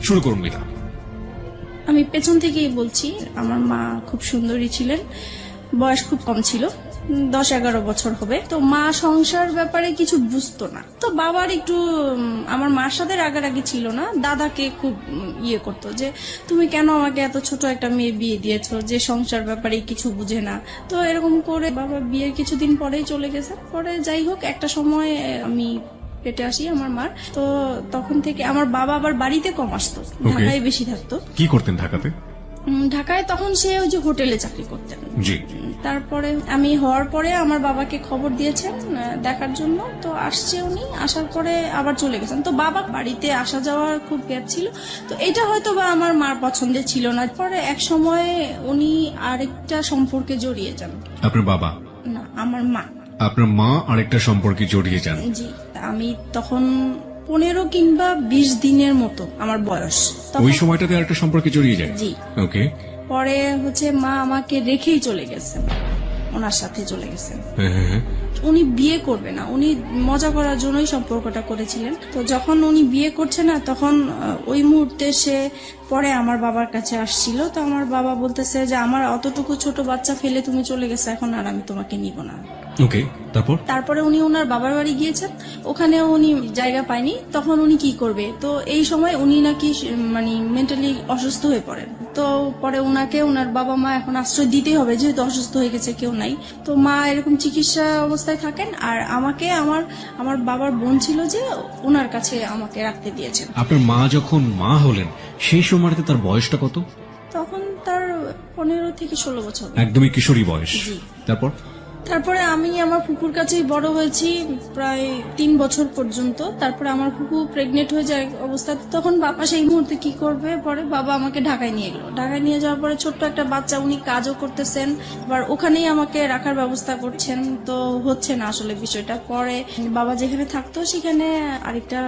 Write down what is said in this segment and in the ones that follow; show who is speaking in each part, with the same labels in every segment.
Speaker 1: শুরু করুন মিতা।
Speaker 2: আমি পেছন থেকেই বলছি, আমার মা খুব সুন্দরী ছিলেন, বয়স খুব কম ছিল, 10-11 বছর হবে। তো মা সংসার ব্যাপারে কিছু বুঝতো না। তো বাবার একটু আমার মার সাথে রাগারাগি ছিল না, দাদাকে খুব ইয়ে করতো যে তুমি কেন আমাকে এত ছোট একটা মেয়ে বিয়ে দিয়েছো যে সংসার ব্যাপারে কিছু বুঝে না। তো এরকম করে বাবা বিয়ের কিছুদিন পরেই চলে গেছে। পরে যাই হোক, একটা সময় আমি পেটে আসি আমার মার। তো তখন থেকে আমার বাবা আবার বাড়িতে কম আসতো, ঢাকায় বেশি থাকতো।
Speaker 1: কি করতেন ঢাকাতে?
Speaker 2: ঢাকায় তখন সে ওই যে হোটেলে চাকরি করতেন।
Speaker 1: জি।
Speaker 2: তারপরে আমি হওয়ার পরে আমার বাবাকে খবর দিয়েছেন দেখার জন্য। তো আসছে উনি, আসার পরে আবার চলে গেছেন। তো বাবা বাড়িতে আসা যাওয়ার খুব গ্যাপ ছিল। তো এটা হয়তো বা আমার মার পছন্দের ছিল না। পরে এক সময় উনি আরেকটা সম্পর্কে জড়িয়ে যান।
Speaker 1: আপনার বাবা?
Speaker 2: না, আমার মা।
Speaker 1: আপনার মা আরেকটা সম্পর্কে জড়িয়ে যান?
Speaker 2: জি। আমি তখন 15 কিংবা 20 দিনের মতো আমার বয়স।
Speaker 1: ওই সময়টাতে আরেকটা সম্পর্কে জড়িয়ে যায়?
Speaker 2: জি।
Speaker 1: ওকে।
Speaker 2: পরে মা আমাকে রেখেই চলে গেছেন, ওনার সাথে চলে গেছেন।
Speaker 1: হ্যাঁ।
Speaker 2: উনি বিয়ে করবে না, উনি মজা করার জন্যই সম্পর্কটা করেছিলেন। তো যখন উনি বিয়ে করছে না, তখন ওই মুহূর্তে সে পরে আমার বাবার কাছে আসছিল। তো আমার বাবা বলতেছে যে আমার অতটুকু ছোট বাচ্চা ফেলে তুমি চলে গেছো, এখন আর আমি তোমাকে নিব না।
Speaker 1: ওকে, তারপরে
Speaker 2: উনি ওনার বাবার বাড়ি গিয়েছেন, ওখানে উনি জায়গা পায়নি। তখন উনি কি করবে, তো এই সময় উনি নাকি মানে মেন্টালি অসুস্থ হয়ে পড়েন। তো পরে ওনাকে ওনার বাবা মা এখন আশ্রয় দিতেই হবে, যেহেতু অসুস্থ হয়ে গেছে, কেউ নাই। তো মা এরকম চিকিৎসা অবস্থায় থাকেন, আর আমাকে আমার বাবার বোন ছিল যে ওনার কাছে আমাকে রাখতে দিয়েছেন।
Speaker 1: আপনার মা যখন মা হলেন সেই সময়টাতে তার বয়সটা কত?
Speaker 2: তখন তার 15 থেকে 16 বছর।
Speaker 1: একদমই কিশোরী বয়স।
Speaker 2: জি।
Speaker 1: তারপরে
Speaker 2: আমি আমার ফুপুর কাছেই বড় হয়েছি প্রায় 3 বছর পর্যন্ত। তারপরে আমার ফুপু প্রেগনেন্ট হয়ে যায় অবস্থা। তখন বাবা সেই মুহূর্তে কি করবে, পরে বাবা আমাকে ঢাকায় নিয়ে গেল। ঢাকায় নিয়ে যাওয়ার পরে ছোট্ট একটা বাচ্চা, উনি কাজও করতেছেন, আবার ওখানেই আমাকে রাখার ব্যবস্থা করছেন। তো হচ্ছে না আসলে বিষয়টা। পরে বাবা যেখানে থাকতো সেখানে আরেকটা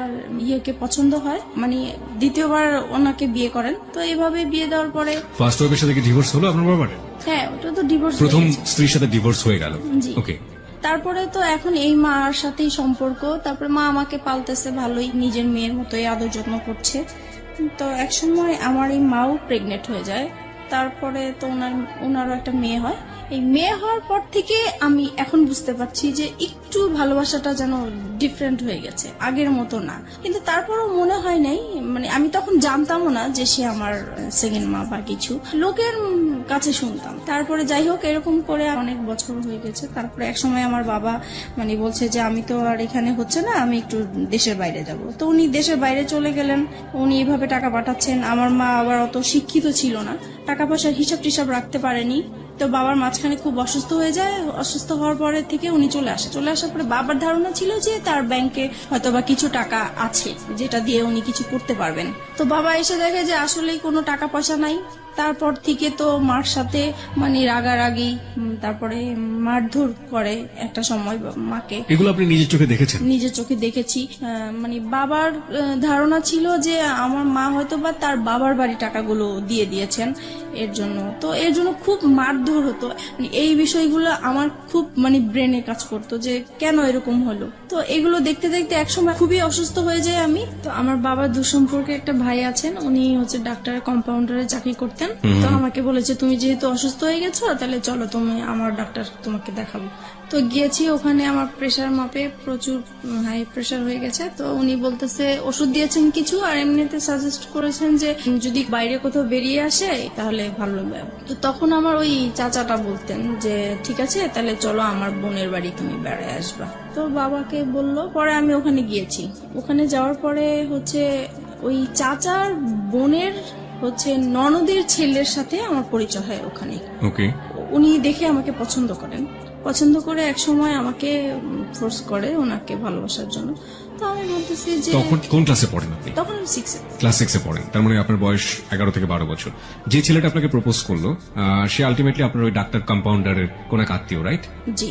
Speaker 2: ইয়েকে পছন্দ হয়, মানে দ্বিতীয়বার ওনাকে বিয়ে করেন। তো এভাবে বিয়ে দেওয়ার পরে
Speaker 1: ফার্স্ট ওয়াইফের সাথে কি ডিভোর্স হলো আপনার বাবার?
Speaker 2: হ্যাঁ, ওটা তো ডিভোর্স।
Speaker 1: প্রথম স্ত্রীর সাথে ডিভোর্স হয়ে গেল।
Speaker 2: জি।
Speaker 1: ওকে।
Speaker 2: তারপরে তো এখন এই মার সাথেই সম্পর্ক। তারপরে মা আমাকে পালতেছে ভালোই, নিজের মেয়ের মতোই আদর যত্ন করছে। তো একসময় আমার এই মাও প্রেগনেন্ট হয়ে যায়। তারপরে তো ওনারও একটা মেয়ে হয়। এই মেয়ে হওয়ার পর থেকে আমি এখন বুঝতে পারছি যে একটু ভালোবাসাটা যেন ডিফারেন্ট হয়ে গেছে, আগের মতো না। কিন্তু তারপরও মনে হয় নাই, মানে আমি তখন জানতামও না যে সে আমার সেকেন্ড মা বা কিছু, লোকের কাছে শুনতাম। তারপরে যাই হোক, এরকম করে অনেক বছর হয়ে গেছে। তারপরে এক সময় আমার বাবা মানে বলছে যে আমি তো আর এখানে হচ্ছে না, আমি একটু দেশের বাইরে যাব। তো উনি দেশের বাইরে চলে গেলেন। উনি এভাবে টাকা পাঠাচ্ছেন। আমার মা আবার অত শিক্ষিত ছিল না, টাকা পয়সার হিসাব টিসাব রাখতে পারেনি। তো বাবার মাঝখানে খুব অসুস্থ হয়ে যায়। অসুস্থ হওয়ার পরে থেকে উনি চলে আসার পরে বাবার ধারণা ছিল যে তার ব্যাংকে হয়তো বা কিছু টাকা আছে যেটা দিয়ে উনি কিছু করতে পারবেন। তো বাবা এসে দেখে যে আসলেই কোনো টাকা পয়সা নাই। তারপর থেকে তো মার সাথে মানে রাগারাগি, তারপরে মারধর করে একটা সময় মাকে।
Speaker 1: এগুলো আপনি নিজের চোখে দেখেছেন?
Speaker 2: নিজের চোখে দেখেছি। মানে বাবার ধারণা ছিল যে আমার মা হয়তো বা তার বাবার বাড়ি টাকাগুলো দিয়ে দিয়েছেন এর জন্য। তো এর জন্য খুব মারধর হতো। এই বিষয়গুলো আমার খুব মানে ব্রেনে কাজ করতো যে কেন এরকম হলো। তো এগুলো দেখতে দেখতে একসময় খুবই অসুস্থ হয়ে যায় আমি। তো আমার বাবার দুঃসম্পর্কে একটা ভাই আছেন, উনি হচ্ছে ডাক্তার কম্পাউন্ডারে চাকরি করতেন। তো আমাকে বলেছে তুমি যেহেতু অসুস্থ হয়ে গেছো, তাহলে চলো তুমি আমার ডাক্তার তোমাকে দেখাবো। তো গিয়েছি, ওখানে আমার প্রেশার মাপে প্রচুর হাই প্রেশার হয়ে গেছে। তো উনি বলতেছে ওষুধ দিয়েছেন কিছু, আর এমনিতে সাজেস্ট করেছেন যে যদি বাইরে কোথাও বেরিয়ে আসে তাহলে ভালো হবে। তো তখন আমার ওই চাচাটা বলতেন যে ঠিক আছে, তাহলে চলো আমার বোনের বাড়ি তুমি বেড়ায় আসবা। তো বাবাকে বললো, পরে আমি ওখানে গিয়েছি। ওখানে যাওয়ার পরে হচ্ছে ওই চাচার বোনের হচ্ছে ননদের ছেলের সাথে আমার পরিচয় হয় ওখানে।
Speaker 1: ওকে।
Speaker 2: উনি দেখে আমাকে পছন্দ করে এক সময় আমাকে ফোর্স করে ওনাকে ভালোবাসার জন্য। তো আমি বলতেছি যে
Speaker 1: তখন কোন ক্লাসে পড়েন আপনি?
Speaker 2: তখন 6
Speaker 1: ক্লাস 6 এ পড়েন। তার মানে আপনার বয়স 11 থেকে 12 বছর। যে ছেলেটা আপনাকে প্রপোজ করলো সে আলটিমেটলি আপনার ওই ডাক্তার কম্পাউন্ডারের কোন এক আত্মীয়, রাইট?
Speaker 2: জি।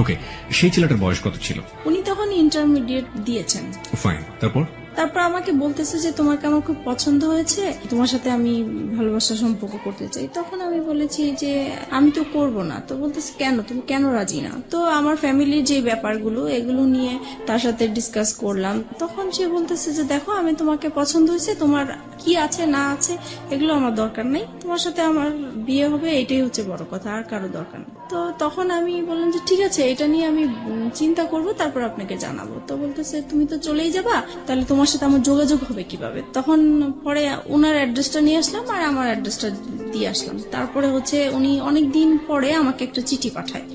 Speaker 1: ওকে। সেই ছেলেটার বয়স কত ছিল?
Speaker 2: উনি তখন ইন্টারমিডিয়েট দিয়েছেন।
Speaker 1: ফাইন। তারপর
Speaker 2: তারপর আমাকে বলতেছে যে তোমাকে আমার খুব পছন্দ হয়েছে, তোমার সাথে আমি ভালোবাসার সম্পর্ক করতে চাই। তখন আমি বলেছি যে আমি তো করব না। তো বলতেছে কেন, তুমি কেন রাজি না? তো আমার ফ্যামিলির যে ব্যাপারগুলো এগুলো নিয়ে তার সাথে ডিসকাস করলাম। তখন সে বলতেছে যে দেখো, আমি তোমাকে পছন্দ হয়েছে, তোমার কি আছে না আছে এগুলো আমার দরকার নেই, তোমার সাথে আমার বিয়ে হবে এটাই হচ্ছে বড় কথা, আর কারো দরকার নেই। তো তখন আমি বললাম যে ঠিক আছে, এটা নিয়ে আমি চিন্তা করব, তারপর আপনাকে জানাবো। তো বলতেছে তুমি তো চলেই যাবা, তাহলে তোমার সাথে আমার যোগাযোগ হবে কিভাবে? তখন পরে ওনার অ্যাড্রেসটা নিয়ে আসলাম আর আমার অ্যাড্রেসটা দিয়ে আসলাম। তারপরে হচ্ছে উনি অনেকদিন পরে আমাকে একটা চিঠি পাঠায়।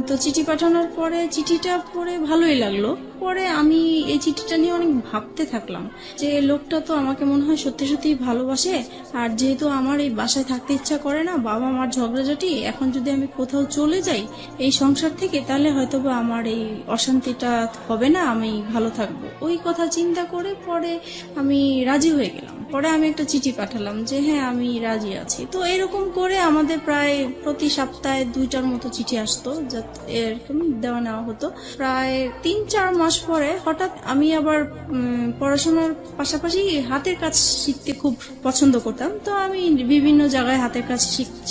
Speaker 2: তো চিঠি পাঠানোর পরে চিঠিটা পড়ে ভালোই লাগলো। পরে আমি এই চিঠিটা নিয়ে অনেক ভাবতে থাকলাম যে লোকটা তো আমাকে মনে হয় সত্যি সত্যি ভালোবাসে। আর যেহেতু আমার এই বাসায় থাকতে ইচ্ছা করে না, বাবা মার ঝগড়াঝাটি, এখন যদি আমি কোথাও চলে যাই এই সংসার থেকে, তাহলে হয়তোবা আমার এই অশান্তিটা হবে না, আমি ভালো থাকবো। ওই কথা চিন্তা করে পরে আমি রাজি হয়ে গেলাম। পরে আমি একটা চিঠি পাঠালাম যে হ্যাঁ আমি রাজি আছি। তো এরকম করে আমাদের প্রায় প্রতি সপ্তাহে 2টার মতো চিঠি আসতো, এরকম দেওয়া নেওয়া হতো। প্রায় 3-4 মাস পরে হঠাৎ আমি আবার পড়াশোনার পাশাপাশি হাতের কাজ শিখতে খুব পছন্দ করতাম। তো আমি বিভিন্ন জায়গায় হাতের কাজ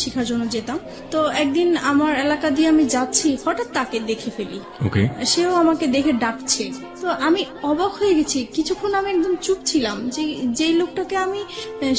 Speaker 2: শেখার জন্য যেতাম। তো একদিন আমার এলাকা দিয়ে আমি যাচ্ছি, হঠাৎ তাকে দেখে ফেলি।
Speaker 1: ওকে।
Speaker 2: সেও আমাকে দেখে ডাকছে। তো আমি অবাক হয়ে গেছি। কিছুক্ষণ আমি একদম চুপ ছিলাম যে যেই লোকটাকে আমি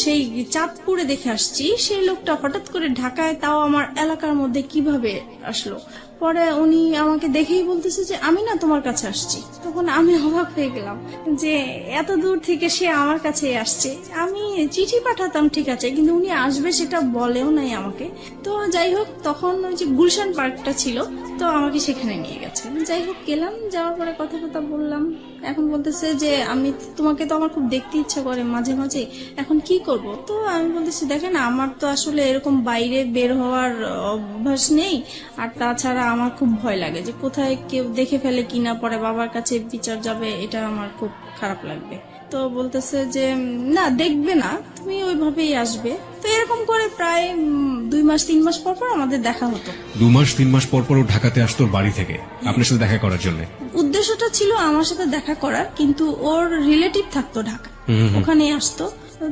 Speaker 2: সেই চাঁদপুরে দেখে আসছি, সেই লোকটা হঠাৎ করে ঢাকায়, তাও আমার এলাকার মধ্যে কিভাবে আসলো? পরে উনি আমাকে দেখেই বলতেছে যে আমি না তোমার কাছে আসছি। তখন আমি অবাক হয়ে গেলাম যে এত দূর থেকে সে আমার কাছে আসছে। আমি চিঠি পাঠাতাম ঠিক আছে, কিন্তু উনি আসবে সেটা বলেও নাই আমাকে। তো যাই হোক, তখন ওই যে গুলশান পার্কটা ছিল, তো আমাকে সেখানে নিয়ে গেছে। যাই হোক গেলাম, যাওয়ার পরে কথা বললাম। এখন বলতেছে যে আমি তোমাকে তো আমার খুব দেখতে ইচ্ছা করে মাঝে মাঝে, এখন কি করব? তো আমি বলতেছি দেখেন, আমার তো আসলে এরকম বাইরে বের হওয়ার অভ্যাস নেই, আর তাছাড়া আমার খুব ভয় লাগে যে কোথায় কেউ দেখে ফেলে কিনা, পরে বাবার কাছে বিচার যাবে, এটা আমার খুব খারাপ লাগবে। তো বলতেছে যে না, দেখবে না, তুমি ওইভাবেই আসবে। তো এরকম করে প্রায় 2-3 মাস পর পর আমাদের দেখা হতো।
Speaker 1: 2-3 মাস পর পর ও ঢাকাতে আসতো ওর বাড়ি থেকে আপনার সাথে দেখা করার জন্য?
Speaker 2: উদ্দেশ্যটা ছিল আমার সাথে দেখা করার, কিন্তু ওর রিলেটিভ থাকতো ঢাকা, ওখানে আসতো।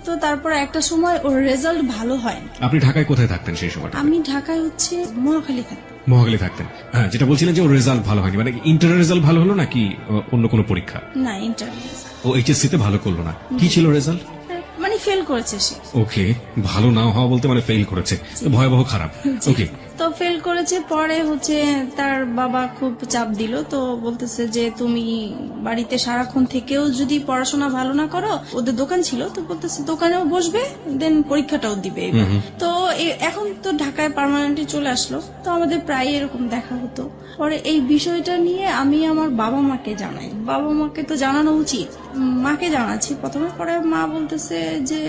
Speaker 2: তো তারপরে একটা সময় ওর রেজাল্ট ভালো হয়।
Speaker 1: আপনি ঢাকায় কোথায় থাকতেন সেই সময়টা?
Speaker 2: আমি ঢাকায় হচ্ছে মহাখালী থাকতাম।
Speaker 1: মহাখালী থাকতেন। হ্যাঁ, যেটা বলছিলেন যে ওর রেজাল্ট ভালো হয়নি, মানে ইন্টারের রেজাল্ট ভালো হলো নাকি অন্য কোনো পরীক্ষা?
Speaker 2: না, ইন্টার,
Speaker 1: ও এইচএসসি তে ভালো করলো না। কি ছিল রেজাল্ট?
Speaker 2: মানে ফেল করেছে সে।
Speaker 1: ওকে, ভালো না হওয়া বলতে মানে ফেল করেছে, ভয়াবহ খারাপ। ওকে।
Speaker 2: তো ফেল করেছে। পরে হচ্ছে তার বাবা খুব চাপ দিল। তো বলতেছে যে তুমি বাড়িতে সারাক্ষণ থেকেও যদি পড়াশোনা ভালো না করো, ওদের দোকান ছিল, তো বলতেছে দোকানেও বসবে, দেন পরীক্ষাটাও দিবে এবার। তো এখন তো ঢাকায় পার্মানেন্টলি চলে আসলো, তো আমাদের প্রায় এরকম দেখা হতো। পরে এই বিষয়টা নিয়ে আমি আমার বাবা মাকে জানাই। বাবা মাকে তো জানানো উচিত, মাকে জানাচ্ছি প্রথমে। পরে মা বলতেছে যে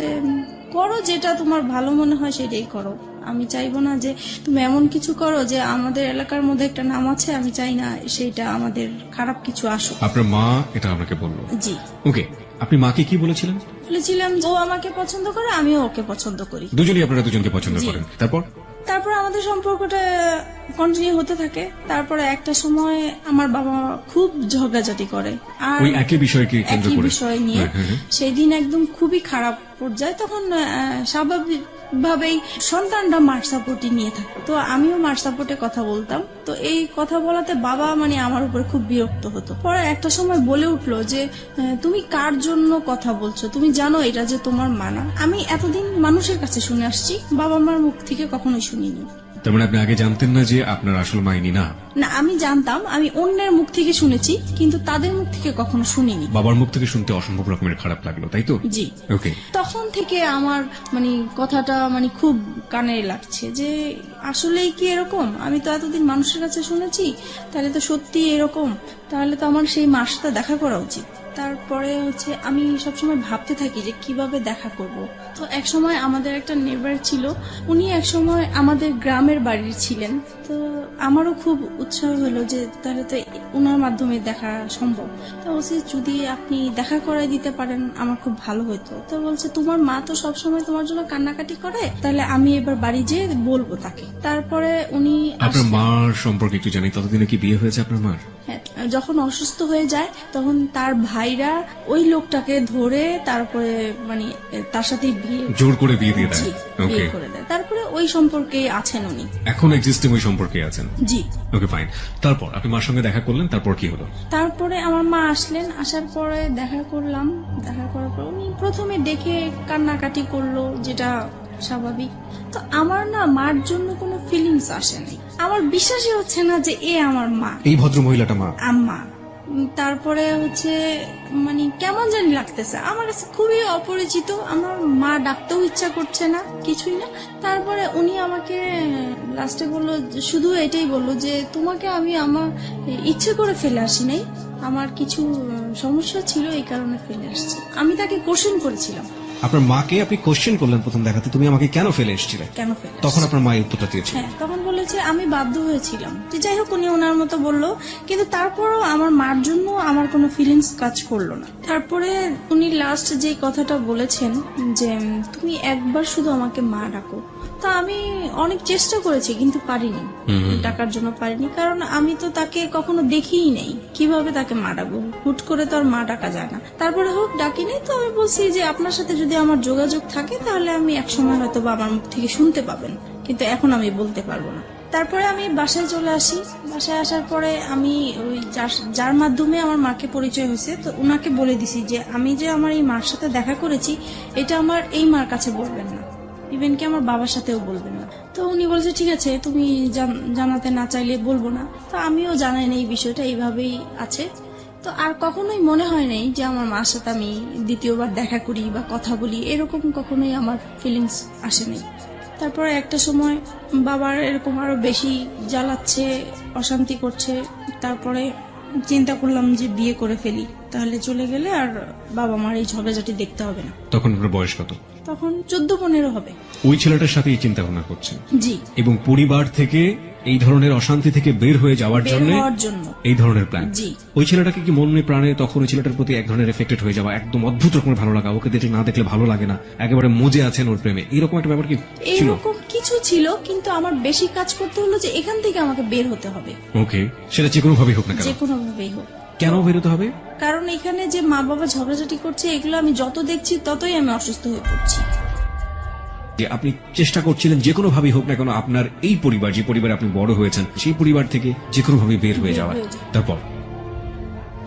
Speaker 2: করো, যেটা তোমার ভালো মনে হয় সেটাই করো। আমি চাইবো না যে তুমি এমন কিছু করো যে আমাদের এলাকার মধ্যে একটা নাম আছে, আমি চাই না সেটা আমাদের খারাপ কিছু আসুক।
Speaker 1: আপনার মা এটা আপনাকে বললো?
Speaker 2: জি।
Speaker 1: ওকে, আপনি মাকে কি বলেছিলেন?
Speaker 2: বলেছিলাম ও আমাকে পছন্দ করে, আমিও ওকে পছন্দ করি।
Speaker 1: দুজনই আপনারা দুজনকে পছন্দ
Speaker 2: জি।
Speaker 1: করেন। তারপর
Speaker 2: আমাদের সম্পর্কটা কন্টিনিউ হতে থাকে। তারপরে একটা সময় আমার বাবা খুব ঝগড়াঝাটি করে, আর
Speaker 1: ওই একই বিষয়কে কেন্দ্র
Speaker 2: একই
Speaker 1: করে?
Speaker 2: বিষয় নিয়ে। সেই দিন একদম খুবই খারাপ পর্যায়ে। তখন স্বাভাবিকভাবেই সন্তানরা মার সাপোর্টই নিয়ে থাকে, তো আমিও মার সাপোর্টে কথা বলতাম। তো এই কথা বলাতে বাবা মানে আমার উপর খুব বিরক্ত হতো। পরে একটা সময় বলে উঠলো যে তুমি কার জন্য কথা বলছো, তুমি জানো এটা যে তোমার মানা। আমি এতদিন মানুষের কাছে শুনে আসছি, বাবা মার মুখ থেকে কখনোই শুনিনি।
Speaker 1: তার মানে আপনি আগে জানতেন না যে আপনার আসল মাইনি না?
Speaker 2: না, আমি জানতাম, আমি অন্যের মুখ থেকে শুনেছি, কিন্তু তাদের মুখ থেকে কখনো শুনিনি।
Speaker 1: বাবার মুখ থেকে শুনতে অসম্ভব রকমের খারাপ লাগলো, তাই তো?
Speaker 2: জি।
Speaker 1: ওকে।
Speaker 2: তখন থেকে আমার মানে কথাটা মানে খুব কানে লাগছে যে আসলেই কি এরকম? আমি তো এতদিন মানুষের কাছে শুনেছি, তাহলে তো সত্যি এরকম, তাহলে তো আমার সেই মার সাথে দেখা করা উচিত। তারপরে হচ্ছে আমি সবসময় ভাবতে থাকি যে কিভাবে দেখা করব। তো এক সময় আমাদের একটা নেবার ছিল, উনি এক সময় আমাদের গ্রামের বাড়ির ছিলেন। তো আমারও খুব উৎসাহ হলো যে তাহলে তো ওনার মাধ্যমে দেখা সম্ভব। তো বলছে যদি আপনি দেখা করাই দিতে পারেন আমার খুব ভালো হতো। তো বলছে তোমার মা তো সবসময় তোমার জন্য কান্নাকাটি করে, তাহলে আমি এবার বাড়ি যেয়ে বলবো তাকে। তারপরে উনি
Speaker 1: আপনার মার সম্পর্কে একটু জানি, ততদিনে কি বিয়ে হয়েছে আপনার মার?
Speaker 2: হ্যাঁ, যখন অসুস্থ হয়ে যায় তখন তার ভাইরা ওই লোকটাকে ধরে তারপরে মানে তার সাথে বিয়ে
Speaker 1: জোর করে বিয়ে দিয়ে দেয়।
Speaker 2: জি,
Speaker 1: ওকে,
Speaker 2: বিয়ে করে দেয়। তারপরে ওই সম্পর্কে আছেন উনি।
Speaker 1: এখন এক্সিস্টিং ওই সম্পর্কে আছেন।
Speaker 2: জি।
Speaker 1: ওকে, ফাইন। তারপর আপনি মার সঙ্গে দেখা করলেন, তারপর কি হলো?
Speaker 2: তারপরে আমার মা আসলেন, আসার পরে দেখা করলাম, দেখা করার পর উনি প্রথমে দেখে কান্নাকাটি করলো, যেটা স্বাভাবিক। তো আমার না মার জন্য কোনো ফিলিংস আসেনি, আমার বিশ্বাসই হচ্ছে না যে এ আমার মা,
Speaker 1: এই ভদ্র মহিলাটা মা।
Speaker 2: আম্মা। তারপরে হচ্ছে মানে কেমন জানি লাগতেছে আমার কাছে, খুবই অপরিচিত। আমার মা ডাকতেও ইচ্ছা করছে না, কিছুই না। তারপরে উনি আমাকে লাস্টে বললো, শুধু এটাই বললো যে তোমাকে আমি আমার ইচ্ছে করে ফেলে আসি নাই, আমার কিছু সমস্যা ছিল এই কারণে ফেলে আসছি। আমি তাকে কোশ্চেন করেছিলাম,
Speaker 3: আপনার মাকে আপনি কোশ্চেন করলেন প্রথম দেখাতে, তুমি আমাকে কেন ফেলে এসেছিলে?
Speaker 2: কেন ফেলে
Speaker 3: তখন
Speaker 2: আসছি?
Speaker 3: আপনার মায়ের উত্তরটা দিয়েছিল।
Speaker 2: হ্যাঁ, তখন বলেছে আমি বাধ্য হয়েছিলাম। যে যাই হোক, উনি ওনার মতো বললো, কিন্তু তারপরও আমার মার জন্য আমার কোনো ফিলিংস কাজ করলো না। তারপরে উনি লাস্ট যে কথাটা বলেছেন যে তুমি একবার শুধু আমাকে মা ডাকো। তা আমি অনেক চেষ্টা করেছি কিন্তু পারিনি, ডাকার জন্য পারিনি, কারণ আমি তো তাকে কখনো দেখিই নেই, কিভাবে তাকে মা ডাকবো? হুট করে তো আর মা ডাকা যায় না। তারপরে হোক ডাকি নেই, তো আমি বলছি যে আপনার সাথে যদি আমার যোগাযোগ থাকে তাহলে আমি একসময় হয়তো বা আমার মুখ থেকে শুনতে পাবেন, কিন্তু এখন আমি বলতে পারবো না। তারপরে আমি বাসায় চলে আসি। বাসায় আসার পরে আমি ওই যার মাধ্যমে আমার মাকে পরিচয় হয়েছে, তো উনাকে বলে দিছি যে আমি যে আমার এই মার সাথে দেখা করেছি এটা আমার এই মার কাছে বলবেন না, ইভেন কি আমার বাবার সাথেও বলবেন না। তো উনি বলছে ঠিক আছে, তুমি জানাতে না চাইলে বলবো না। তো আমিও জানাই না এই বিষয়টা, এইভাবেই আছে। তো আর কখনোই মনে হয় নাই যে আমার মার সাথে আমি দ্বিতীয়বার দেখা করি বা কথা বলি, এরকম কখনোই আমার ফিলিংস আসে নাই। তারপরে একটা সময় বাবার এরকম আরো বেশি জ্বালাচ্ছে, অশান্তি করছে। তারপরে চিন্তা করলাম যে বিয়ে করে ফেলি, তাহলে চলে গেলে আর বাবা মার এই ঝগড়াঝাটি দেখতে হবে না।
Speaker 1: তখন আপনার বয়স কত?
Speaker 2: তখন 14-15 হবে।
Speaker 1: ওই ছেলেটার সাথে এই চিন্তা ভাবনা করছেন,
Speaker 2: জি,
Speaker 1: এবং পরিবার থেকে এই ধরনের অশান্তি থেকে বের হয়ে যাওয়ার
Speaker 2: বের
Speaker 1: জন্য
Speaker 2: হওয়ার জন্য।
Speaker 1: এই ধরনের প্ল্যান।
Speaker 2: জি।
Speaker 1: ওই ছেলেটাকে কি মনে প্রাণে তখন ওই ছেলেটার প্রতি এক ধরনের এফেক্টেড হয়ে যাওয়া, একদম অদ্ভুত রকমের ভালো লাগা, ওকে দেখলে না দেখলে ভালো লাগে না, একেবারে মজে আছেন ওর প্রেমে, এরকম একটা ব্যাপার কি ছিল?
Speaker 2: এরকম কিছু ছিল, কিন্তু আমার বেশি কাজ করতে হলো যে এখান থেকে আমাকে বের হতে হবে,
Speaker 1: ওকে, সেটা যে কোনো ভাবে হোক না কেন।
Speaker 2: যে কোনো ভাবেই হোক।
Speaker 1: কেন বেরোতে হবে?
Speaker 2: কারণ এখানে যে মা বাবা ঝগড়াঝাটি করছে, এগুলো আমি যত দেখছি ততই আমি অসুস্থ হয়ে পড়ছি।
Speaker 1: যে আপনি চেষ্টা করছিলেন যে কোনো ভাবে হোক না কেন আপনার এই পরিবার, যে পরিবারে আপনি বড় হয়েছেন, সেই পরিবার থেকে যে কোনো ভাবে বের হয়ে যাওয়া।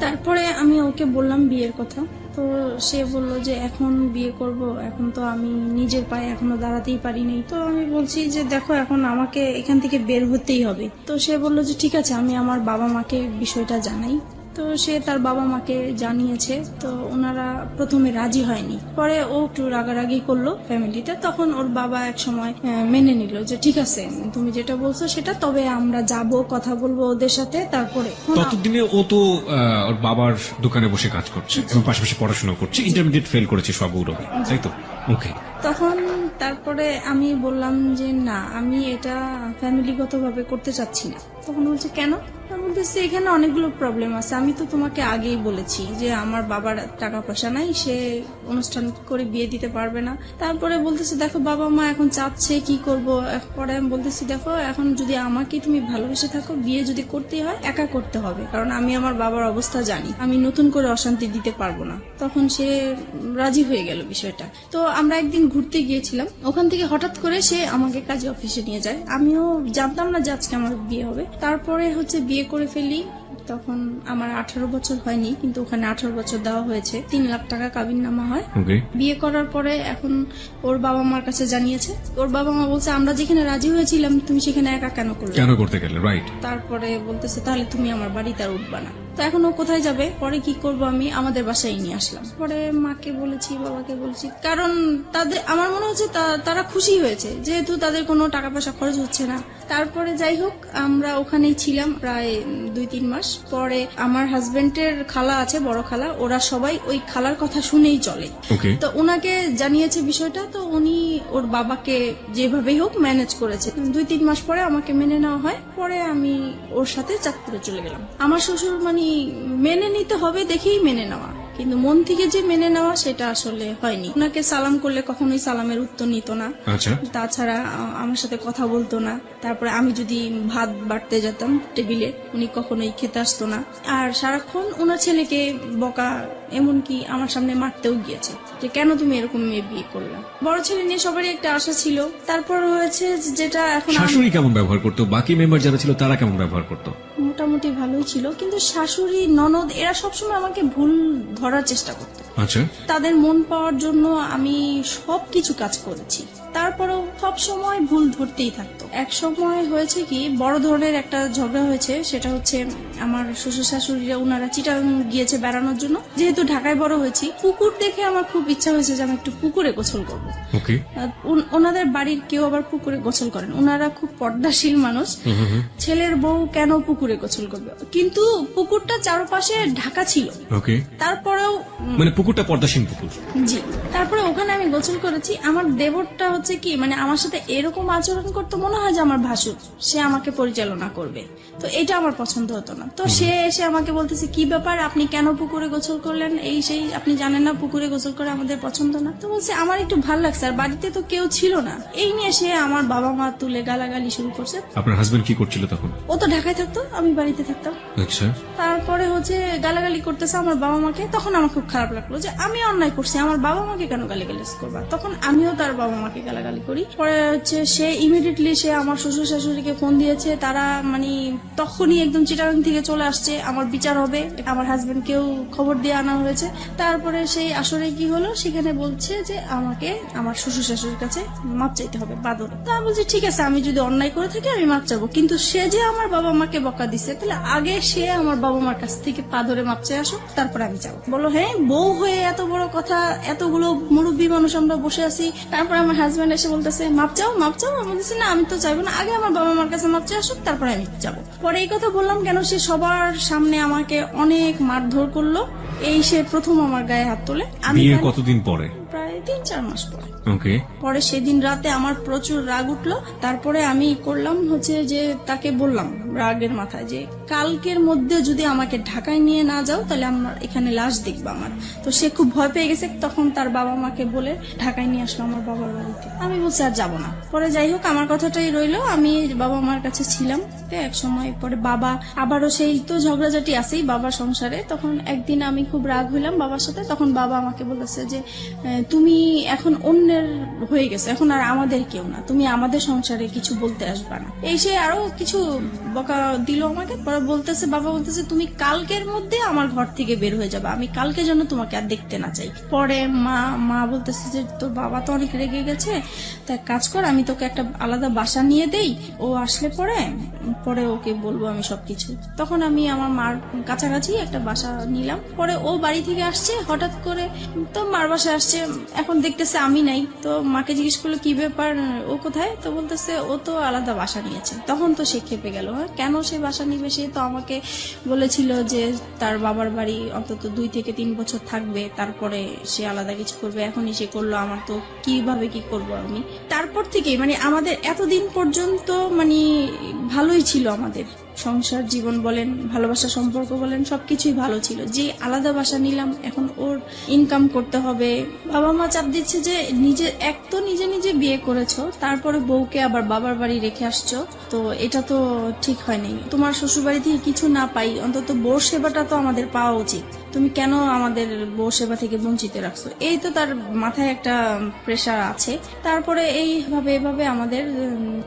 Speaker 2: তারপরে আমি ওকে বললাম বিয়ের কথা। তো সে বলল যে এখন বিয়ে করব, এখন তো আমি নিজের পায়ে এখনো দাঁড়াতেই পারিনি। তো আমি বলছি যে দেখো, এখন আমাকে এখান থেকে বের হতেই হবে। তো সে বলল যে ঠিক আছে, আমি আমার বাবা মাকে বিষয়টা জানাই। তো সে তার বাবা মাকে জানিয়েছে। তো ওনারা প্রথমে রাজি হয়নি, পরে ও একটু রাগারাগি করলো ফ্যামিলিতে। তখন ওর বাবা এক সময় মেনে নিল যে ঠিক আছে, তুমি যেটা বলছো সেটা, তবে আমরা যাব, কথা বলবো ওদের সাথে। তারপরে
Speaker 1: ততদিনে ও তো ওর বাবার দোকানে বসে কাজ করছে এবং পাশাপাশি পড়াশোনা করছে, ইন্টারমিডিয়েট ফেল করেছে সব গৌরবে, তাই তো? ওকে।
Speaker 2: তখন তারপরে আমি বললাম যে না, আমি এটা ফ্যামিলিগতভাবে করতে চাচ্ছি না। তখন বলছে কেন? আমি বলতেছি এখানে অনেকগুলো প্রবলেম আছে, আমি তো তোমাকে আগেই বলেছি যে আমার বাবার টাকা পয়সা নাই, সে অনুষ্ঠান করে বিয়ে দিতে পারবে না। তারপরে বলতেছে দেখো, বাবা মা এখন চাচ্ছে, কি করব? পরে আমি বলতেছি দেখো, এখন যদি আমাকে তুমি ভালোবেসে থাকো, বিয়ে যদি করতেই হয় একা করতে হবে, কারণ আমি আমার বাবার অবস্থা জানি, আমি নতুন করে অশান্তি দিতে পারবো না। তখন সে রাজি হয়ে গেল বিষয়টা। তো আমরা একদিন ঘুরতে গিয়েছিলাম, ওখান থেকে হঠাৎ করে সে আমাকে কাজে অফিসে নিয়ে যায়। আমিও জানতাম না যে আজকে আমার বিয়ে হবে। তারপরে হচ্ছে বিয়ে করে ফেলি। তখন আমার 18 বছর হয়নি, কিন্তু ওখানে 18 বছর দেওয়া হয়েছে। 3 লাখ টাকা কাবিননামা হয়। বিয়ে করার পরে এখন ওর বাবা মার কাছে জানিয়েছে। ওর বাবা মা বলছে আমরা যেখানে রাজি হয়েছিলাম তুমি সেখানে একা কেন করলে,
Speaker 1: কেন করতে গেলে, রাইট?
Speaker 2: তারপরে বলতেছে তাহলে তুমি আমার বাড়িতে আর উঠবা না। তো এখন ও কোথায় যাবে? পরে কি করব, আমি আমাদের বাসায় নিয়ে আসলাম। পরে মাকে বলেছি, বাবাকে বলছি, কারণ তাদের আমার মনে হচ্ছে তারা খুশি হয়েছে, যেহেতু তাদের কোনো টাকা পয়সা খরচ হচ্ছে না। তারপরে যাই হোক, আমরা ওখানেই ছিলাম প্রায় 2-3 মাস। পরে আমার হাজবেন্ডের খালা আছে, বড় খালা, ওরা সবাই ওই খালার কথা শুনেই চলে। তো ওনাকে জানিয়েছে বিষয়টা। তো উনি ওর বাবাকে যেভাবেই হোক ম্যানেজ করেছে। 2-3 মাস পরে আমাকে মেনে নেওয়া হয়। পরে আমি ওর সাথে চাঁদপুরে চলে গেলাম। আমার শ্বশুর মানে মেনে নিতে হবে দেখেই মেনে নেওয়া, কিন্তু মন থেকে যে মেনে নেওয়া সেটা আসলে হয়নি। ওনাকে সালাম করলে কখনোই সালামের উত্তর নিত না।
Speaker 1: আচ্ছা,
Speaker 2: তাছাড়া আমার সাথে কথা বলতো না। তারপরে আমি যদি ভাত বাড়তে যেতাম টেবিলে, উনি কখনোই খেতে আসতো না। আর সারাক্ষণ ওনার ছেলেকে বকা, এমনকি আমার সামনে মারতেও গিয়েছে যে কেন তুমি এরকম মেয়ে বিয়ে করলা। বড় ছেলে নিয়ে সবারই একটা আশা ছিল। তারপর হয়েছে যেটা এখন
Speaker 1: শাশুড়ি কেমন ব্যবহার করতো, বাকি মেম্বার যারা ছিল তারা কেমন ব্যবহার করতো?
Speaker 2: মোটামুটি ভালোই ছিল, কিন্তু শাশুড়ি ননদ এরা সবসময় আমাকে ভুল ধরার চেষ্টা করতো।
Speaker 1: আচ্ছা,
Speaker 2: তাদের মন পাওয়ার জন্য আমি সবকিছু কাজ করেছি, তারপরেও সব সময় ভুল ধরতেই থাকতো। এক সময় হয়েছে কি, বড় ধরনের একটা ঝগড়া হয়েছে। সেটা হচ্ছে আমার শ্বশুর শাশুড়িরা ওনারা চিটাগাং গিয়েছে বেড়ানোর জন্য। যেহেতু ঢাকায় বড় হয়েছি, পুকুর দেখে আমার খুব ইচ্ছা হয়েছে যে আমি একটু পুকুরে গোসল করবো।
Speaker 1: ওকে,
Speaker 2: ওনাদের বাড়ির কেউ আবার পুকুরে গোসল করেন, ওনারা খুব পর্দাশীল মানুষ। ছেলের বউ কেন পুকুরে গোসল করবে, কিন্তু পুকুরটা চারপাশে ঢাকা ছিল।
Speaker 1: ওকে,
Speaker 2: তারপরেও
Speaker 1: মানে পুকুরটা পর্দাসীন পুকুর।
Speaker 2: জি, তারপরে ওখানে আমি গোসল করেছি। আমার দেবরটা হচ্ছে কি, মানে আমার সাথে এরকম আচরণ করতে মনে হয় যে আমার ভাসুর, সে আমাকে পরিচালনা করবে। তো এটা আমার পছন্দ হতো না। তো সে এসে আমাকে বলতেছে, কি ব্যাপার, আপনি কেন পুকুরে গোসল করলেন, এই সেই, আপনি জানেন না পুকুরে গোসল করে আমাদের পছন্দ না। তো বলছে আমার একটু ভালো লাগছে, আর বাড়িতে তো কেউ ছিল না। এই নিয়ে সে আমার বাবা মা তুলে গালাগালি শুরু করছে।
Speaker 1: আপনার হাজবেন্ড কি করছিল তখন?
Speaker 2: ও তো ঢাকায় থাকতো, আমি বাড়িতে থাকতাম।
Speaker 1: আচ্ছা,
Speaker 2: তারপরে হচ্ছে গালাগালি করতেছে আমার বাবা মাকে। তখন আমার খুব খারাপ লাগলো যে আমি অন্যায় করছি, আমার বাবা মাকে কেন গালিগালি করবা। তখন আমিও তার বাবা মাকে গালাগালি করি। পরে হচ্ছে সে ইমিডিয়েটলি সে আমার শ্বশুর শাশুড়িকে ফোন দিয়েছে। তারা মানে তখনই একদম চিটাগাং থেকে চলে আসছে, আমার বিচার হবে। আমার হাজবেন্ডকেও খবর দিয়ে আনা হয়েছে। তারপরে সেই আসরে কি হলো, সেখানে বলছে যে আমাকে আমার শ্বশুর শাশুড়ির কাছে মাপ চাইতে হবে বাদর। তা বলছি ঠিক আছে, আমি যদি অন্যায় করে থাকি আমি মাপ চাবো, কিন্তু সে যে আমার বাবা মাকে বকা দিছে, তাহলে আগে সে আমার বাবা মার কাছ থেকে পা ধরে মাপ চাই আসো, তারপরে আমি যাবো। বলো হ্যাঁ, বউ হয়ে এত বড় কথা, এতগুলো মুরব্বী মানুষ আমরা বসে আছি। তারপরে আমার হাজবেন্ড এসে বলতেছে মাপ চাও মাপ চাও। আমি বলতেছি না, আমি তো চাইবো না, আগে আমার বাবা মার কাছে মাপ চাই আসুক, তারপরে আমি যাবো। পরে এই কথা বললাম কেন, সে সবার সামনে আমাকে অনেক মারধর করলো। এই সে প্রথম আমার গায়ে হাত তোলে। আমি
Speaker 1: বিয়ে কতদিন পরে?
Speaker 2: প্রায় 3-4 মাস পরে।
Speaker 1: ওকে,
Speaker 2: পরে সেদিন রাতে আমার প্রচুর রাগ উঠলো। তারপরে আমি করলাম হচ্ছে যে তাকে বললাম রাগের মাথায় যে কালকের মধ্যে যদি আমাকে ঢাকায় নিয়ে না যাও, তাহলে আমার এখানে লাশ দেখবা আমার। তো সে খুব ভয় পেয়ে গেছে। তখন তার বাবা মাকে বলে ঢাকায় নিয়ে আসলো আমার বাবার বাড়িতে। আমি বলছি আর যাবো না। পরে যাই হোক, আমার কথাটাই রইলো, আমি বাবা মার কাছে ছিলাম। এক সময় পরে বাবা আবারও সেই তো ঝগড়াঝাটি আছেই বাবার সংসারে। তখন একদিন আমি খুব রাগ হইলাম বাবার সাথে। তখন বাবা আমাকে বলেছে যে তুমি এখন অন্যের হয়ে গেছে, এখন আর আমাদের কেউ না, তুমি আমাদের সংসারে কিছু বলতে আসবা না। এই সে আরো কিছু বকা দিল আমাকে। পরে বলতেছে, বাবা বলতেছে তুমি কালকের মধ্যে আমার ঘর থেকে বের হয়ে যাবে, আমি কালকে যেন তোমাকে আর দেখতে না চাই। পরে মা বলতেছে যে তোর বাবা তো অনেক রেগে গেছে, তাই কাজ কর, আমি তোকে একটা আলাদা বাসা নিয়ে দেই, ও আসলে পরে ওকে বলবো আমি সবকিছু। তখন আমি আমার মার কাছাকাছি একটা বাসা নিলাম। পরে ও বাড়ি থেকে আসছে হঠাৎ করে, তো মার বাসায় আসছে। এখন দেখতেছে আমি নাই। তো মাকে জিজ্ঞেস করলো কি ব্যাপার, ও কোথায়? তো বলতেছে ও তো আলাদা বাসা নিয়েছে। তখন তো সে খেপে গেল, হ্যাঁ কেন সে বাসা নিবে? সে তো আমাকে বলেছিল যে তার বাবার বাড়ি অন্তত 2 থেকে 3 বছর থাকবে, তারপরে সে আলাদা কিছু করবে। এখনই সে করলো, আমার তো কিভাবে কি করব আমি। তারপর থেকে মানে আমাদের এতদিন পর্যন্ত মানে ভালোই ছিল, আমাদের সংসার জীবন বলেন, ভালোবাসা সম্পর্ক বলেন, সবকিছুই ভালো ছিল। যে আলাদা বাসা নিলাম, এখন ওর ইনকাম করতে হবে। বাবা মা চাপ দিচ্ছে যে নিজে নিজে বিয়ে করেছো, তারপরে বউকে আবার বাবার বাড়ি রেখে আসছো, তো এটা তো ঠিক হয় নাই। তোমার শ্বশুর বাড়ি থেকে কিছু না পাই, অন্তত বউ সেবাটা তো আমাদের পাওয়া উচিত, তুমি কেন আমাদের বউ সেবা থেকে বঞ্চিত রাখছো? এই তো তার মাথায় একটা প্রেশার আছে। তারপরে এভাবে আমাদের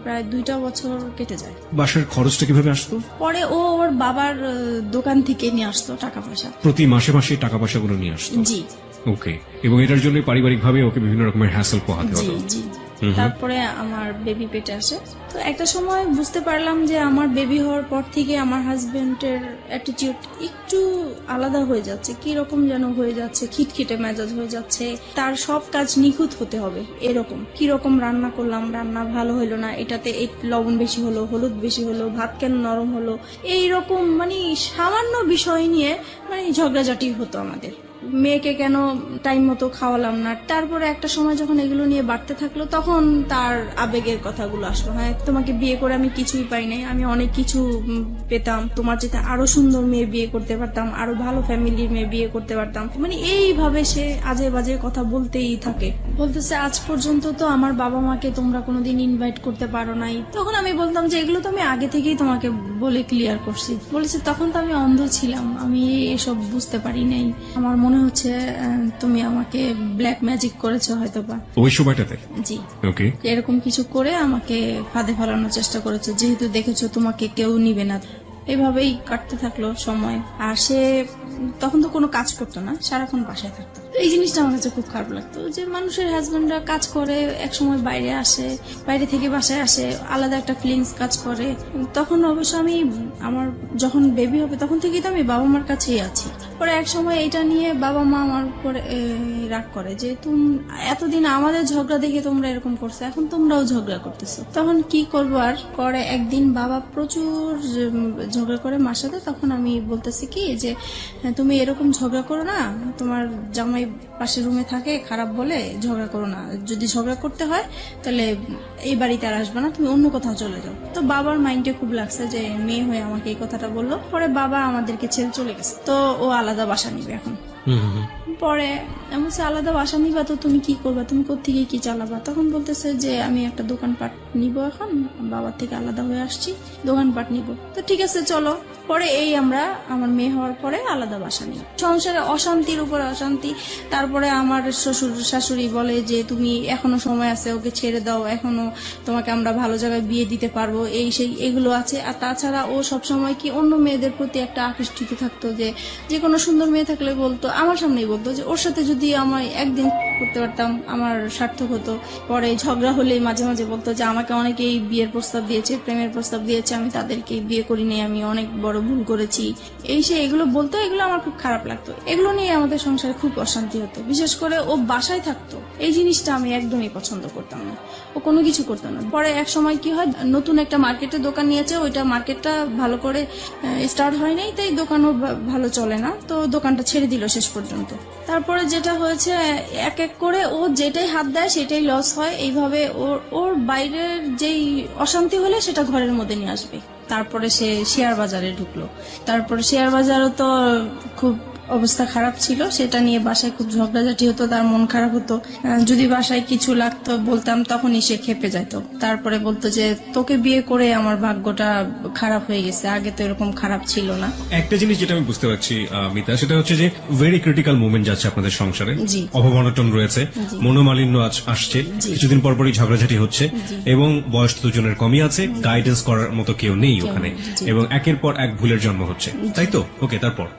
Speaker 2: প্রায় 2টা বছর কেটে যায়।
Speaker 1: বাসার খরচটা কিভাবে আসতো?
Speaker 2: পরে ও ওর বাবার দোকান থেকে নিয়ে আসতো টাকা পয়সা,
Speaker 1: প্রতি মাসে মাসে টাকা পয়সাগুলো নিয়ে আসতো?
Speaker 2: জি
Speaker 1: ওকে, এবং এটার জন্য পারিবারিক ভাবে ওকে বিভিন্ন রকমের হ্যাসেল পোহাতে
Speaker 2: জি
Speaker 1: হতো?
Speaker 2: জি। তারপরে আমার বেবি পেটে আসে। তো একটা সময় বুঝতে পারলাম যে আমার বেবি হওয়ার পর থেকে আমার হাজবেন্ডের অ্যাটিটিউড একটু আলাদা হয়ে যাচ্ছে, কি রকম যেন হয়ে যাচ্ছে, খিটখিটে মেজাজ হয়ে যাচ্ছে। তার সব কাজ নিখুঁত হতে হবে এরকম। কি রকম রান্না করলাম, রান্না ভালো হলো না, এটাতে লবণ বেশি হলো, হলুদ বেশি হলো, ভাত কেন নরম হলো, এইরকম মানে সামান্য বিষয় নিয়ে মানে ঝগড়াঝাটি হতো আমাদের। মেয়েকে কেন টাইম মতো খাওয়ালাম না। তারপরে একটা সময় যখন এগুলো নিয়ে বাড়তে থাকলো তখন তার আবেগের কথাগুলো আসলো, হ্যাঁ তোমাকে বিয়ে করে আমি কিছুই পাই নাই, আমি অনেক কিছু পেতাম, তোমার যেতে আরো সুন্দর মেয়ে বিয়ে করতে পারতাম, আরো ভালো ফ্যামিলির মেয়ে বিয়ে করতে পারতাম। মানে এইভাবে সে আজে বাজে কথা বলতেই থাকে, বলতেছে আজ পর্যন্ত তো আমার বাবা মাকে তোমরা কোনোদিন ইনভাইট করতে পারো নাই। তখন আমি বলতাম যে এগুলো তো আমি আগে থেকেই তোমাকে বলে ক্লিয়ার করছি। বলেছে তখন তো আমি অন্ধ ছিলাম, আমি এসব বুঝতে পারি নাই, আমার মনে হচ্ছে তুমি আমাকে ব্ল্যাক ম্যাজিক করেছো হয়তোবা।
Speaker 1: ওই সময়টাতে
Speaker 2: জি,
Speaker 1: ওকে।
Speaker 2: এরকম কিছু করে আমাকে ফাঁদে ফেলানোর চেষ্টা করেছে, যেহেতু দেখেছো তোমাকে কেউ নিবে না। এভাবেই কাটতে থাকলো সময়। আর সে তখন তো কোনো কাজ করতো না, সারাক্ষণ বাসায় থাকতো। এই জিনিসটা আমার কাছে খুব খারাপ লাগতো যে মানুষের হাজবেন্ডরা কাজ করে, এক সময় বাইরে আসে, বাইরে থেকে বাসায় আসে, আলাদা একটা ফিলিংস কাজ করে। তখন অবশ্য আমি আমার যখন বেবি হবে তখন থেকেই তো আমি বাবা মার কাছেই আছি। পরে এক সময় এটা নিয়ে বাবা মা আমার উপরে রাগ করে যে তুমি এতদিন আমাদের ঝগড়া দেখে তোমরা এরকম করছো, এখন তোমরাও ঝগড়া করতেছো। তখন কি করবো আর, পরে একদিন বাবা প্রচুর ঝগড়া করে মার সাথে। তখন আমি বলতেছি কি যে তুমি এরকম ঝগড়া করো না, তোমার জামাই পাশের রুমে থাকে, খারাপ বলে ঝগড়া করো না, যদি ঝগড়া করতে হয় তাহলে এই বাড়িতে আর আসবে না, তুমি অন্য কোথাও চলে যাও। তো বাবার মাইন্ডে খুব লাগছে যে মেয়ে হয়ে আমাকে এই কথাটা বললো। পরে বাবা আমাদেরকে ছেড়ে চলে গেছে, তো ও আলাদা বাসা নিবে এখন। পরে আমি বলছি আলাদা বাসা নিবা তো তুমি কি করবা, তুমি কোত্থেকে কি চালাবা? তখন বলতেছে যে আমি একটা দোকানপাট নিব, এখন বাবার থেকে আলাদা হয়ে আসছি, দোকানপাট নিব। তো ঠিক আছে চলো। পরে আমরা আমার মেয়ে হওয়ার পরে আলাদা বাসা নিই। সংসারে অশান্তির উপরে অশান্তি। তারপরে আমার শ্বশুর শাশুড়ি বলে যে তুমি এখনো সময় আছে, ওকে ছেড়ে দাও, এখনো তোমাকে আমরা ভালো জায়গায় বিয়ে দিতে পারবো, এই সেই এগুলো আছে। আর তাছাড়া ও সবসময় কি অন্য মেয়েদের প্রতি একটা আকৃষ্টিত থাকতো, যে কোনো সুন্দর মেয়ে থাকলে বলতো, আমার সামনেই বলতো যে ওর সাথে যদি আমায় একদিন করতে পারতাম আমার সার্থক হতো। পরে ঝগড়া হলে মাঝে মাঝে বলতো যে আমাকে অনেকেই বিয়ের প্রস্তাব দিয়েছে, প্রেমের প্রস্তাব দিয়েছে, আমি তাদেরকে বিয়ে করিনি, আমি অনেক বড় ভুল করেছি, এই সে এগুলো বলতো। এগুলো আমার খুব খারাপ লাগতো, এগুলো নিয়ে আমাদের সংসারে খুব অশান্তি হতো। বিশেষ করে ও বাসায় থাকতো, এই জিনিসটা আমি একদমই পছন্দ করতাম না, ও কোনো কিছু করতো না। পরে এক সময় কি হয়, নতুন একটা মার্কেটে দোকান নিয়েছে, ওইটা মার্কেটটা ভালো করে স্টার্ট হয় নাই, তাই দোকানও ভালো চলে না, তো দোকানটা ছেড়ে দিল শেষ পর্যন্ত। তারপরে যেটা হয়েছে, এক এক করে ও যেটাই হাত দেয় সেটাই লস হয়। এইভাবে ওর বাইরের যেই অশান্তি হলে সেটা ঘরের মধ্যে নিয়ে আসবে। তারপরে সে শেয়ার বাজারে ঢুকলো। তারপরে শেয়ার বাজারও তো খুব অবস্থা খারাপ ছিল, সেটা নিয়ে বাসায় খুব ঝগড়াঝাটি হতো, তার মন খারাপ হতো। যদি বাসায় কিছু লাগতো বলতাম, তখনই সে খেপে যেত। তারপরে বলতো যে তোকে বিয়ে করে আমার ভাগ্যটা খারাপ হয়ে গেছে, আগে তো এরকম খারাপ ছিল না।
Speaker 1: একটা জিনিস যেটা আমি বুঝতে পারছি মিতা, সেটা হচ্ছে যে ভেরি ক্রিটিক্যাল মুভমেন্ট যাচ্ছে আপনাদের সংসারে,
Speaker 2: জি।
Speaker 1: অভাব-অনটন রয়েছে, মনোমালিন্য আসছে, কিছুদিন পর পরই ঝগড়াঝাটি হচ্ছে, এবং বয়স তো দুজনের কমই আছে, গাইডেন্স করার মতো কেউ নেই ওখানে, এবং একের পর এক ভুলের জন্ম হচ্ছে, তাই তো? ওকে,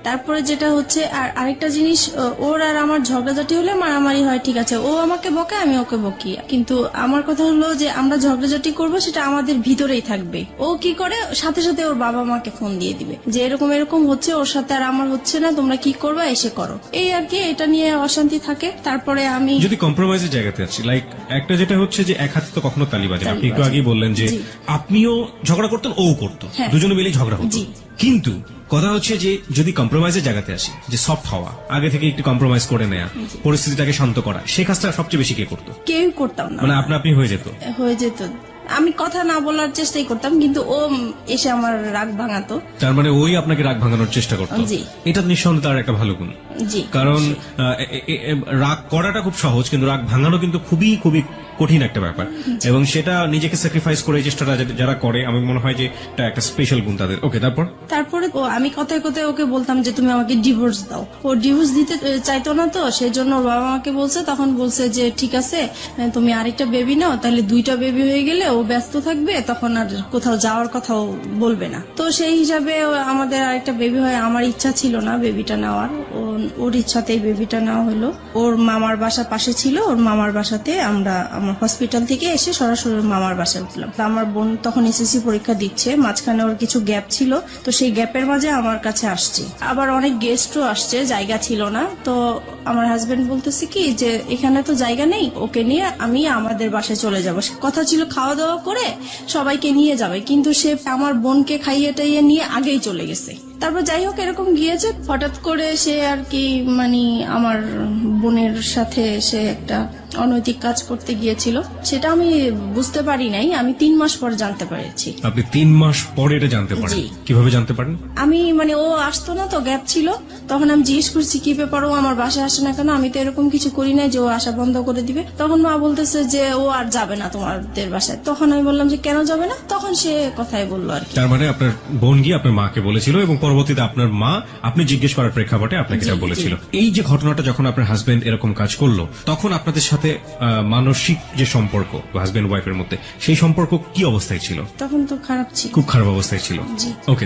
Speaker 1: তারপরে যেটা হচ্ছে, আর আরেকটা জিনিস, ওর আর আমার ঝগড়াঝাটি হলে মারামারি হয়, ঠিক আছে, ও আমাকে বকে, আমি ওকে বকি, কিন্তু আমার কথা হলো যে আমরা ঝগড়াঝাটি করবো সেটা আমাদের ভিতরেই থাকবে। ও কি করে, সাথে সাথে ওর বাবা মাকে ফোন দিয়ে দিবে যে এরকম এরকম হচ্ছে, ওর সাথে আর আমার হচ্ছে না, তোমরা কি করবা, এসে করো, এই আর কি। এটা নিয়ে অশান্তি থাকে। তারপরে আমি যদি কম্প্রোমাইজের জায়গাতে আছি, লাইক একটা যেটা হচ্ছে যে এক হাতে তো কখনো তালি বাজে না। আপনি একটু আগেই বললেন যে আপনিও ঝগড়া করতেন, ও করতো, দুজনে মিলেই ঝগড়া হতো, কিন্তু কথা হচ্ছে যে যদি কম্প্রোমাইজের জায়গাতে আসি, যে সফট হওয়া, আগে থেকে একটু কম্প্রোমাইজ করে নেয়া, পরিস্থিতিটাকে শান্ত করা, সেই কাজটা সবচেয়ে বেশি কে করতো?
Speaker 2: কেউ করতাম না,
Speaker 1: মানে আপনি হয়ে যেত।
Speaker 2: আমি কথা না বলার চেষ্টাই করতাম, কিন্তু ও এসে আমার রাগ ভাঙাতো।
Speaker 1: তার মানে ওই আপনাকে রাগ ভাঙানোর চেষ্টা করতো। এটা নিঃসন্দেহে তার একটা ভালো গুণ। কারণ রাগ করাটা খুব সহজ, কিন্তু রাগ ভাঙানো কিন্তু খুবই খুবই কঠিন একটা ব্যাপার, এবং সেটা নিজেকে স্যাক্রিফাইস করে এই চেষ্টাটা যারা করে, আমি মনে হয় যে এটা একটা স্পেশাল গুণ তাদের। ওকে, তারপরে
Speaker 2: আমি কথায় কথায় ওকে বলতাম যে তুমি আমাকে ডিভোর্স দাও। ও ডিভোর্স দিতে চাইতো না, তো সেজন্য ওর বাবা আমাকে বলছে, তখন বলছে যে ঠিক আছে তুমি আরেকটা বেবি নাও, তাহলে 2টা বেবি হয়ে গেলে ও ব্যস্ত থাকবে, তখন আর কোথাও যাওয়ার কথাও বলবে না। তো সেই হিসাবে আমাদের আরেকটা বেবি হয়। আমার ইচ্ছা ছিল না বেবিটা নেওয়ার, ওর ইচ্ছাতেই বেবিটা নেওয়া হলো। ওর মামার বাসা পাশে ছিল, ওর মামার বাসাতে আমরা আমার হসপিটাল থেকে এসে সরাসরি মামার বাসায় উঠলাম। আমার বোন তখন এসএসসি পরীক্ষা দিচ্ছে, মাঝখানে ওর কিছু গ্যাপ ছিল, তো সেই গ্যাপের মাঝে আমার কাছে আসছে। আবার অনেক গেস্টও আসছে, জায়গা ছিল না। তো আমার হাজবেন্ড বলতেছে কি যে এখানে তো জায়গা নেই, ওকে নিয়ে আমি আমাদের বাসায় চলে যাব। কথা ছিল খাওয়া দাওয়া করে সবাইকে নিয়ে যাবে, কিন্তু সে আমার বোনকে খাইয়ে টাইয়ে নিয়ে আগেই চলে গেছে। তারপর যাই হোক এরকম গিয়েছে, হঠাৎ করে সে আর কি মানে আমার বোনের সাথে সে একটা অনৈতিক কাজ করতে গিয়েছিল। সেটা আমি বুঝতে পারি নাই, আমি 3 মাস পর জানতে পেরেছি।
Speaker 1: আপনি 3 মাস পরে এটা জানতে পারেন?
Speaker 2: জি।
Speaker 1: কিভাবে জানতে পারেন?
Speaker 2: আমি মানে ও আসতো না তো, গ্যাপ ছিল, তখন আমি জিজ্ঞেস করছি কি ব্যাপার, ও আমার বাসায় আসে না কেন, আমি তো এরকম কিছু করি নাই যে ও আসা বন্ধ করে দিবে। তখন মা বলতেছে যে ও আর যাবে না তোমাদের বাসায়। তখন আমি বললাম যে কেন যাবে না, তখন সে কথাই বললো আর কি।
Speaker 1: তার মানে আপনার বোন গিয়ে আপনার মাকে বলেছিল এবং পরবর্তীতে আপনার মা আপনি জিজ্ঞেস করার প্রেক্ষাপটে আপনাকে এটা বলেছিল। এই যে ঘটনাটা যখন আপনার হাজবেন্ড এরকম কাজ করলো, তখন আপনাদের সাথে মানসিক যে সম্পর্ক হাজবেন্ড ওয়াইফের মধ্যে, সেই সম্পর্ক কি অবস্থায় ছিল?
Speaker 2: তখন তো খারাপ ছিল,
Speaker 1: খুব খারাপ অবস্থায় ছিল।
Speaker 2: জি।
Speaker 1: ওকে,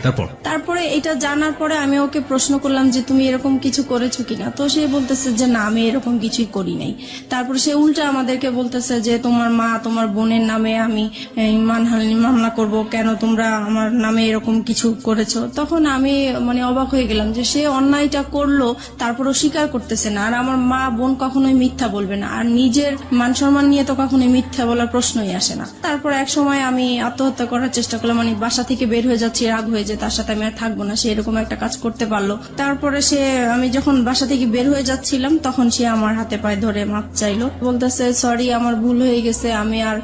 Speaker 2: তারপরে এটা জানার পরে আমি ওকে প্রশ্ন করলাম যে তুমি এরকম কিছু করেছো কিনা, তো সে বলতেছে যে না আমি এরকম কিছুই করি নাই। তারপরে সে উল্টা আমাদেরকে বলতেছে যে তোমার মা তোমার বোনের নামে আমি মানহানি মামলা করব, কেন তোমরা আমার নামে এরকম কিছু করেছো। তখন আমি মানে অবাক হয়ে গেলাম যে সে অন্যায়টা করলো, তারপরও স্বীকার করতেছে না। আর আমার মা বোন কখনোই মিথ্যা বলবে না, আর নিজের মান সম্মান নিয়ে তো কখনোই মিথ্যা বলার প্রশ্নই আসে না। তারপর এক সময় আমি আত্মহত্যা করার চেষ্টা করলাম, মানে বাসা থেকে বের হয়ে যাচ্ছি, রাগ হয়ে যে তার সাথে আমি আর থাকবো না, সে এরকম একটা কাজ করতে পারলো। তারপরে আমি যখন বাসা থেকে বের হয়ে যাচ্ছিলাম তখন সে আমার হাতে পায়ে ধরে মাপ চাইলো, বলতেছে সরি আমার ভুল হয়ে গেছে, আমি আর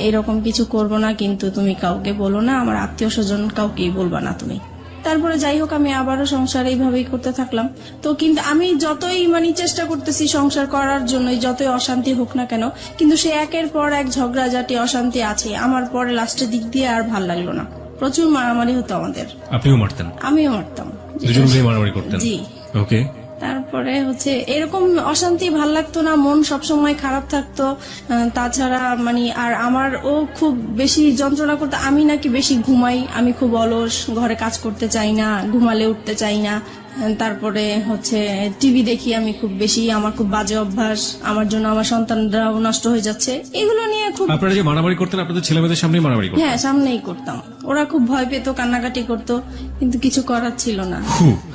Speaker 2: এরকম কিছু করব না, কিন্তু তুমি কাউকে বলো না, আমার আত্মীয় স্বজন কাউকেই বলবা না তুমি। তারপরে যাই হোক আমি আবারও সংসার এইভাবেই করতে থাকলাম। তো কিন্তু আমি যতই মানে চেষ্টা করতেছি সংসার করার জন্য, যতই অশান্তি হোক না কেন, কিন্তু সে একের পর এক ঝগড়াঝাটি অশান্তি আছে। আমার পরে লাস্টের দিক দিয়ে আর ভাল লাগলো না, প্রচুর মারামারি হতো আমাদের।
Speaker 1: আপনিও মারতেন?
Speaker 2: আমিও মারতাম,
Speaker 1: দুজন মিলে মারামারি করতেন?
Speaker 2: জি।
Speaker 1: ওকে।
Speaker 2: তারপরে এরকম অশান্তি ভাল লাগতো না, মন সবসময় খারাপ থাকতো। তাছাড়া মানে আর আমার ও খুব বেশি যন্ত্রণা করতো, আমি নাকি বেশি ঘুমাই, আমি খুব অলস, ঘরে কাজ করতে চাই না, ঘুমালে উঠতে চাই না। তারপরে টিভি দেখি আমি খুব বেশি, আমার খুব বাজে অভ্যাস, আমার জন্য আমার সন্তানরাও নষ্ট হয়ে যাচ্ছে, এগুলো নিয়ে খুব।
Speaker 1: আপনারা যে মারামারি করতেন আপনাদের ছেলেমেয়েদের সামনে মারামারি করতেন?
Speaker 2: হ্যাঁ, সামনেই করতাম। ওরা খুব ভয় পেত, কান্নাকাটি করতো, কিন্তু কিছু করার ছিল না,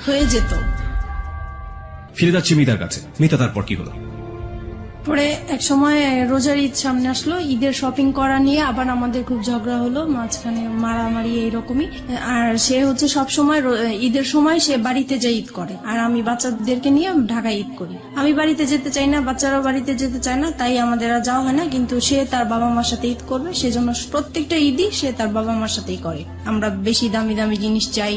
Speaker 2: হয়ে যেত।
Speaker 1: ফিরে যাচ্ছি মিতার কাছে। মিতা, তারপর কি হলো?
Speaker 2: পরে এক সময় রোজার ঈদ সামনে আসলো, ঈদের শপিং করা নিয়ে আবার আমাদের খুব ঝগড়া হলো, মাঝখানে মারামারি এইরকমই। আর সে সব সময় ঈদের সময় সে বাড়িতে যায় ঈদ করে, আর আমি বাচ্চাদেরকে নিয়ে ঢাকায় ঈদ করি। আমি বাড়িতে যেতে চাই না, বাচ্চারাও বাড়িতে যেতে চায় না, তাই আমাদের আর যাওয়া হয় না। কিন্তু সে তার বাবা মার সাথে ঈদ করবে, সেজন্য প্রত্যেকটা ঈদই সে তার বাবা মার সাথেই করে। আমরা বেশি দামি দামি জিনিস চাই,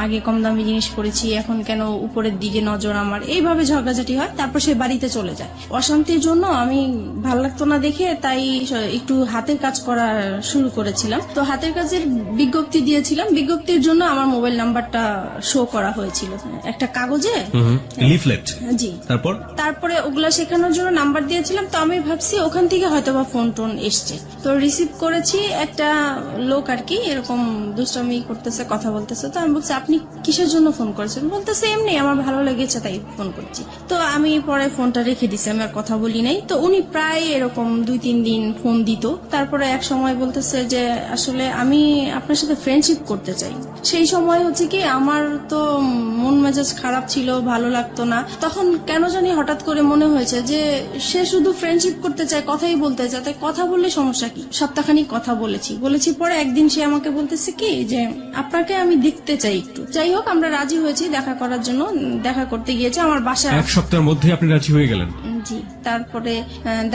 Speaker 2: আগে কম দামি জিনিস পরেছি, এখন কেন উপরের দিকে নজর আমার, এইভাবে ঝগড়াঝাটি হয়। তারপর সে বাড়িতে চলে যায়। অশান্তির জন্য আমি ভাল লাগতো না দেখে তাই একটু হাতের কাজ করা শুরু করেছিলাম। তো হাতের কাজের বিজ্ঞপ্তি দিয়েছিলাম, বিজ্ঞপ্তির জন্য আমার মোবাইল নাম্বারটা শো করা হয়েছিল একটা কাগজে,
Speaker 1: লিফলেট।
Speaker 2: জি।
Speaker 1: তারপরে
Speaker 2: ওগুলা শেখানোর জন্য নাম্বার দিয়েছিলাম। তো আমি ভাবছি ওখান থেকে হয়তোবা ফোন টোন এসছে, তো রিসিভ করেছি। একটা লোক আর কি এরকম দুষ্টামি করতেছে, কথা বলতেছে। তো আমি বলছি আপনি কিসের জন্য ফোন করেছেন? বলতেছে এমনি আমার ভালো লেগেছে তাই ফোন করছি। তো আমি পরে ফোনটা রেখে দিছি, আমি আর কথা বলি নাই। তো উনি প্রায় এরকম 2-3 দিন ফোন দিত। তারপরে এক সময় বলতেছে যে আসলে আমি আপনার সাথে ফ্রেন্ডশিপ করতে চাই। সেই সময় কি আমার তো মন মেজাজ খারাপ ছিল, ভালো লাগতো না। তখন কেন জানি হঠাৎ করে মনে হয়েছে যে সে শুধু ফ্রেন্ডশিপ করতে চায়, কথাই বলতে চায়, তাই কথা বললে সমস্যা কি। সপ্তাহখানিক কথা বলেছি পরে একদিন সে আমাকে বলতেছে কি যে আপনাকে আমি দেখতে চাই একটু। যাই হোক আমরা রাজি হয়েছি দেখা করার জন্য। দেখা করতে গিয়েছে আমার বাসায়।
Speaker 1: এক সপ্তাহের মধ্যে আপনি রাজি হয়ে গেলেন?
Speaker 2: জি। তারপরে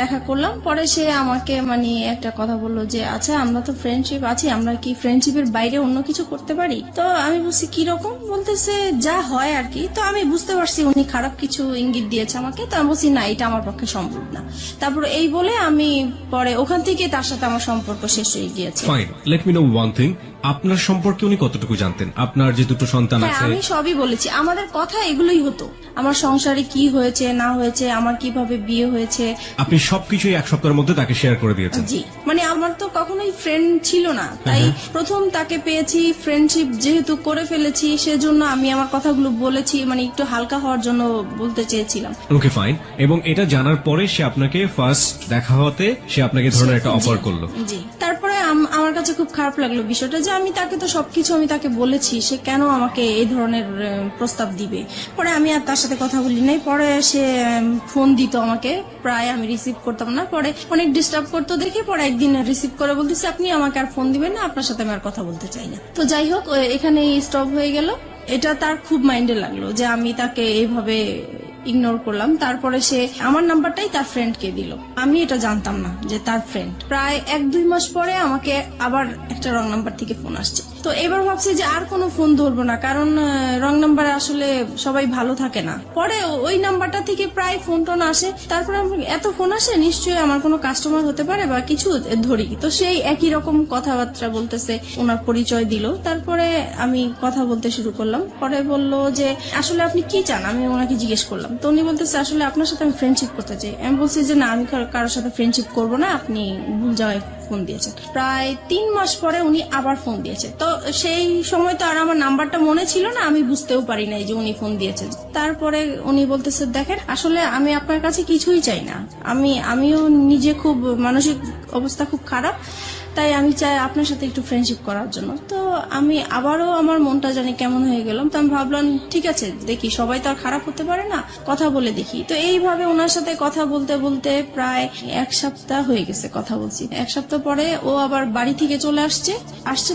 Speaker 2: দেখা করলাম। পরে সে আমাকে মানে একটা কথা বললো যে আচ্ছা আমরা তো ফ্রেন্ডশিপ আছি, আমরা কি ফ্রেন্ডশিপের বাইরে অন্য কিছু করতে পারি? তো আমি বলছি কিরকম? বলতেছে যা হয় আর কি। তো আমি বুঝতে পারছি উনি খারাপ কিছু ইঙ্গিত দিয়েছে আমাকে। তো আমি বলছি না, এটা আমার পক্ষে সম্ভব না। তারপর এই বলে আমি পরে ওখান থেকে তার সাথে আমার সম্পর্ক শেষ হয়ে গিয়েছে।
Speaker 1: Fine, let me no one thing, আপনার সম্পর্কে উনি কতটুকু জানতেন? আপনার যে 2 সন্তান
Speaker 2: হ্যাঁ,
Speaker 1: আছে।
Speaker 2: আমি সবই বলেছি, আমাদের কথা এগুলোই হতো, আমার সংসারে কি হয়েছে না হয়েছে, আমার কিভাবে বিয়ে হয়েছে।
Speaker 1: আপনি সবকিছুই এক সপ্তাহের মধ্যে তাকে শেয়ার করে দিয়েছেন?
Speaker 2: জি। মানে আমার তো কখনোই ফ্রেন্ড ছিল না, তাই প্রথম তাকে পেয়েছি, ফ্রেন্ডশিপ যেহেতু করে ফেলেছি সেজন্য আমি আমার কথাগুলো বলেছি, মানে একটু হালকা হওয়ার জন্য বলতে চেয়েছিলাম।
Speaker 1: Okay fine. এবং এটা জানার পরে সে আপনাকে ফার্স্ট দেখা হতে সে আপনাকে ধরনের একটা অফার করলো?
Speaker 2: জি। তারপরে আমার কাছে খুব খারাপ লাগলো বিষয়টা যে আমি তাকে তো সবকিছু আমি তাকে বলেছি, সে কেন আমাকে এই ধরনের প্রস্তাব দিবে। পরে আমি আর তার সাথে কথা বলি নাই। পরে সে ফোন দিত আমাকে, প্রায় আমি রিসিভ করতাম না। পরে অনেক ডিস্টার্ব করতো দেখে পরে একদিন রিসিভ করে বলতেছে আপনি আমাকে আর ফোন দিবেন না, আপনার সাথে আমি আর কথা বলতে চাই না। তো যাই হোক এখানে স্টপ হয়ে গেল। এটা তার খুব মাইন্ডে লাগলো যে আমি তাকে এইভাবে ইগনোর করলাম। তারপরে সে আমার নাম্বারটাই তার ফ্রেন্ডকে দিল। আমি এটা জানতাম না যে তার ফ্রেন্ড। প্রায় 1-2 মাস পরে আমাকে আবার একটা রং নাম্বার থেকে ফোন আসছে। তো এবার ভাবছি যে আর কোনো ফোন ধরবো না, কারণ রং নাম্বারে আসলে সবাই ভালো থাকে না। পরে ওই নাম্বারটা থেকে প্রায় ফোন টোন আসে। তারপরে এত ফোন আসে, নিশ্চয়ই আমার কোনো কাস্টমার হতে পারে বা কিছু, ধরি। তো সেই একই রকম কথাবার্তা বলতেছে, ওনার পরিচয় দিল। তারপরে আমি কথা বলতে শুরু করলাম। পরে বলল যে আসলে আপনি কি চান, আমি ওনাকে জিজ্ঞেস করলাম। তো উনি বলতেছে আসলে আপনার সাথে আমি ফ্রেন্ডশিপ করতে চাই। আমি বলছি যে না, আমি কারোর সাথে ফ্রেন্ডশিপ করবো না, আপনি ভুল জায়গায় ফোন দিয়েছেন। প্রায় 3 মাস পরে উনি আবার ফোন দিয়েছে। তো সেই সময় তো আর আমার নাম্বারটা মনে ছিল না, আমি বুঝতেও পারি নাই যে উনি ফোন দিয়েছেন। তারপরে উনি বলতেছে দেখেন আসলে আমি আপনার কাছে কিছুই চাই না, আমিও নিজে খুব মানসিক অবস্থা খুব খারাপ, তাই আমি চাই আপনার সাথে একটু ফ্রেন্ডশিপ করার জন্য। তো আমি আবারও আমার মনটা জানি কেমন হয়ে গেলাম। তো আমি ভাবলাম ঠিক আছে, দেখি, সবাই তো আর খারাপ হতে পারে না, কথা বলে দেখি। তো এইভাবে ওনার সাথে কথা বলতে বলতে প্রায় 1 সপ্তাহ হয়ে গেছে কথা বলছি। 1 সপ্তাহ পরে ও আবার বাড়ি থেকে চলে আসছে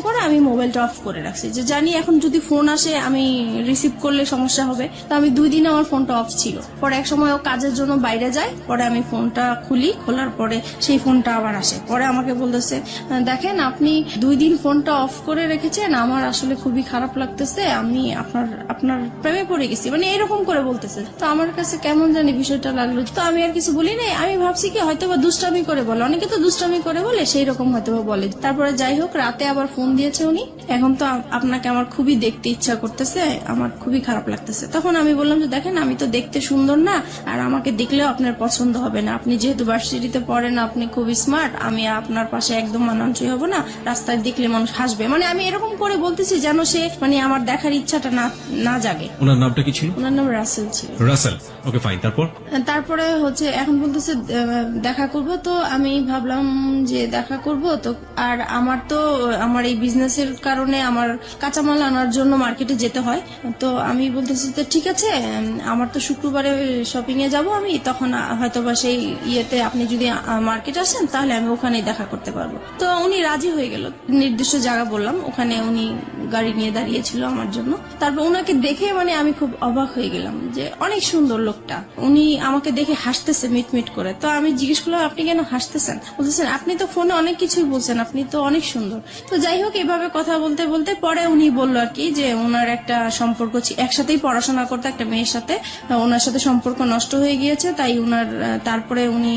Speaker 2: পরে আমি মোবাইলটা অফ করে রাখছি, যে জানি এখন যদি ফোন আসে আমি রিসিভ করলে সমস্যা হবে। তো আমি 2 দিন আমার ফোনটা অফ ছিল। পরে এক সময় ও কাজের জন্য বাইরে যায়, পরে আমি ফোনটা খুলি, খোলার পরে সেই ফোনটা আবার আসে। পরে আমাকে বলতেছে দেখেন আপনি 2 দিন ফোনটা অফ করে রেখেছেন, আমার আসলে খুবই খারাপ লাগতেছে, আমি আপনার প্রেমে পড়ে গেছি, মানে এরকম করে বলতেছে। তো আমার কাছে কেমন জানি বিষয়টা লাগলো। তো আমি আর কিছু বলি নাই, আমি ভাবছি কি হয়তো বা দুষ্টামি করে বলে, অনেকে তো দুষ্টামি করে বলে, সেই রকম হয়তো বা বলে। তারপরে যাই হোক, রাতে আবার ফোন দিয়েছে উনি, এখন তো আপনাকে আমার খুবই দেখতে ইচ্ছা করতেছে, আমার খুবই খারাপ লাগতেছে। তখন আমি বললাম যে দেখেন আমি তো দেখতে সুন্দর না, আর আমাকে দেখলেও আপনার পছন্দ হবে না, আপনি যেহেতু ভার্সিটিতে পড়েন, আপনি খুবই স্মার্ট, আমি আপনার পাশে একদম মানানসই হব না, রাস্তায় দেখলে মানুষ হাসবে, মানে আমি এরকম করে বলতেছি যেন সে মানে আমার দেখার ইচ্ছাটা না জাগে।
Speaker 1: ওনার নামটা কি ছিল?
Speaker 2: ওনার নাম রাসেল ছিল।
Speaker 1: Russell, okay fine. তারপরে
Speaker 2: হচ্ছে এখন বলতেছে দেখা করব। তো আমি ভাবলাম যে দেখা করব তো, আর আমার এই বিজনেসের কারণে আমার কাঁচামাল আনার জন্য মার্কেটে যেতে হয়। তো আমি বলতেছি তো ঠিক আছে, আমার তো শুক্রবারে শপিং এ যাব আমি, তখন হয়তোবা সেই ইয়েতে আপনি যদি মার্কেট আসেন তাহলে আমি ওখানেই দেখা করতে পারবো। তো উনি রাজি হয়ে গেল। নির্দিষ্ট জায়গা বললাম, ওখানে উনি গাড়ি নিয়ে দাঁড়িয়েছিল আমার জন্য। তারপর ওনাকে দেখে মানে আমি খুব অবাক হয়ে গেলাম যে অনেক সুন্দর লোকটা। উনি আমাকে দেখে হাসতেছে মিটমিট করে। তো আমি জিজ্ঞেস করলাম আপনি কেন হাসতেছেন? বলতেছেন আপনি তো ফোনে অনেক কিছুই বলছেন, আপনি তো অনেক সুন্দর। তো যাই হোক, এভাবে কথা বলতে বলতে পরে উনি বললো আর কি যে ওনার একটা সম্পর্ক, একসাথেই পড়াশোনা করতে একটা মেয়ের সাথে, ওনার সাথে সম্পর্ক নষ্ট হয়ে গিয়েছে, তাই ওনার তারপরে উনি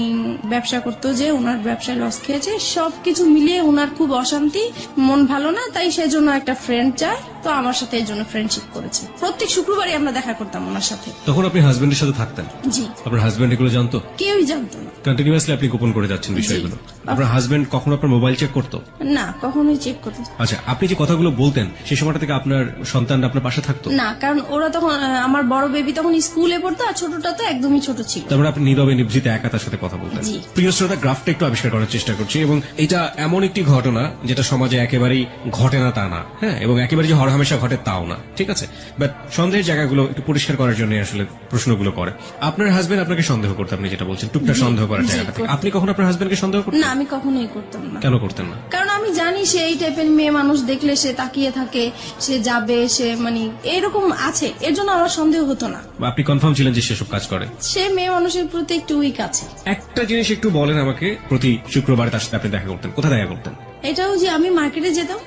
Speaker 2: ব্যবসা করতো, যে ওনার ব্যবসায় লস খেয়েছে, সবকিছু মিলিয়ে ওনার খুব অশান্তি, মন ভালো না, তাই সেজন্য একটা ফ্রেন্ড চায়। তো আমার সাথে এই জন্য ফ্রেন্ডশিপ করেছে। প্রত্যেক শুক্রবারই আমরা দেখা করতাম ওনার সাথে।
Speaker 1: তখন আপনি হাজবেন্ডের সাথে থাকতেন?
Speaker 2: জি।
Speaker 1: আপনার হাজবেন্ড এগুলো জানতো?
Speaker 2: কেউই জানতো না।
Speaker 1: কন্টিনিউয়াসলি আপনি গোপন করে যাচ্ছেন বিষয়গুলো। আপনার হাজবেন্ড কখনো আপনার মোবাইল চেক করতো?
Speaker 2: না, কখনোই চেক করতো।
Speaker 1: আচ্ছা, আপনি যে কথাগুলো বলতেন সেই সময়টা থেকে আপনার সন্তান আপনার পাশে থাকতো?
Speaker 2: না, কারণ ওরা তখন, আমার বড় বেবি তখন স্কুলে পড়তো, আর ছোটটা তো একদমই ছোট ছিল।
Speaker 1: তারপরে আপনি নীরবে নিভৃতে একা তার সাথে কথা বলতেন।
Speaker 2: জি।
Speaker 1: প্রিয় শ্রোতা, গ্রাফটা একটু আবিষ্কার করার চেষ্টা করছি, এবং এটা এমন একটি ঘটনা যেটা সমাজে একেবারেই ঘটে না তা না, হ্যাঁ, এবং একেবারে যে হরহামেশা ঘটে তাও না, ঠিক আছে? বাট সন্দেহের জায়গাগুলো একটু পরিষ্কার করার জন্য আসলে প্রশ্নগুলো করে। আপনার হাজবেন্ড আপনাকে সন্দেহ করতে, আপনি যেটা বলছেন, টুকটাক সন্দেহ করার জায়গাটা থেকে আপনি কখন আপনার হাজবেন্ডকে সন্দেহ করতেন?
Speaker 2: না, আমি কখনোই করতাম না।
Speaker 1: কেন করতেন না?
Speaker 2: কারণ আমি জানি সে এই টাইপের মেয়ে মানুষ, দেখলে সে তাকিয়ে থাকে, সে যাবে, সে মানে এরকম আছে, এর জন্য আমার সন্দেহ হতো না।
Speaker 1: আপনি কনফার্ম ছিলেন যে সেসব কাজ করে?
Speaker 2: সে মেয়ে মানুষের প্রতি একটু উইক আছে।
Speaker 1: একটা জিনিস একটু বলেন আমাকে, প্রতি শুক্রবার তার সাথে আপনি দেখা করতেন, কোথায় দেখা করতেন?
Speaker 2: এটাও যে আমি মার্কেটে যেতাম,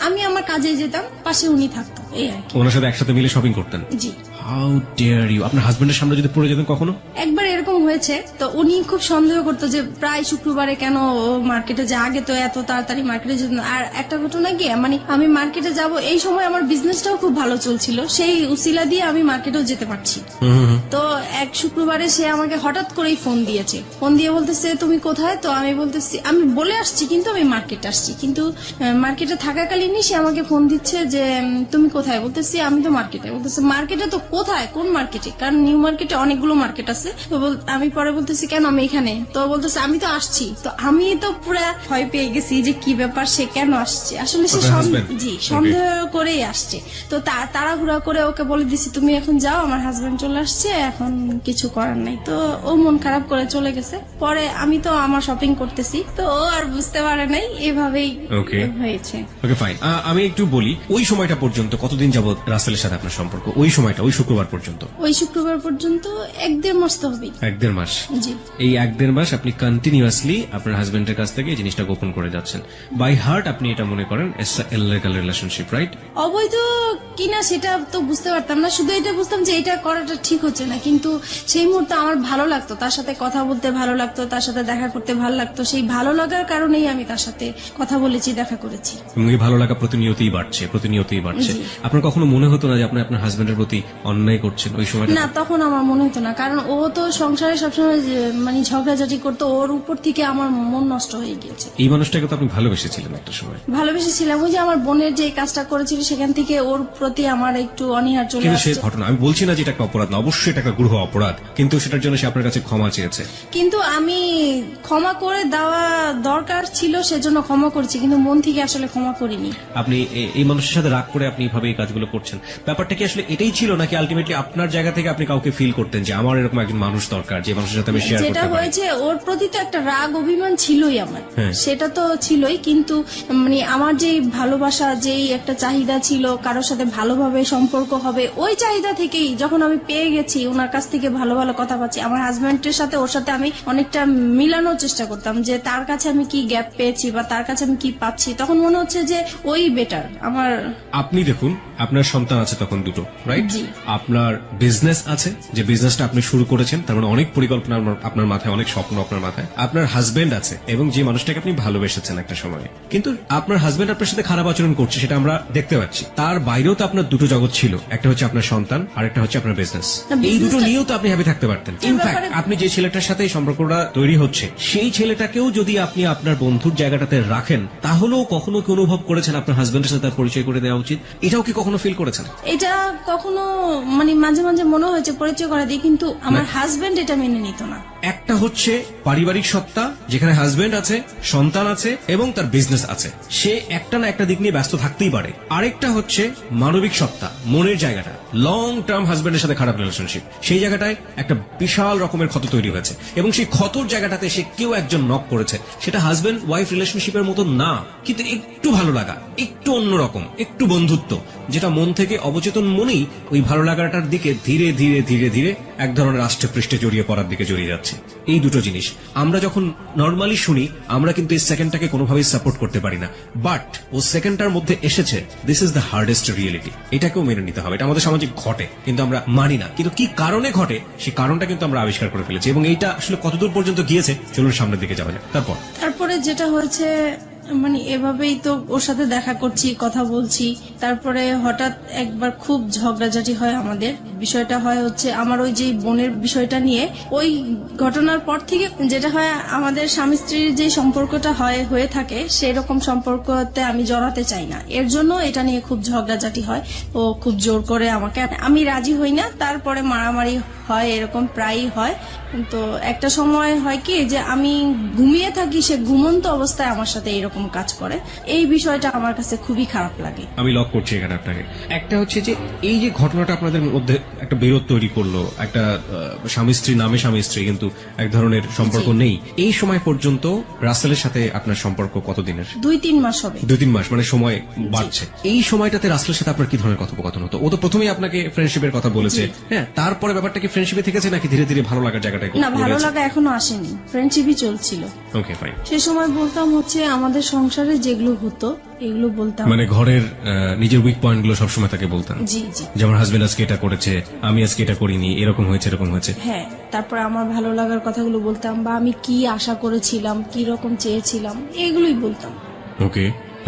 Speaker 2: আমি আমার কাজে যেতাম, পাশে উনি থাকতো, এই আর কি।
Speaker 1: ওনার সাথে একসাথে মিলে শপিং করতেন?
Speaker 2: জি।
Speaker 1: How dare you! আপনার হাজবেন্ডের সামনে যদি পড়ে যেতেন কখনো?
Speaker 2: একবার এরকম হয়েছে, তো উনি খুব সন্দেহ করতো যে প্রায় শুক্রবারে কেন ও মার্কেটে যায়, আগে তো এত তাড়াতাড়ি মার্কেটে যেত না। আর একটা ঘটনা কি, মানে আমি মার্কেটে যাব, এই সময় আমার বিজনেসটাও খুব ভালো চলছিল, সেই উসিলা দিয়ে আমি মার্কেটেও যেতে পারছি। তো এক শুক্রবারে সে আমাকে হঠাৎ করেই ফোন দিয়েছে, ফোন দিয়ে বলতেছে তুমি কোথায়? তো আমি বলতেছি আমি বলে আসছি, কিন্তু আমি মার্কেটে আসছি, কিন্তু মার্কেটে থাকাকালীনই সে আমাকে ফোন দিচ্ছে যে তুমি কোথায়? বলতেছি আমি তো মার্কেটে। বলতেছে মার্কেটে তো কোথায়, কোন মার্কেটে? কারণ নিউ মার্কেটে অনেকগুলো মার্কেট আছে। তো আমি পরে বলতেছি কেন আমি এখানে, তো বলতেছে আমি তো আসছি। তো আমি তো পুরা ভয় পেয়ে গেছি যে কি ব্যাপার, সে কেন আসছে। আসলে সে
Speaker 1: আপনার husband?
Speaker 2: জি সন্দেহ করেই আসছে। তো তাড়াহুড়া করে ওকে বলে দিছি তুমি এখন যাও, আমার হাজবেন্ড চলে আসছে, এখন কিছু করার নাই। তো ও মন খারাপ করে চলে গেছে। পরে আমি তো আমার শপিং করতেছি, তো ও আর বুঝতে পারে নাই, এভাবেই
Speaker 1: Okay.
Speaker 2: হয়েছে।
Speaker 1: ওকে ফাইন, আমি একটু বলি ওই সময়টা পর্যন্ত কতদিন যাবত রাসেলের সাথে আপনার সম্পর্ক? ওই সময়টা ওই শুক্রবার পর্যন্ত?
Speaker 2: ওই শুক্রবার পর্যন্ত 1-1.5 মাস তো হবেই।
Speaker 1: 1-1.5 মাস।
Speaker 2: জি
Speaker 1: এই 1-1.5 মাস আপনি কন্টিনিউয়াসলি আপনার হাজবেন্ডের কাছ থেকে এই জিনিসটা গোপন করে যাচ্ছেন। বাই হার্ট আপনি এটা মনে করেন ইললিগাল রিলেশনশিপ, রাইট?
Speaker 2: অবৈধ কিনা সেটা তো বুঝতে পারতাম না, শুধু এটা বুঝতাম যে এটা করাটা ঠিক হচ্ছে না। কিন্তু সেই মুহূর্তে আমার ভালো লাগতো, তার সাথে কথা বলতে ভালো লাগতো, তার সাথে দেখা করতে ভালো লাগতো। সেই ভালো লাগার কারণেই আমি তার সাথে কথা বলেছি, দেখা করেছি।
Speaker 1: এবং এই ভালো লাগা প্রতিনিয়তই বাড়ছে। আপনার কখনো মনে হতো না যে আপনি আপনার হাজবেন্ডের প্রতি অন্যায় করছেন ওই সময়টা?
Speaker 2: না, তখন আমার মনে হতো না, কারণ ও তো সংসারে সবসময় মানে ঝগড়াঝাটি করতো, ওর উপর থেকে আমার মন নষ্ট হয়ে গিয়েছে।
Speaker 1: এই মানুষটাকে তো আপনি ভালোবেসেছিলেন একটা সময়।
Speaker 2: ভালোবেসেছিলাম, ওই যে আমার বোনের যে কাজটা করেছিল সেখান থেকে ওর প্রতি আমার একটু অনীহার চলে
Speaker 1: কিন্তু সে
Speaker 2: আসছে।
Speaker 1: ঘটনা, আমি বলছি না যে এটা একটা অপরাধ না, অবশ্যই এটা একটা গ্রহ অপরাধ, কিন্তু সেটার জন্য সে আপনার কাছে ক্ষমা চেয়েছে।
Speaker 2: কিন্তু আমি ক্ষমা করে দেওয়া দরকার ছিল, সেজন্য ক্ষমা করেছি, কিন্তু মন থেকে আসলে ক্ষমা করিনি।
Speaker 1: আপনি এই মানুষের সাথে রাগ করে আপনি এইভাবে এই কাজগুলো করছেন, ব্যাপারটা কি আসলে এটাই ছিল, নাকি আলটিমেটলি আপনার জায়গা থেকে আপনি কাউকে ফিল করতেন যে আমার এরকম একজন মানুষ দরকার যে মানুষের সাথে আমি শেয়ার
Speaker 2: যেটা
Speaker 1: করতে পারি?
Speaker 2: হয়েছে, ওর প্রতি তো একটা রাগ অভিমান ছিলই আমার,
Speaker 1: হ্যাঁ।
Speaker 2: সেটা তো ছিলই, কিন্তু মানে আমার যেই ভালোবাসা, যেই একটা চাহিদা ছিল কারোর সাথে ভালোভাবে সম্পর্ক হবে, ওই চাহিদা থেকেই যখন আমি পেয়ে গেছি, ওনার কাছ থেকে ভালো ভালো কথা পাচ্ছি, আমার হাজবেন্ডের সাথে ওর সাথে আমি অনেকটা মিলানোর চেষ্টা করতাম যে তার কাছে আমি কি গ্যাপ পেয়েছি বা তার কাছে আমি কি পাচ্ছি, তখন মনে হচ্ছে যে ওই বেটার আমার।
Speaker 1: আপনি দেখুন, আপনার সন্তান আছে তখন দুটো, রাইট?
Speaker 2: জি।
Speaker 1: আপনার বিজনেস আছে, যে বিজনেসটা আপনি শুরু করেছেন, তার মানে অনেক পরিকল্পনা আপনার মাথায়, অনেক স্বপ্ন আপনার মাথায়। আপনার হাজবেন্ড আছে এবং যে মানুষটাকে আপনি ভালোবেসেছেন একটা সময়, কিন্তু আপনার হাজবেন্ড আপনার সাথে খারাপ আচরণ করছে, সেটা আমরা দেখতে পাচ্ছি। তার বাইরেও তো আপনার দুটো জগৎ ছিল, একটা হচ্ছে আপনার সন্তান আর একটা হচ্ছে আপনার বিজনেস। এই দুটো নিয়েও তো আপনি হ্যাপি থাকতে পারতেন। ইনফ্যাক্ট আপনি যে ছেলেটার সাথে এই সম্পর্কটা তৈরি হচ্ছে, সেই ছেলেটাকেও যদি আপনি আপনার বন্ধুর জায়গাটাতে রাখেন, তাহলেও কখনো কি অনুভব করেছেন আপনার হাজবেন্ডের সাথে তার পরিচয় করে দেওয়া উচিত? এটাও কি কখনো ফিল করেছেন?
Speaker 2: এটা কখনো মানে মাঝে মাঝে মনে হয়েছে পরিচয় করা দিই, কিন্তু আমার হাজবেন্ড এটা মেনে নিত না।
Speaker 1: একটা হচ্ছে পারিবারিক সত্তা, যেখানে হাজবেন্ড আছে, সন্তান আছে এবং তার বিজনেস আছে, সে একটা না একটা দিক নিয়ে ব্যস্ত থাকতেই পারে। আরেকটা হচ্ছে মানবিক সত্তা, মনের জায়গাটা, লং টার্ম হাজবেন্ডের সাথে খারাপ রিলেশনশিপ, সেই জায়গাটায় একটা বিশাল রকমের ক্ষত তৈরি হয়েছে এবং সেই ক্ষতর জায়গাটাতে সে কেউ একজন নক করেছে। সেটা হাজবেন্ড ওয়াইফ রিলেশনশিপের মতো না, কিন্তু একটু ভালো লাগা, একটু অন্যরকম, একটু বন্ধুত্ব, যেটা মন থেকে অবচেতন মনেই ওই ভালো লাগাটার দিকে ধীরে ধীরে ধীরে ধীরে এক ধরনের রাষ্ট্রে পৃষ্ঠে জড়িয়ে পড়ার দিকে জড়িয়ে যাচ্ছে। এই দুটো জিনিস আমরা যখন নর্মালি শুনি, আমরা কিন্তু এই সেকেন্ডটাকে কোনোভাবেই সাপোর্ট করতে পারি না, বাট ও সেকেন্ডটার মধ্যে এসেছে, this is the hardest reality. এটাকেও মেনে নিতে হবে, এটা আমাদের সামাজিক ঘটে, কিন্তু আমরা মানি না। কিন্তু কি কারণে ঘটে, সেই কারণটা কিন্তু আমরা আবিষ্কার করে ফেলেছি, এবং এইটা আসলে কতদূর পর্যন্ত গিয়েছে, চলুন সামনের দিকে যাওয়া যাক।
Speaker 2: তারপরে যেটা হয়েছে, মানে এভাবেই তো ওর সাথে দেখা করছি, কথা বলছি, তারপরে হঠাৎ একবার খুব ঝগড়াঝাটি হয় আমাদের। বিষয়টা হয় হচ্ছে আমার ওই যে বোনের বিষয়টা নিয়ে, ওই ঘটনার পর থেকে যেটা হয়, আমাদের স্বামী স্ত্রীর যে সম্পর্কটা হয়ে থাকে, সেই রকম সম্পর্কতে আমি জড়াতে চাই না। এর জন্য এটা নিয়ে খুব ঝগড়াঝাটি হয়, ও খুব জোর করে আমাকে, আমি রাজি হই না, তারপরে মারামারি হয়, এরকম প্রায়ই হয়। তো একটা সময় হয় কি যে আমি ঘুমিয়ে থাকি, সে ঘুমন্ত অবস্থায় আমার সাথে এরকম কাজ করে। এই বিষয়টা আমার কাছে খুবই খারাপ লাগে।
Speaker 1: আমি লক করছি এখানে আপনাকে। একটা হচ্ছে যে এই যে ঘটনাটা আপনাদের মধ্যে একটা বিরোধ তৈরি করলো, একটা স্বামী স্ত্রী নামে স্বামী স্ত্রী কিন্তু এক ধরনের সম্পর্ক নেই, এই সময় পর্যন্ত রাসেলের সাথে আপনার সম্পর্ক কতদিনের?
Speaker 2: 2-3 মাস হবে।
Speaker 1: 2-3 মাস, মানে সময় বাড়ছে। এই সময়টাতে রাসেলের সাথে আপনার কি ধরনের কথোপকথন হতো? ও তো প্রথমেই আপনাকে ফ্রেন্ডশিপের কথা বলেছে, হ্যাঁ, তারপরে ব্যাপারটা কি ফ্রেন্ডশিপে থেকেছে নাকি ধীরে ধীরে ভালো লাগার জায়গাটায়?
Speaker 2: না, ভালো লাগা এখনো আসেনি, ফ্রেন্ডশিপই চলছিল।
Speaker 1: Okay fine.
Speaker 2: সে সময় বলতাম হচ্ছে আমাদের সংসারে যেগুলো হতো এগুলো বলতাম,
Speaker 1: মানে ঘরের নিজের উইক পয়েন্ট গুলো সবসময় তাকে বলতেন?
Speaker 2: জি জি।
Speaker 1: যেমন হাজবেন্ড আজকে এটা করেছে, আমি আজকে এটা করিনি, এরকম হয়েছে, এরকম হয়েছে।
Speaker 2: হ্যাঁ, তারপরে আমার ভালো লাগার কথাগুলো বলতাম, বা আমি কি আশা করেছিলাম, কি রকম চেয়েছিলাম, এগুলোই বলতাম।
Speaker 1: ওকে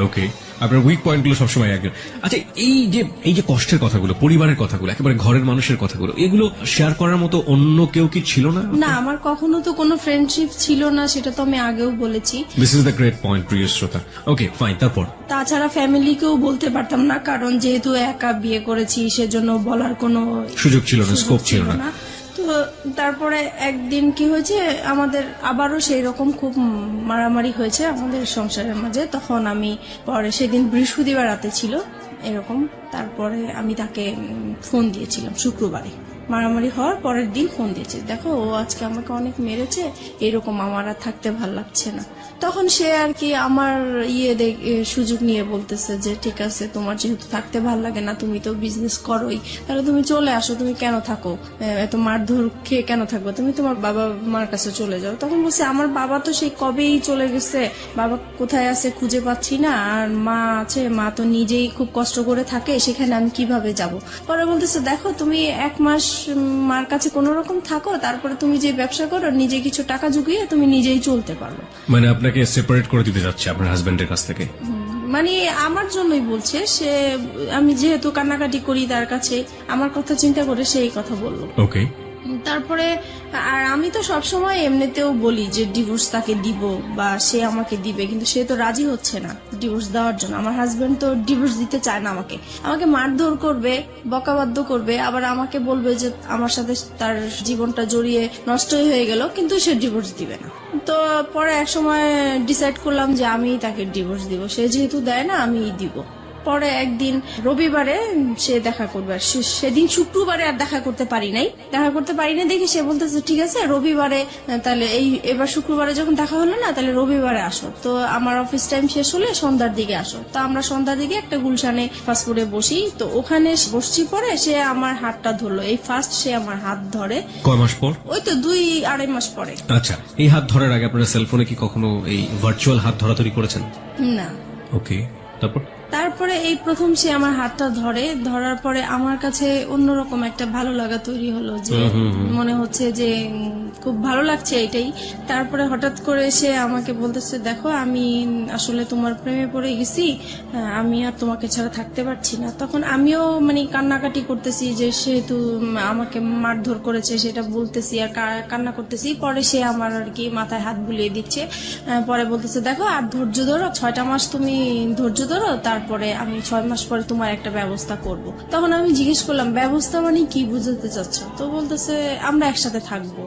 Speaker 1: ওকে, আপনার উইক পয়েন্ট গুলো সবসময় একজন। আচ্ছা, এই যে কষ্টের কথাগুলো, পরিবারের কথাগুলো, একেবারে ঘরের মানুষের কথাগুলো, এগুলো শেয়ার করার মতো অন্য কেউ কি ছিল না?
Speaker 2: না, আমার কখনো তো কোনো ফ্রেন্ডশিপ ছিল না, সেটা তো আমি আগেও বলেছি।
Speaker 1: This is the great point, প্রিয় শ্রোতা। ওকে ফাইন, তারপর?
Speaker 2: তাছাড়া ফ্যামিলিকেও বলতে পারতাম না, কারণ যেহেতু একা বিয়ে করেছি, সেজন্য বলার কোনো
Speaker 1: সুযোগ ছিল না, স্কোপ ছিল না।
Speaker 2: তো তো তারপরে একদিন কি হয়েছে, আমাদের আবারও সেই রকম খুব মারামারি হয়েছে আমাদের সংসারের মাঝে। তখন আমি পরে, সেদিন বৃহস্পতিবার রাতে ছিল এরকম, তারপরে আমি তাকে ফোন দিয়েছিলাম শুক্রবারে। মারামারি হওয়ার পরের দিন ফোন দিয়েছে, দেখো ও আজকে আমাকে অনেক মেরেছে, এরকম আমার আর থাকতে ভাল লাগছে না। তখন সে আর কি আমার সুযোগ নিয়ে বলতেছে যে ঠিক আছে, তোমার যেহেতু থাকতে ভাল লাগে না, তুমি তো বিজনেস করোই, তাহলে তুমি চলে আসো, তুমি কেন থাকো, এত মারধর খেয়ে কেন থাকবো, তুমি তোমার বাবা মার কাছে চলে যাও। তখন বলছে আমার বাবা তো সেই কবেই চলে গেছে, বাবা কোথায় আছে খুঁজে পাচ্ছি না, আর মা আছে, মা তো নিজেই খুব কষ্ট করে থাকে, সেখানে আমি কিভাবে যাব। পরে বলতেছে দেখো, তুমি 1 মাস মার কাছে কোন রকম থাকো, তারপরে তুমি যে ব্যবসা করো, নিজে কিছু টাকা জুগিয়ে তুমি নিজেই চলতে পারো।
Speaker 1: মানে আপনাকে সেপারেট করে দিতে যাচ্ছে আপনার হাজবেন্ডের কাছ থেকে?
Speaker 2: মানে আমার জন্যই বলছে সে, আমি যেহেতু কান্নাকাটি করি তার কাছে, আমার কথা চিন্তা করে সেই কথা বললো।
Speaker 1: ওকে।
Speaker 2: তারপরে আর আমি তো সবসময় এমনিতেও বলি যে ডিভোর্স তাকে দিব বা সে আমাকে দিবে, কিন্তু সে তো রাজি হচ্ছে না ডিভোর্স দেওয়ার জন্য। আমার হাজবেন্ড তো ডিভোর্স দিতে চায় না, আমাকে মারধর করবে, বকাবাদ্য করবে, আবার আমাকে বলবে যে আমার সাথে তার জীবনটা জড়িয়ে নষ্টই হয়ে গেল, কিন্তু সে ডিভোর্স দিবে না। তো পরে এক সময় ডিসাইড করলাম যে আমি তাকে ডিভোর্স দিব, সে যেহেতু দেয় না আমি দিব। পরে একদিন রবিবারে সে দেখা করবে, আর সেদিন শুক্রবারে আর দেখা করতে পারি নাই দেখে সে বলতেছে ঠিক আছে রবিবারে, তাহলে এবার শুক্রবারে যখন দেখা হলো না, তাহলে রবিবারে আসো। তো আমার অফিস টাইম শেষ হলে সন্ধ্যার দিকে আসো। তো আমরা সন্ধ্যার দিকে একটা গুলশানে ফাস্টফুডে বসি, তো ওখানে বসছি। পরে সে আমার হাতটা ধরলো, এই ফার্স্ট সে আমার হাত ধরে।
Speaker 1: কয় মাস পর?
Speaker 2: ওই তো 2-2.5 মাস পরে।
Speaker 1: আচ্ছা, এই হাত ধরার আগে আপনারা সেলফোনে কি কখনো এই ভার্চুয়াল হাত ধরাধরি করেছেন?
Speaker 2: না।
Speaker 1: ওকে,
Speaker 2: তারপরে এই প্রথম সে আমার হাতটা ধরার পরে আমার কাছে অন্যরকম একটা ভালো লাগা তৈরি হলো, যে মনে হচ্ছে যে খুব ভালো লাগছে এটাই। তারপরে হঠাৎ করে সে আমাকে বলতেছে দেখো, আমি আসলে তোমার প্রেমে পড়ে গেছি, আমি আর তোমাকে ছাড়া থাকতে পারছি না। তখন আমিও মানে কান্নাকাটি করতেছি, যে সেহেতু আমাকে মারধর করেছে সেটা বলতেছি আর কান্না করতেছি। পরে সে আমার আর কি মাথায় হাত বুলিয়ে দিচ্ছে, পরে বলতেছে দেখো আর ধৈর্য ধরো, 6টা মাস তুমি ধৈর্য ধরো, তারপরে আমি 6 মাস পরে তোমার একটা ব্যবস্থা করব। তখন আমি জিজ্ঞেস করলাম ব্যবস্থা মানে কি বুঝাতে চাচ্ছ? তো বলতেছে আমরা একসাথে থাকবো।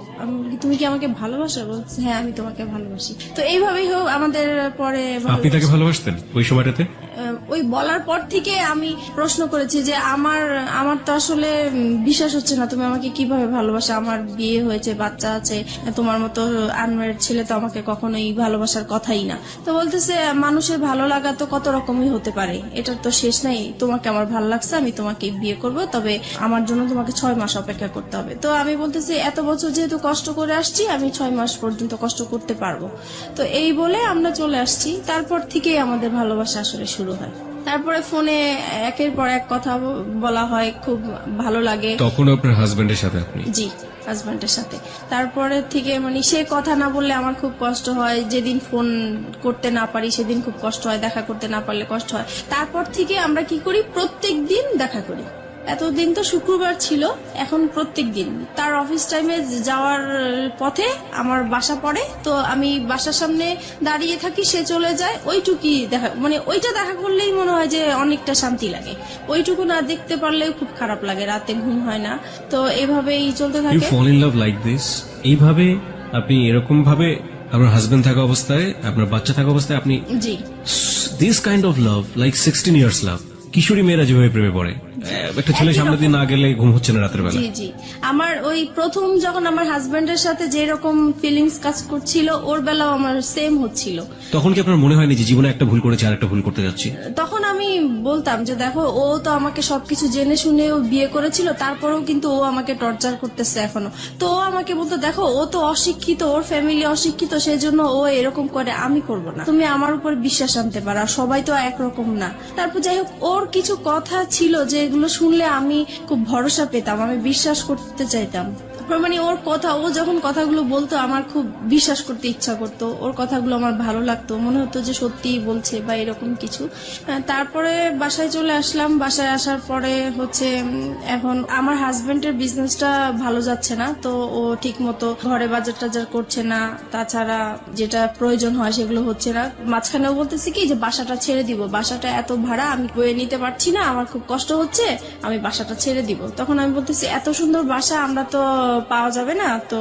Speaker 2: তুমি কি আমাকে ভালোবাসো? বলছে হ্যাঁ আমি তোমাকে ভালোবাসি। তো এইভাবেই হোক আমাদের পরে।
Speaker 1: আপনি তাকে ভালোবাসতেন ওই সময়টাতে?
Speaker 2: ওই বলার পর থেকে আমি প্রশ্ন করেছি যে আমার তো আসলে বিশ্বাস হচ্ছে না, তুমি আমাকে কিভাবে ভালোবাসো, আমার বিয়ে হয়েছে, বাচ্চা আছে, তোমার মতো আনম্যারিড ছেলে তো আমাকে কখনোই ভালোবাসার কথাই না। তো বলতেছে মানুষের ভালো লাগা তো কত রকমই হতে পারে, এটার তো শেষ নাই, তোমাকে আমার ভালো লাগছে, আমি তোমাকে বিয়ে করব, তবে আমার জন্য তোমাকে 6 মাস অপেক্ষা করতে হবে। তো আমি বলতেছি এত বছর যেহেতু কষ্ট করে আসছি, আমি 6 মাস পর্যন্ত কষ্ট করতে পারবো। তো এই বলে আমরা চলে আসছি। তারপর থেকেই আমাদের ভালোবাসা আসলে শুরু হয়। তারপরে ফোনে একের পর এক কথা বলা হয়, খুব ভালো লাগে।
Speaker 1: তখন আপনার হাজবেন্ডের সাথে? আপনি?
Speaker 2: জি, হাজবেন্ডের সাথে। তারপরে থেকে মানে সে কথা না বললে আমার খুব কষ্ট হয়, যেদিন ফোন করতে না পারি সেদিন খুব কষ্ট হয়, দেখা করতে না পারলে কষ্ট হয়। তারপর থেকে আমরা কি করি, প্রত্যেক দিন দেখা করি। এতদিন তো শুক্রবার ছিল, এখন প্রত্যেক দিন তার অফিস টাইমে যাওয়ার পথে আমার বাসা পড়ে, তো আমি বাসার সামনে দাঁড়িয়ে থাকি, সে চলে যায়, ওইটুকুই দেখা, মানে ওইটা দেখা করলেই মনে হয় যে অনেকটা শান্তি লাগে। ওইটুকু না দেখতে পারলেও খুব খারাপ লাগে, রাতে ঘুম হয় না। তো এভাবেই চলতে থাকে।
Speaker 1: You fall in love like this? এইভাবে আপনি এরকম ভাবে আপনার হাজবেন্ড থাকা অবস্থায়, আপনার বাচ্চা থাকা অবস্থায় আপনি?
Speaker 2: জি।
Speaker 1: This kind of love, like 16 years love. কিশোরী মেয়েরা যেভাবে প্রেমে পড়ে, একটা ছেলে সামনে দিয়ে না গেলে ঘুম হচ্ছে না রাতের বেলা।
Speaker 2: জি জি, আমার ওই প্রথম যখন আমার হাজবেন্ডের সাথে যে রকম ফিলিংস কাজ করছিল, ওর বেলাও আমার সেম হচ্ছিল।
Speaker 1: তখন কি আপনার মনে হয়নি যে জীবনে একটা ভুল করেছে আর একটা ভুল করতে যাচ্ছি?
Speaker 2: তখন আমি বলতাম যে দেখো, ও তো আমাকে সবকিছু জেনে শুনেও বিয়ে করেছিল, তারপরেও কিন্তু ও আমাকে টর্চার করতেছে এখনো। তো ও আমাকে বলতো দেখো, ও তো অশিক্ষিত, ওর ফ্যামিলি অশিক্ষিত, সেই জন্য ও এরকম করে, আমি করব না, তুমি আমার উপর বিশ্বাস আনতে পারো, সবাই তো একরকম না। তারপর যাই হোক, ওর কিছু কথা ছিল যেগুলো শুনলে আমি খুব ভরসা পেতাম, আমি বিশ্বাস করতে চাইতাম। মানে ওর কথা, ও যখন কথাগুলো বলতো আমার খুব বিশ্বাস করতে ইচ্ছা করতো, ওর কথাগুলো আমার ভালো লাগতো, মনে হতো যে সত্যিই বলছে বা এরকম কিছু। তারপরে বাসায় চলে আসলাম। বাসায় আসার পরে হচ্ছে এখন আমার হাজবেন্ডের বিজনেসটা ভালো যাচ্ছে না, তো ও ঠিক মতো ঘরে বাজার টাজার করছে না, তাছাড়া যেটা প্রয়োজন হয় সেগুলো হচ্ছে না। মাঝখানেও বলতেছি কি যে বাসাটা ছেড়ে দিব, বাসাটা এত ভাড়া আমি বয়ে নিতে পারছি না, আমার খুব কষ্ট হচ্ছে, আমি বাসাটা ছেড়ে দিব। তখন আমি বলতেছি এত সুন্দর বাসা, আমরা তো পাওয়া যাবে না, তো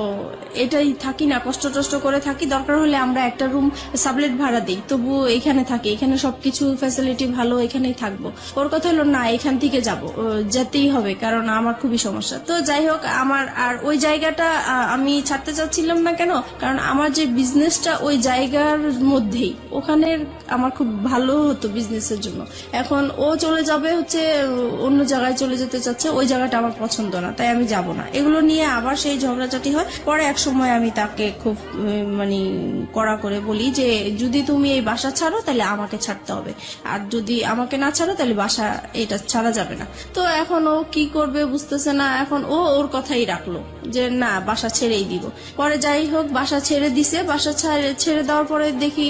Speaker 2: এটাই থাকি না, কষ্ট টষ্ট করে থাকি, দরকার হলে আমরা একটা রুম সাবলেট ভাড়া দিই, তবু এখানে থাকি, এখানে সবকিছু ফ্যাসিলিটি ভালো, এখানেই থাকবো। ওর কথা হলো না, এখান থেকে যেতেই হবে, কারণ আমার খুবই সমস্যা। তো যাই হোক, আমার আর ওই জায়গাটা আমি ছাড়তে চাচ্ছিলাম না। কেন? কারণ আমার যে বিজনেসটা ওই জায়গার মধ্যেই, ওখানে আমার খুব ভালো হতো বিজনেসের জন্য। এখন ও চলে যাবে হচ্ছে অন্য জায়গায় চলে যেতে চাচ্ছে, ওই জায়গাটা আমার পছন্দ না, তাই আমি যাব না। এগুলো নিয়ে আবার সেই ঝগড়াঝাটি হয়। পরে এক সময় আমি তাকে খুব মানে কড়া করে বলি যে যদি তুমি এই বাসা ছাড়ো তাহলে আমাকে ছাড়তে হবে, আর যদি আমাকে না ছাড়ো তাহলে বাসা এটা ছাড়া যাবে না। তো এখন ও কি করবে বুঝতেছে না, এখন ও ওর কথাই রাখলো যে না, বাসা ছেড়েই দিব। পরে যাই হোক, বাসা ছেড়ে দিছে। বাসা ছেড়ে দেওয়ার পরে দেখি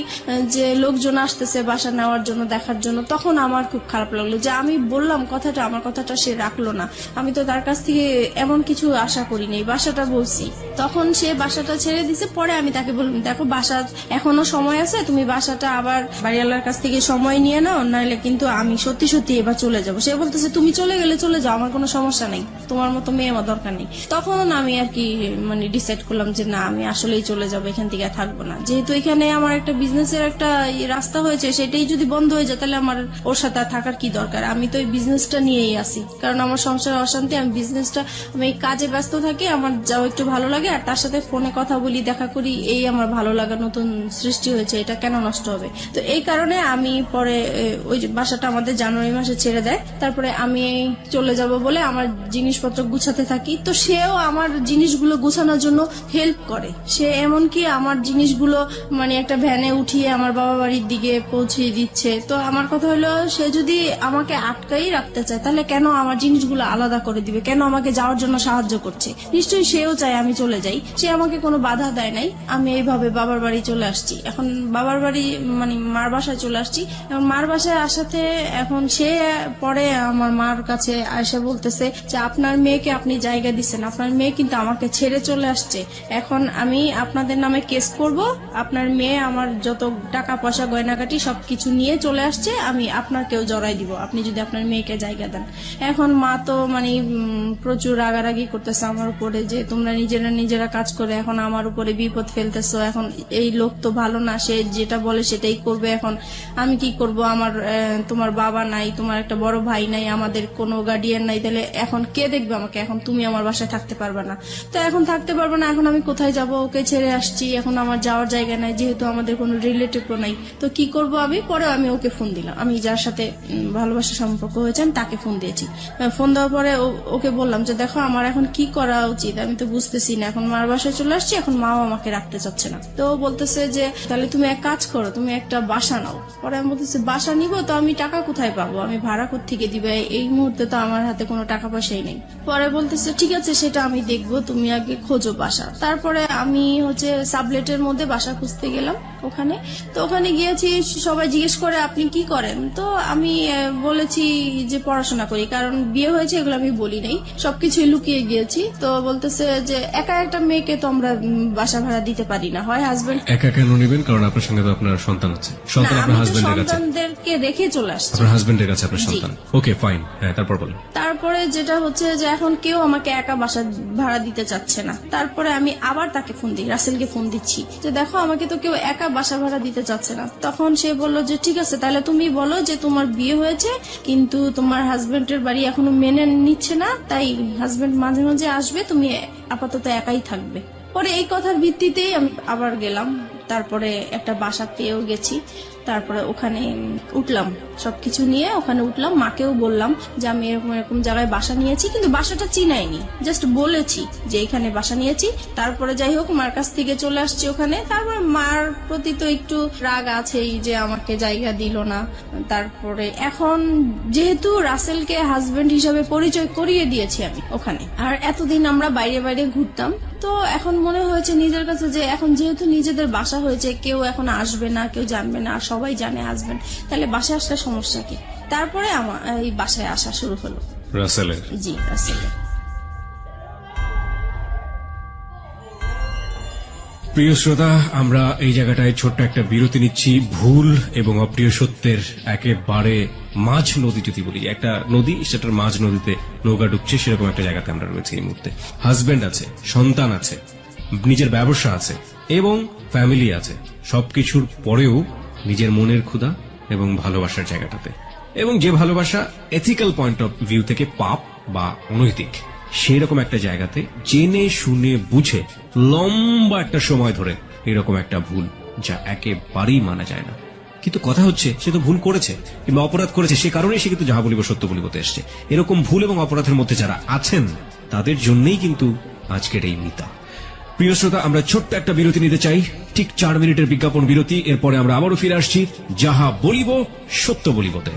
Speaker 2: যে লোকজন আসতেছে বাসা নেওয়ার জন্য, দেখার জন্য। তখন আমার খুব খারাপ লাগলো যে আমি বললাম কথাটা, আমার কথাটা সে রাখলো না। আমি তো তার কাছ থেকে এমন কিছু আশা করিনি, বাসাটা বলছি। তখন সে বাসাটা ছেড়ে দিছে। পরে আমি তাকে বললাম, দেখো বাসা এখনো সময় আছে, তুমি বাসাটা আবার বাড়িওয়ালার কাছ থেকে সময় নিয়ে নাও, নাহলে কিন্তু আমি সত্যি সত্যি এবার চলে যাব। সে বলতেছে তুমি চলে গেলে চলে যাও, আমার কোনো সমস্যা নেই, তোমার মতো মেয়ে আমার দরকার নেই। তখন আমি আর কি মানে ডিসাইড করলাম যে না, আমি আসলেই চলে যাবো, এখান থেকে থাকবো না। যেহেতু এখানে আমার একটা বিজনেসের একটা রাস্তা হয়েছে, সেটাই যদি বন্ধ হয়ে যায় তাহলে আমার ওর সাথে থাকার কি দরকার। আমি তো এই বিজনেসটা নিয়েই আসি, কারণ আমার সংসারে অশান্তি। আমি বিজনেসটা, আমি কাজে ব্যস্ত থাকি, আমার যাও একটু ভালো লাগে, আর তার সাথে ফোনে কথা বলি, দেখা করি, এই আমার ভালো লাগা নতুন সৃষ্টি হয়েছে, এটা কেন নষ্ট হবে। তো এই কারণে আমি পরে ওই যে বাসাটা আমাদের জানুয়ারি মাসে ছেড়ে দেয়। তারপরে আমি চলে যাব বলে আমার জিনিসপত্র গুছাতে থাকি। তো সেও আমার জিনিসগুলো গুছানোর জন্য হেল্প করে। সে এমনকি আমার জিনিসগুলো মানে একটা ভ্যানে উঠিয়ে আমার বাবা বাড়ির দিকে পৌঁছিয়ে দিচ্ছে। তো আমার কথা হলো, সে যদি আমাকে আটকাই রাখতে চায় তাহলে কেন আমার জিনিসগুলো আলাদা করে দিবে, কেন আমাকে যাওয়ার জন্য সাহায্য করছে? নিশ্চয়ই সেও চায় আমি চলে যাই, সে আমাকে কোনো বাধা দেয় নাই। আমি এইভাবে বাবার বাড়ি চলে আসছি। এখন বাবার বাড়ি মানে মার বাসায় চলে আসছি। এখন মার বাসায় আসাতে এখন সে পরে আমার মার কাছে এসে বলতেছে যে আপনার মেয়েকে আপনি জায়গা দিচ্ছেন, আপনার মেয়ে কিন্তু আমাকে ছেড়ে চলে আসছে, এখন আমি আপনাদের নামে কেস করব, আপনার মেয়ে আমার যত টাকা পয়সা গয়নাগাটি সবকিছু নিয়ে চলে আসছে, আমি আপনাকেও জড়াই দিব আপনি যদি আপনার মেয়েকে জায়গা দেন। এখন মা তো মানে প্রচুর রাগারাগি করতেছে আমার উপরে যে তোমরা নিজেরা কাজ করে এখন আমার উপরে বিপদ ফেলতেছো, এখন এই লোক তো ভালো না, সে যেটা বলে সেটাই করবে, এখন আমি কি করব? আমার তোমার বাবা নাই, তোমার একটা বড় ভাই নাই, আমাদের কোনো গার্ডিয়ান নাই, তাহলে এখন কে দেখবে আমাকে? এখন তুমি আমার বাসায় থাকতে পারবে না। তো এখন থাকতে পারবে না, এখন আমি কোথায় যাব? ওকে ছেড়ে আসছি, এখন আমার যাওয়ার জায়গা নাই, যেহেতু আমাদের কোনো রিলেটিভও নাই। তো কি করব আমি? পরে আমি ওকে ফোন দিলাম, আমি যার সাথে ভালোবাসার সম্পর্ক হয়েছে আমি তাকে ফোন দিয়েছি। ফোন দেওয়ার পরে ওকে বললাম যে দেখো আমার এখন কি করা উচিত, আমি তো বুঝতেছি না, এখন মার বাসায় চলে আসছি, এখন মাও আমাকে রাখতে চাচ্ছে না। তো ও বলতেছে যে তাহলে তুমি এক কাজ করো, তুমি একটা বাসা নাও। পরে আমি বলতেছি বাসা নিব তো আমি টাকা কোথায় পাবো, আমি ভাড়া কোত্থেকে দিবে, এই মুহূর্তে তো আমার হাতে কোনো টাকা পয়সাই নেই। পরে বলতেছে ঠিক আছে সেটা আমি দেখবো, তুমি আগে খোঁজো বাসা। তারপরে আমি হচ্ছে সাবলেটের মধ্যে বাসা খুঁজতে গেলাম ওখানে। তো ওখানে গিয়েছি, সবাই জিজ্ঞেস করে আপনি কি করেন? তো আমি বলেছি যে পড়াশোনা করি, কারণ বিয়ে হয়েছে এগুলো আমি বলি নাই, সবকিছু লুকিয়ে গিয়েছি। তো বলতেছে যে একা একটা মেয়েকে তো আমরা বাসা ভাড়া দিতে পারি না, হয় হাজবেন্ড।
Speaker 1: একা কেন নেবেন? কারণ আপনার সঙ্গে তো আপনার সন্তান আছে। সন্তান আপনার হাজবেন্ডের কাছে,
Speaker 2: সন্তানদেরকে রেখে চলে আসছি।
Speaker 1: আপনার হাজবেন্ডের কাছে আপনার সন্তান। ওকে ফাইন, হ্যাঁ তারপর বলেন।
Speaker 2: তারপরে যেটা হচ্ছে যে এখন কেউ আমাকে একা বাসা ভাড়া দিতে চাচ্ছে না। তারপরে আমি আবার তাকে ফোন দিই, রাসেলকে ফোন দিচ্ছি যে দেখো আমাকে তো কেউ একা বাসা ভাড়া দিতে চাচ্ছে না। তখন সে বললো যে ঠিক আছে তাহলে তুমি বলো যে তোমার বিয়ে হয়েছে কিন্তু তোমার হাজবেন্ডের বাড়ি এখনো মেনে নিচ্ছে না, তাই হাজবেন্ড মাঝে মাঝে আসবে, তুমি আপাতত একাই থাকবে। পরে এই কথার ভিত্তিতেই আমি আবার গেলাম, তারপরে একটা বাসা পেয়েও গেছি। তারপরে ওখানে উঠলাম, সবকিছু নিয়ে ওখানে উঠলাম, মাকেও বললাম যে আমি এরকম এরকম জায়গায় বাসা নিয়েছি, কিন্তু বাসাটা চিনাইনি, জাস্ট বলেছি যে এখানে বাসা নিয়েছি। তারপরে যাই হোক মার কাছ থেকে চলে আসছি ওখানে। তারপরে মার প্রতি তো একটু রাগ আছেই যে আমাকে জায়গা দিল না। তারপরে এখন যেহেতু রাসেলকে হাজবেন্ড হিসাবে পরিচয় করিয়ে দিয়েছি আমি ওখানে, আর এতদিন আমরা বাইরে বাইরে ঘুরতাম, তো এখন মনে হয়েছে নিজের কাছে যে এখন যেহেতু নিজেদের বাসা হয়েছে, কেউ এখন আসবে না, কেউ জানবে না, আর সবাই জানে হাজবেন্ড, তাহলে বাসায় আসলে সমস্যা কি? তারপরে আমার এই বাসায় আসা শুরু হলো
Speaker 1: রাসেলের।
Speaker 2: জি, রাসেলের।
Speaker 1: প্রিয় শ্রোতা, আমরা এই জায়গাটায় ছোট্ট একটা বিরতি নিচ্ছি। ভুল এবং অপ্রিয় সত্যের একেবারে মাঝ নদী যদি বলি, একটা নদী, সেটার মাঝ নদীতে নৌকা ডুবছে, সেরকম একটা জায়গাতে আমরা রয়েছি এই মুহূর্তে। হাজবেন্ড আছে, সন্তান আছে, নিজের ব্যবসা আছে এবং ফ্যামিলি আছে। সবকিছুর পরেও নিজের মনের ক্ষুধা এবং ভালোবাসার জায়গাটাতে, এবং যে ভালোবাসা এথিক্যাল পয়েন্ট অফ ভিউ থেকে পাপ বা অনৈতিক, সেই রকম একটা জায়গাতে জেনে শুনে বুঝে লম্বা একটা সময় ধরে এরকম একটা ভুল, যা একেবারেই মানা যায় না। কিন্তু কথা হচ্ছে, সে তো ভুল করেছে কিংবা অপরাধ করেছে, সে কারণেই সে কিন্তু যাহা বলিব সত্য বলিবতে এসছে। এরকম ভুল এবং অপরাধের মধ্যে যারা আছেন, তাদের জন্যই কিন্তু আজকের এই মিতা। প্রিয় শ্রোতা, আমরা ছোট্ট একটা বিরতি নিতে চাই, ঠিক 4 মিনিটের বিজ্ঞাপন বিরতি। এরপরে আমরা আবারও ফিরে আসছি যাহা বলিব সত্য বলিবতে।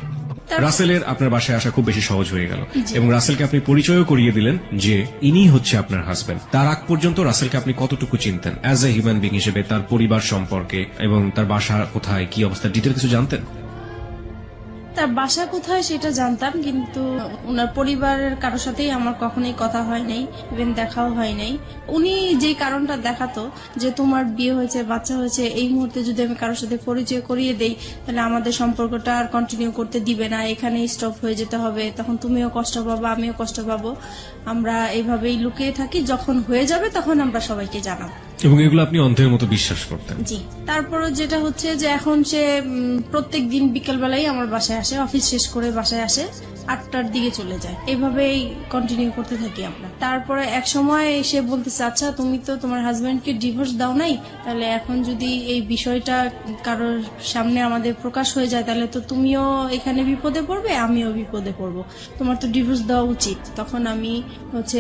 Speaker 1: রাসেলের আপনার বাসায় আসা খুব বেশি সহজ হয়ে গেল, এবং রাসেলকে আপনি পরিচয়ও করিয়ে দিলেন যে ইনি হচ্ছে আপনার হাজবেন্ড। তার আগ পর্যন্ত রাসেলকে আপনি কতটুকু চিনতেন অ্যাজ এ হিউম্যান বিং হিসেবে, তার পরিবার সম্পর্কে এবং তার বাসা কোথায়, কি অবস্থা, ডিটেল কিছু জানতেন?
Speaker 2: তার বাসা কোথায় সেটা জানতাম, কিন্তু ওনার পরিবারের কারোর সাথেই আমার কখনোই কথা হয় নাই, ইভেন দেখাও হয় নাই। উনি যে কারণটা দেখাতো যে তোমার বিয়ে হয়েছে, বাচ্চা হয়েছে, এই মুহূর্তে যদি আমি কারোর সাথে পরিচয় করিয়ে দেই, তাহলে আমাদের সম্পর্কটা আর কন্টিনিউ করতে দিবে না, এখানেই স্টপ হয়ে যেতে হবে, তখন তুমিও কষ্ট পাবো, আমিও কষ্ট পাবো, আমরা এইভাবেই লুকিয়ে থাকি, যখন হয়ে যাবে তখন আমরা সবাইকে জানাবো।
Speaker 1: এবং এগুলো আপনি অন্ধের মতো বিশ্বাস করতেন?
Speaker 2: জি। তারপরে যেটা হচ্ছে যে এখন সে প্রত্যেক দিন বিকেল বেলায় আমার বাসায় আসে, অফিস শেষ করে বাসায় আসে, 8টার দিকে চলে যায়, এভাবেই কন্টিনিউ করতে থাকি আমরা। তারপরে এক সময় সে বলতেছে, আচ্ছা তুমি তো তোমার হাজবেন্ডকে ডিভোর্স দাও নাই, তাহলে এখন যদি এই বিষয়টা কারোর সামনে আমাদের প্রকাশ হয়ে যায়, তাহলে তো তুমিও এখানে বিপদে পড়বে, আমিও বিপদে পড়বো, তোমার তো ডিভোর্স দেওয়া উচিত। তখন আমি হচ্ছে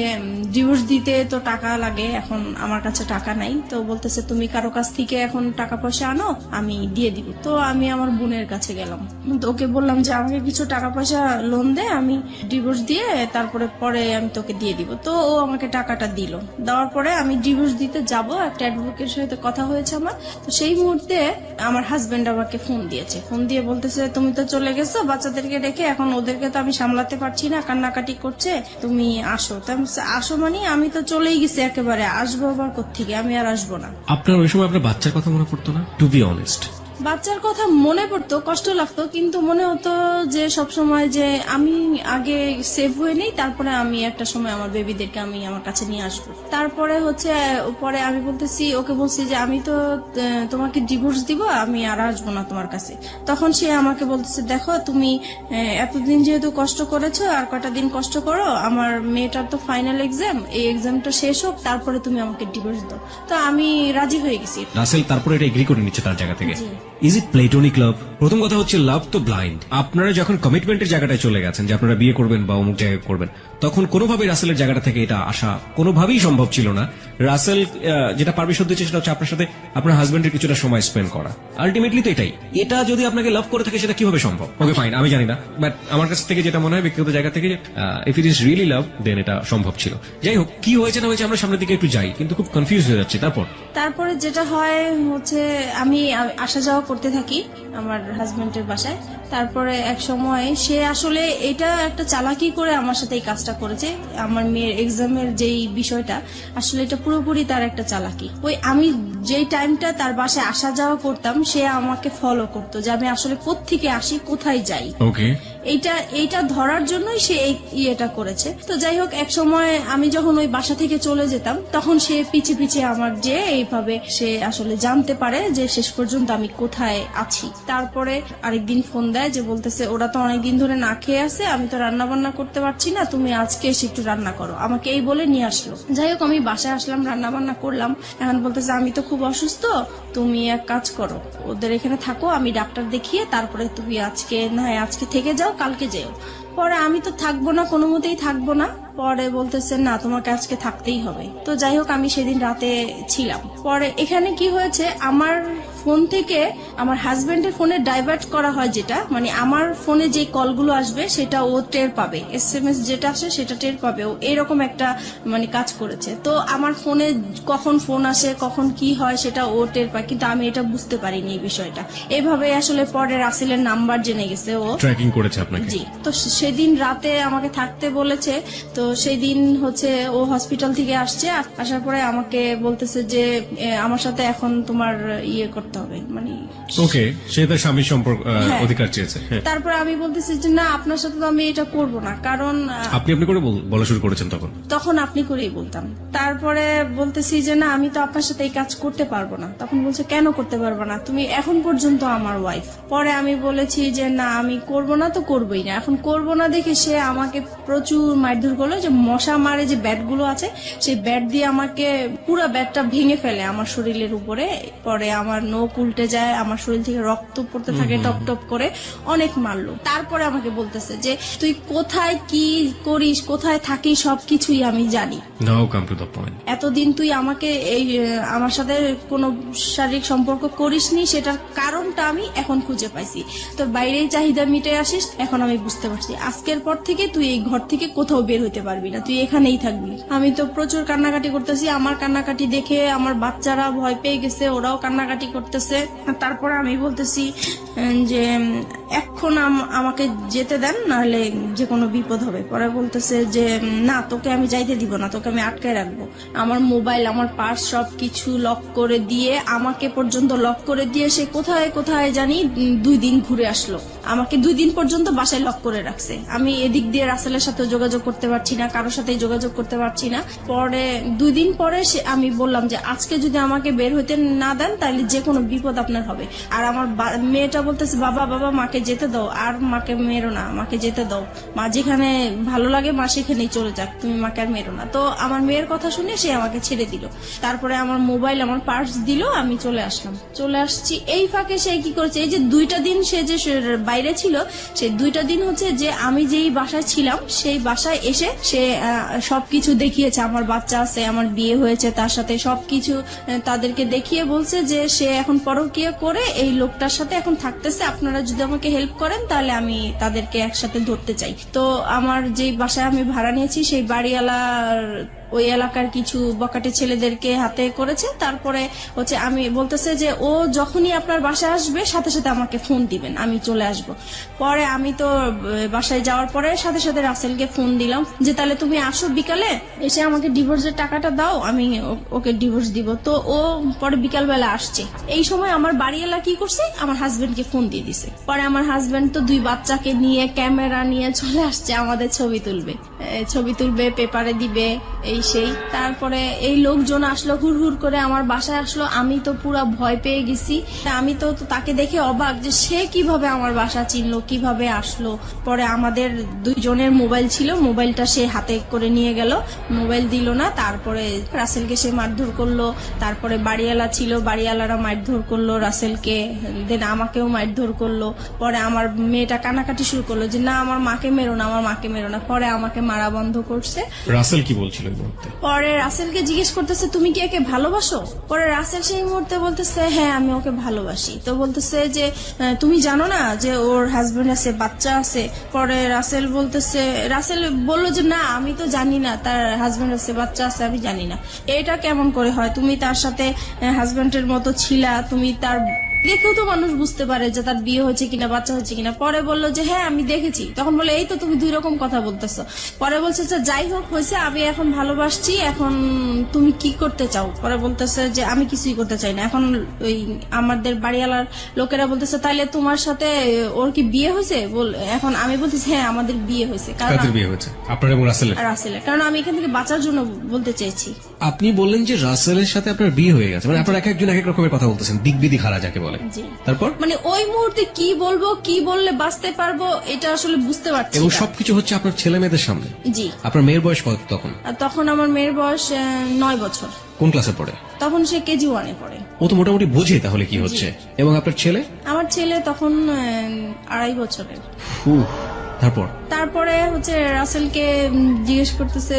Speaker 2: ডিভোর্স দিতে তো টাকা লাগে, এখন আমার কাছে টাকা নাই, তো বলতেছে তুমি কারো কাছ থেকে এখন টাকা পয়সা আনো, আমি দিয়ে দিব। তো আমি আমার বোনের কাছে গেলাম, তো ওকে বললাম যে আমাকে কিছু টাকা পয়সা লোন দে, আমি ডিভোর্স দিয়ে তারপরে পরে আমি তোকে দিয়ে দিব। তো ও আমাকে টাকাটা দিল, দেওয়ার পরে আমি ডিভোর্স দিতে যাব, একটা অ্যাডভোকেটের সাথে কথা হয়েছে আমার। তো সেই মুহূর্তে আমার হাজবেন্ড আমাকে ফোন দিয়েছে, ফোন দিয়ে বলতেছে তুমি তো চলে গেছো বাচ্চাদেরকে রেখে, এখন ওদেরকে তো আমি সামলাতে পারছি না, কান্নাকাটি করছে, তুমি আসো। তো আমি বলছি, আসো মানে আমি তো চলেই গেছি একেবারে, আসবো আবার কোত্থেকে, আমি আর আসবো না।
Speaker 1: আপনার ওই সময় আপনার বাচ্চার কথা মনে পড়তো না? টু বি অনেস্ট,
Speaker 2: বাচ্চার কথা মনে পড়তো, কষ্ট লাগতো, কিন্তু মনে হতো যে সব সময় যে আমি আগে সেভ হয়ে নেই, তারপরে আমি একটা সময় আমার বেবিদেরকে আমি আমার কাছে নিয়ে আসবো। তারপরে হচ্ছে পরে আমি বলতেছি, ওকে বলছি যে আমি তো তোমাকে ডিভোর্স দিব, আমি আর আসবো না তোমার কাছে। তখন সে আমাকে বলতেছে, দেখো তুমি এতদিন যেহেতু কষ্ট করেছো, আর কয়টা দিন কষ্ট করো, আমার মেয়েটার তো ফাইনাল এক্সাম, এই এক্সামটা শেষ হোক, তারপরে তুমি আমাকে ডিভোর্স দাও। তো আমি রাজি হয়ে গেছি।
Speaker 1: রাসেল তারপরে এটা এগ্রি করে নিচ্ছে তার জায়গা থেকে।
Speaker 2: জি।
Speaker 1: ইজ ইট প্লেটোনিক লাভ? প্রথম কথা হচ্ছে, লাভ তো ব্লাইন্ড। আপনারা যখন কমিটমেন্টের জায়গাটায় চলে গেছেন যে আপনারা বিয়ে করবেন বা অমুক জায়গায় করবেন, তখন কোনোভাবেই রাসেলের জায়গাটা থেকে এটা আসা কোনোভাবেই সম্ভব ছিল না। রাসেল যেটা পারমিশন দিচ্ছে সেটা হচ্ছে আপনার সাথে আপনার হাজবেন্ডের কিছুটা সময় স্পেন্ড করা। আলটিমেটলি তো এটাই। এটা যদি আপনাকে লাভ করে থাকে, সেটা কিভাবে সম্ভব? ওকে ফাইন, আমি জানি না, বাট আমার কাছ থেকে যেটা মনে হয় ব্যক্তিগত জায়গা থেকে, if it is really love, then এটা সম্ভব ছিল। যাই হোক, কি হয়েছে না হয়েছে আমরা সামনের দিকে একটু যাই, কিন্তু খুব কনফিউজ হয়ে যাচ্ছে।
Speaker 2: তারপরে যেটা হয় হচ্ছে আমি আসা যাওয়া করতে থাকি আমার হাজবেন্ডের বাসায়। তারপরে এক সময় সে আসলে এটা একটা চালাকি করে আমার সাথে এই কাজটা করেছে। আমার মেয়ের এক্সামের যেই বিষয়টা, আসলে এটা পুরোপুরি তার একটা চালাকি। ওই আমি যেই টাইমটা তার বাসায় আসা যাওয়া করতাম, সে আমাকে ফলো করতো যে আমি আসলে কোত্থেকে আসি, কোথায় যাই।
Speaker 1: ওকে,
Speaker 2: এইটা ধরার জন্যই সে এই ইয়েটা করেছে। তো যাই হোক, এক সময় আমি যখন ওই বাসা থেকে চলে যেতাম, তখন সে পিছে পিছে আমার যে এইভাবে সে আসলে জানতে পারে যে শেষ পর্যন্ত আমি কোথায় আছি। তারপরে আরেকদিন ফোন দেয় যে বলতেছে, ওরা তো অনেকদিন ধরে না খেয়ে আছে, আমি তো রান্না বান্না করতে পারছি না, তুমি আজকে এসে একটু রান্না করো, আমাকে এই বলে নিয়ে আসলো। যাই হোক, আমি বাসায় আসলাম, রান্না বান্না করলাম। এখন বলতেছে, আমি তো খুব অসুস্থ, তুমি এক কাজ করো, ওদের এখানে থাকো, আমি ডাক্তার দেখিয়ে তারপরে তুমি আজকে থেকে যাও, কালকে যেও। পরে আমি তো থাকবো না, কোনো মতেই থাকবো না। পরে বলতেছে, না তোমাকে আজকে থাকতেই হবে। তো যাই হোক, আমি সেদিন রাতে ছিলাম। পরে এখানে কি হয়েছে, আমার ফোন থেকে আমার হাজবেন্ডের ফোনে ডাইভার্ট করা হয়, যেটা মানে আমার ফোনে যে কলগুলো আসবে সেটা ও টের পাবে, SMS যেটা আসে সেটা টের পাবে। ও এরকম একটা মানে কাজ করেছে। তো আমার ফোনে কখন ফোন আসে, কখন কি হয়, সেটা ও টের পায়, কিন্তু আমি এটা বুঝতে পারিনি এই বিষয়টা। এইভাবে আসলে পরে রাসেলের নাম্বার জেনে গেছে ও,
Speaker 1: ট্র্যাকিং করেছে আপনাকে।
Speaker 2: জি। তো সেদিন রাতে আমাকে থাকতে বলেছে। তো সেই দিন হচ্ছে ও হসপিটাল থেকে আসছে, আসার পরে আমাকে বলতেছে যে আমার সাথে এখন তোমার ইয়ে করতে হবে, মানে
Speaker 1: ওকে, সে তার স্বামীর সম্পর্ক
Speaker 2: হ্যাঁ।
Speaker 1: অধিকার চেয়েছে। হ্যাঁ।
Speaker 2: তারপরে আমি বলতেছি যে না, আপনার সাথে তো আমি এটা করব না, কারণ
Speaker 1: আপনি করে বলা শুরু করেছেন
Speaker 2: তখন আপনি করেই বলতাম। তারপরে বলতেছি যে না, আমি তো আপনার সাথে এই কাজ করতে পারবো না। তখন বলছে কেন করতে পারবো না, তুমি এখন পর্যন্ত আমার ওয়াইফ। পরে আমি বলেছি যে না, আমি করব না তো করবোই না। এখন করব না দেখে সে আমাকে প্রচুর মারধর করলো, যে মশা মারে যে ব্যাট গুলো আছে সেই ব্যাট দিয়ে আমাকে পুরো ব্যাটটা ভেঙে ফেলে আমার শরীরের উপরে। পরে আমার নখ উল্টে যায়, আমার শরীর থেকে রক্ত পড়তে থাকে টপ টপ করে, অনেক মারলো। তারপরে আমাকে বলতেছে যে তুই কোথায় কি করিস, কোথায় থাকিস, সবকিছুই আমি জানি।
Speaker 1: নাও কাম টু দ্য পয়েন্ট।
Speaker 2: এতদিন তুই আমাকে এই আমার সাথে কোনো শারীরিক সম্পর্ক করিসনি, সেটার কারণটা আমি এখন খুঁজে পাইছি। তোর বাইরেই চাহিদা মিটে আসিস, এখন আমি বুঝতে পারছি। আজকের পর থেকে তুই এই ঘর থেকে কোথাও বের হতে পারবি না, তুই এখানেই থাকবি। আমি তো প্রচুর কান্নাকাটি করতেছি, আমার কান্নাকাটি দেখে আমার বাচ্চারা ভয় পেয়ে গেছে, ওরাও কান্নাকাটি করতেছে। তারপর আমি বলতেছি যে এখন আমাকে যেতে দেন, নাহলে যে কোনো বিপদ হবে। পরে বলতেছে যে না, তোকে আমি যাইতে দিব না, তোকে আমি আটকায় রাখবো। আমার মোবাইল, আমার পার্স সবকিছু লক করে দিয়ে, আমাকে পর্যন্ত লক করে দিয়ে সে কোথায় কোথায় জানি 2 দিন ঘুরে আসলো। আমাকে 2 দিন পর্যন্ত বাসায় লক করে রাখছে। আমি এদিক দিয়ে রাসেলের সাথে যোগাযোগ করতে পারছি না, কারোর সাথে যোগাযোগ করতে পারছি না। পরে 2 দিন পরে আমি বললাম যে আজকে যদি আমাকে বের হইতে না দেন তাহলে যে কোনো বিপদ আপনার হবে। আর আমার মেয়েটা বলতেছে বাবা বাবা মাকে যেতে দাও, আর মাকে মেরো না, মাকে যেতে দাও, মা যেখানে ভালো লাগে মা সেখানেই চলে যাক, তুমি মাকে আর মেরো না। তো আমার মেয়ের কথা শুনে সে আমাকে ছেড়ে দিল। তারপরে আমার মোবাইল, আমার পার্স দিল, আমি চলে আসছি। এই ফাঁকে সে কি করেছে, এই যে 2টা দিন সে যে বাইরে ছিল, সেই 2টা দিন হচ্ছে যে আমি যেই বাসায় ছিলাম সেই বাসায় এসে সে সবকিছু দেখিয়েছে। আমার বাচ্চা আছে, আমার বিয়ে হয়েছে তার সাথে, সবকিছু তাদেরকে দেখিয়ে বলছে যে সে এখন পরকীয়া করে এই লোকটার সাথে এখন থাকতেছে, আপনারা যদি আমাকে হেল্প করেন তাহলে আমি তাদেরকে একসাথে ধরতে চাই। তো আমার যেই বাসায় আমি ভাড়া নিয়েছি সেই বাড়িওয়ালার ওই এলাকার কিছু বকাটে ছেলেদেরকে হাতে করেছে। তারপরে হচ্ছে আমি বলতেছে যে ও যখনই আপনার বাসায় আসবে সাথে সাথে আমাকে ফোন দিবেন, আমি চলে আসব। পরে আমি তো বাসায় যাওয়ার পরে সাথে সাথে রাসেলকে ফোন দিলাম যে তাহলে তুমি আসো বিকালে, এসে আমাকে ডিভোর্সের টাকাটা দাও, আমি ওকে ডিভোর্স দিব। তো ও পরে বিকালবেলা আসছে। এই সময় আমার বাড়িওয়ালা কি করছে, আমার হাজবেন্ডকে ফোন দিয়ে দিছে। পরে আমার হাজবেন্ড তো 2 বাচ্চাকে নিয়ে ক্যামেরা নিয়ে চলে আসছে, আমাদের ছবি তুলবে, পেপারে দিবে, এই সেই। তারপরে এই লোকজন আসলো, হুড় হুড় করে আমার বাসায় আসলো। আমি তো পুরা ভয় পেয়ে গেছি। আমি তো তাকে দেখে অবাক যে সে কিভাবে আমার বাসা চিনলো, কিভাবে আসলো। পরে আমাদের 2 জনের মোবাইল ছিল, মোবাইলটা সে হাতে করে নিয়ে গেল, মোবাইল দিল না। তারপরে রাসেলকে সে মারধর করলো। তারপরে বাড়িওয়ালা ছিল, বাড়িওয়ালারা মারধর করলো রাসেলকে, দেন আমাকেও মারধর করলো। পরে আমার মেয়েটা কান্নাকাটি শুরু করলো যে না, আমার মাকে মেরো না, আমার মাকে মেরো না। পরে আমাকে মারা বন্ধ করছে।
Speaker 1: রাসেল কি বলছিল এই মুহূর্তে?
Speaker 2: পরে রাসেলকে জিজ্ঞেস করতেছে তুমি কি একে ভালোবাসো? পরে রাসেল সেই মুহূর্তে বলতেছে হ্যাঁ, আমি ওকে ভালোবাসি। তো বলতেছে যে তুমি জানো না যে ওর হাজবেন্ড আছে, বাচ্চা আছে? পরে রাসেল বললো যে না, আমি তো জানি না তার হাজবেন্ড আছে, বাচ্চা আছে, আমি জানি না। এটা কেমন করে হয়? তুমি তার সাথে হাজবেন্ডের মতো ছিলা, তুমি তার দেখেও তো মানুষ বুঝতে পারে যে তার বিয়ে হয়েছে কিনা, বাচ্চা হয়েছে কিনা। পরে বললো যে হ্যাঁ আমি দেখেছি। তখন বলে এই তো তুমি 2 রকম কথা বলতেছো। পরে বলছে যে যাই হোক হয়েছে, আমি এখন ভালোবাসছি, এখন তুমি কি করতে চাও? পরে বলতেছে যে আমি কিছুই করতে চাই না। এখন ওই আমাদের বাড়িওয়ালার লোকেরা বলতেছে তাইলে তোমার সাথে ওর কি বিয়ে হয়েছে? এখন আমি বলতেছি হ্যাঁ আমাদের বিয়ে হয়েছে।
Speaker 1: কাদের বিয়ে হয়েছে? আপনার এবং রাসেলের?
Speaker 2: কারণ আমি এখান থেকে বাঁচার জন্য বলতে চেয়েছি।
Speaker 3: আপনি বললেন যে রাসেলের সাথে আপনার বিয়ে হয়ে গেছে, মানে আপনার এক একজন এক এক রকমের কথা বলতেছেন, দিকবিদিক হারা যাকে বলে। তারপর
Speaker 2: মানে ওই মুহূর্তে কি বলবো, কি বললে বাঁচতে পারবো, এটা আসলে বুঝতে পারছি।
Speaker 3: এবং সবকিছু হচ্ছে আপনার ছেলে মেয়েদের সামনে।
Speaker 2: জি।
Speaker 3: আপনার মেয়ের বয়স কত তখন?
Speaker 2: তখন আমার মেয়ের বয়স 9 বছর।
Speaker 3: কোন ক্লাসে পড়ে?
Speaker 2: তখন সে কেজি 1-এ পড়ে।
Speaker 3: ও তো মোটামুটি বোঝে তাহলে কি হচ্ছে। এবং আপনার ছেলে?
Speaker 2: আমার ছেলে তখন 2.5 বছরের। তারপরে হচ্ছে রাসেলকে জিজ্ঞেস করতেছে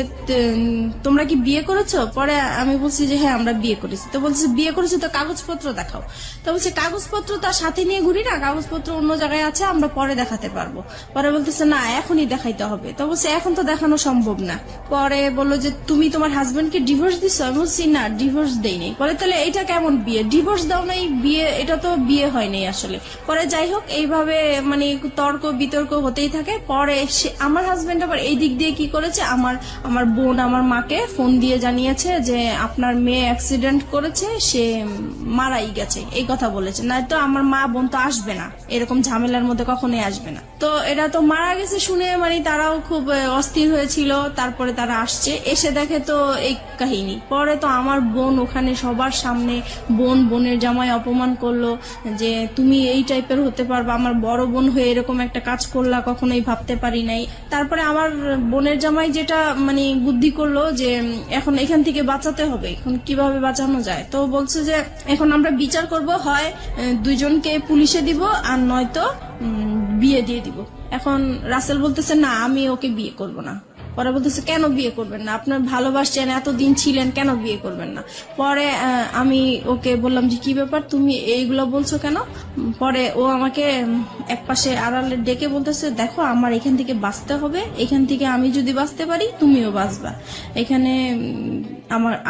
Speaker 2: তোমরা কি বিয়ে করেছো? পরে আমি বলছি যে হ্যাঁ আমরা বিয়ে করেছি। তো বলছে বিয়ে করেছো তো কাগজপত্র দেখাও। তো বলছে কাগজপত্র তার সাথে নিয়ে ঘুরি না, কাগজপত্র অন্য জায়গায় আছে, আমরা পরে দেখাতে পারবো। পরে বলতেছে না এখনই দেখাইতে হবে। তো বলছে এখন তো দেখানো সম্ভব না। পরে বললো যে তুমি তোমার হাজবেন্ডকে ডিভোর্স দিছো? আমি বলছি না, ডিভোর্স দেইনি। পরে তাহলে এটা কেমন বিয়ে? ডিভোর্স দাও নাই, বিয়ে? এটা তো বিয়ে হয়নি আসলে। পরে যাই হোক এইভাবে মানে তর্ক বিতর্ক হতেই থাকে। থাকে। পরে আমার হাজবেন্ড আবার এই দিক দিয়ে কি করেছে, আমার বোন আমার মাকে ফোন দিয়ে জানিয়েছে যে আপনার মেয়ে অ্যাক্সিডেন্ট করেছে, সে মারাই গেছে, এই কথা বলেছে। নয়তো আমার মা বোন তো আসবে না, এরকম ঝামেলার মধ্যে কখনোই আসবে না। তো এরা তো মারা গেছে শুনে মানে তারাও খুব অস্থির হয়েছিল। তারপরে তারা আসছে, এসে দেখে তো এই কাহিনী। পরে তো আমার বোন ওখানে সবার সামনে বোনের জামাই অপমান করলো যে তুমি এই টাইপের হতে পারবা, আমার বড় বোন হয়ে এরকম একটা কাজ করলা, কখনোই ভাবতে পারি নাই। তারপরে আমার বোনের জামাই যেটা মানে বুদ্ধি করলো যে এখন এখান থেকে বাঁচাতে হবে, এখন কিভাবে বাঁচানো যায়। তো বলছে যে এখন আমরা বিচার করব, হয় দুইজনকে পুলিশে দিব আর নয়তো বিয়ে দিয়ে দিব। এখন রাসেল বলতেছে না, আমি ওকে বিয়ে করব না। পরে বলতেছে কেন বিয়ে করবেন না, আপনার ভালোবাসছেন, এতদিন ছিলেন, কেন বিয়ে করবেন না। পরে আমি ওকে বললাম যে কি ব্যাপার, তুমি এইগুলো বলছো কেন। পরে ও আমাকে একপাশে আড়ালে ডেকে বলতেছে দেখো আমার এখান থেকে বাঁচতে হবে, এখান থেকে আমি যদি বাঁচতে পারি তুমিও বাঁচবা, এখানে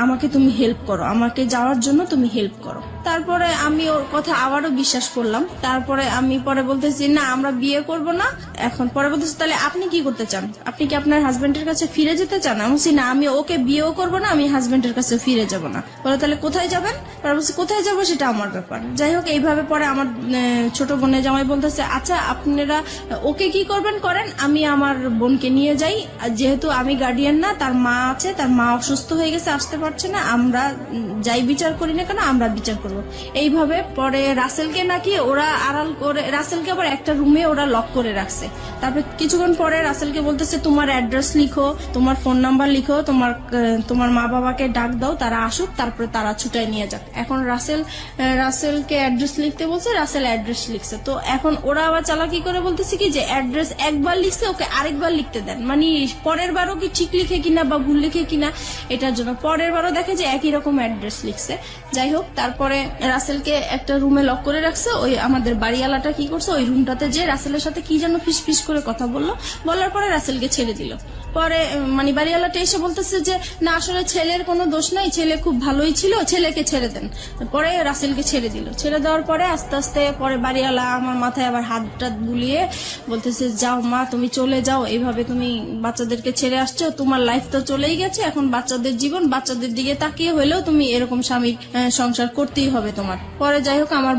Speaker 2: আমাকে তুমি হেল্প করো, আমাকে যাওয়ার জন্য তুমি হেল্প করো। তারপরে আমি ওর কথা আবারও বিশ্বাস করলাম। তারপরে আমি পরে বলতেছি না আমরা বিয়ে করব না। এখন পরে বলতেছি তাহলে আপনি কি করতে চান, আপনি কি আপনার হাজবেন্ডের কাছে ফিরে যেতে চান। আমি বলছি না, আমি ওকে বিয়েও করব না, আমি হাজবেন্ডের কাছে ফিরে যাব না। বলে তাহলে কোথায় যাবেন। পরে বলছি কোথায় যাবো সেটা আমার ব্যাপার। যাই হোক এইভাবে পরে আমার ছোট বোনের জামাই বলতেছে আচ্ছা আপনারা ওকে কি করবেন করেন, আমি আমার বোনকে নিয়ে যাই, যেহেতু আমি গার্ডিয়ান না, তার মা আছে, তার মা অসুস্থ হয়ে গেছে, আসতে পারছে না, আমরা যাই বিচার করি না কেন আমরা বিচার করব। এইভাবে পরে রাসেলকে নাকি ওরা আড়াল করে, রাসেলকে আবার একটা রুমে ওরা লক করে রাখছে। তারপর কিছুক্ষণ পরে রাসেলকে বলতেছে তোমার অ্যাড্রেস লিখো, তোমার ফোন নাম্বার লিখো, তোমার মা বাবাকে ডাক দাও, তারা আসুক, তারপরে তারা ছুটায় নিয়ে যাক। এখন রাসেলকে অ্যাড্রেস লিখতে বলছে, রাসেল অ্যাড্রেস লিখছে। তো এখন ওরা আবার চালাকি করে বলতেছে কি যে অ্যাড্রেস একবার লিখছে, ওকে আরেকবার লিখতে দেন, মানে পরের বারও কি ঠিক লিখে কিনা বা ভুল লিখে কিনা এটার জন্য। পরের বারও দেখে যে একই রকম অ্যাড্রেস লিখছে। যাই হোক তারপরে রাসেলকে একটা রুমে লক করে রাখছে। ওই আমাদের বাড়িওয়ালাটা কি করছে, ওই রুমটাতে যে রাসেলের সাথে কি যেন ফিস করে কথা বলার পরে রাসেলকে ছেড়ে দিল। পরে মানে বাড়িওয়ালাটা এসে বলতেছে যে না আসলে ছেলের কোনো দোষ নাই, ছেলে খুব ভালোই ছিল, ছেলেকে ছেড়ে দেন। পরে রাসেলকে ছেড়ে দিল। ছেড়ে দেওয়ার পরে আস্তে আস্তে পরে বাড়িওয়ালা আমার মাথায় আবার হাত টাত বুলিয়ে বলতেছে যাও মা তুমি চলে যাও, এইভাবে তুমি বাচ্চাদেরকে ছেড়ে আসছো, তোমার লাইফ তো চলেই গেছে, এখন বাচ্চাদের জীবন, বাচ্চাদের দিকে তাকিয়ে হলেও তুমি এরকম স্বামী সংসার করতেই হবে তোমার। পরে যাই হোক আমার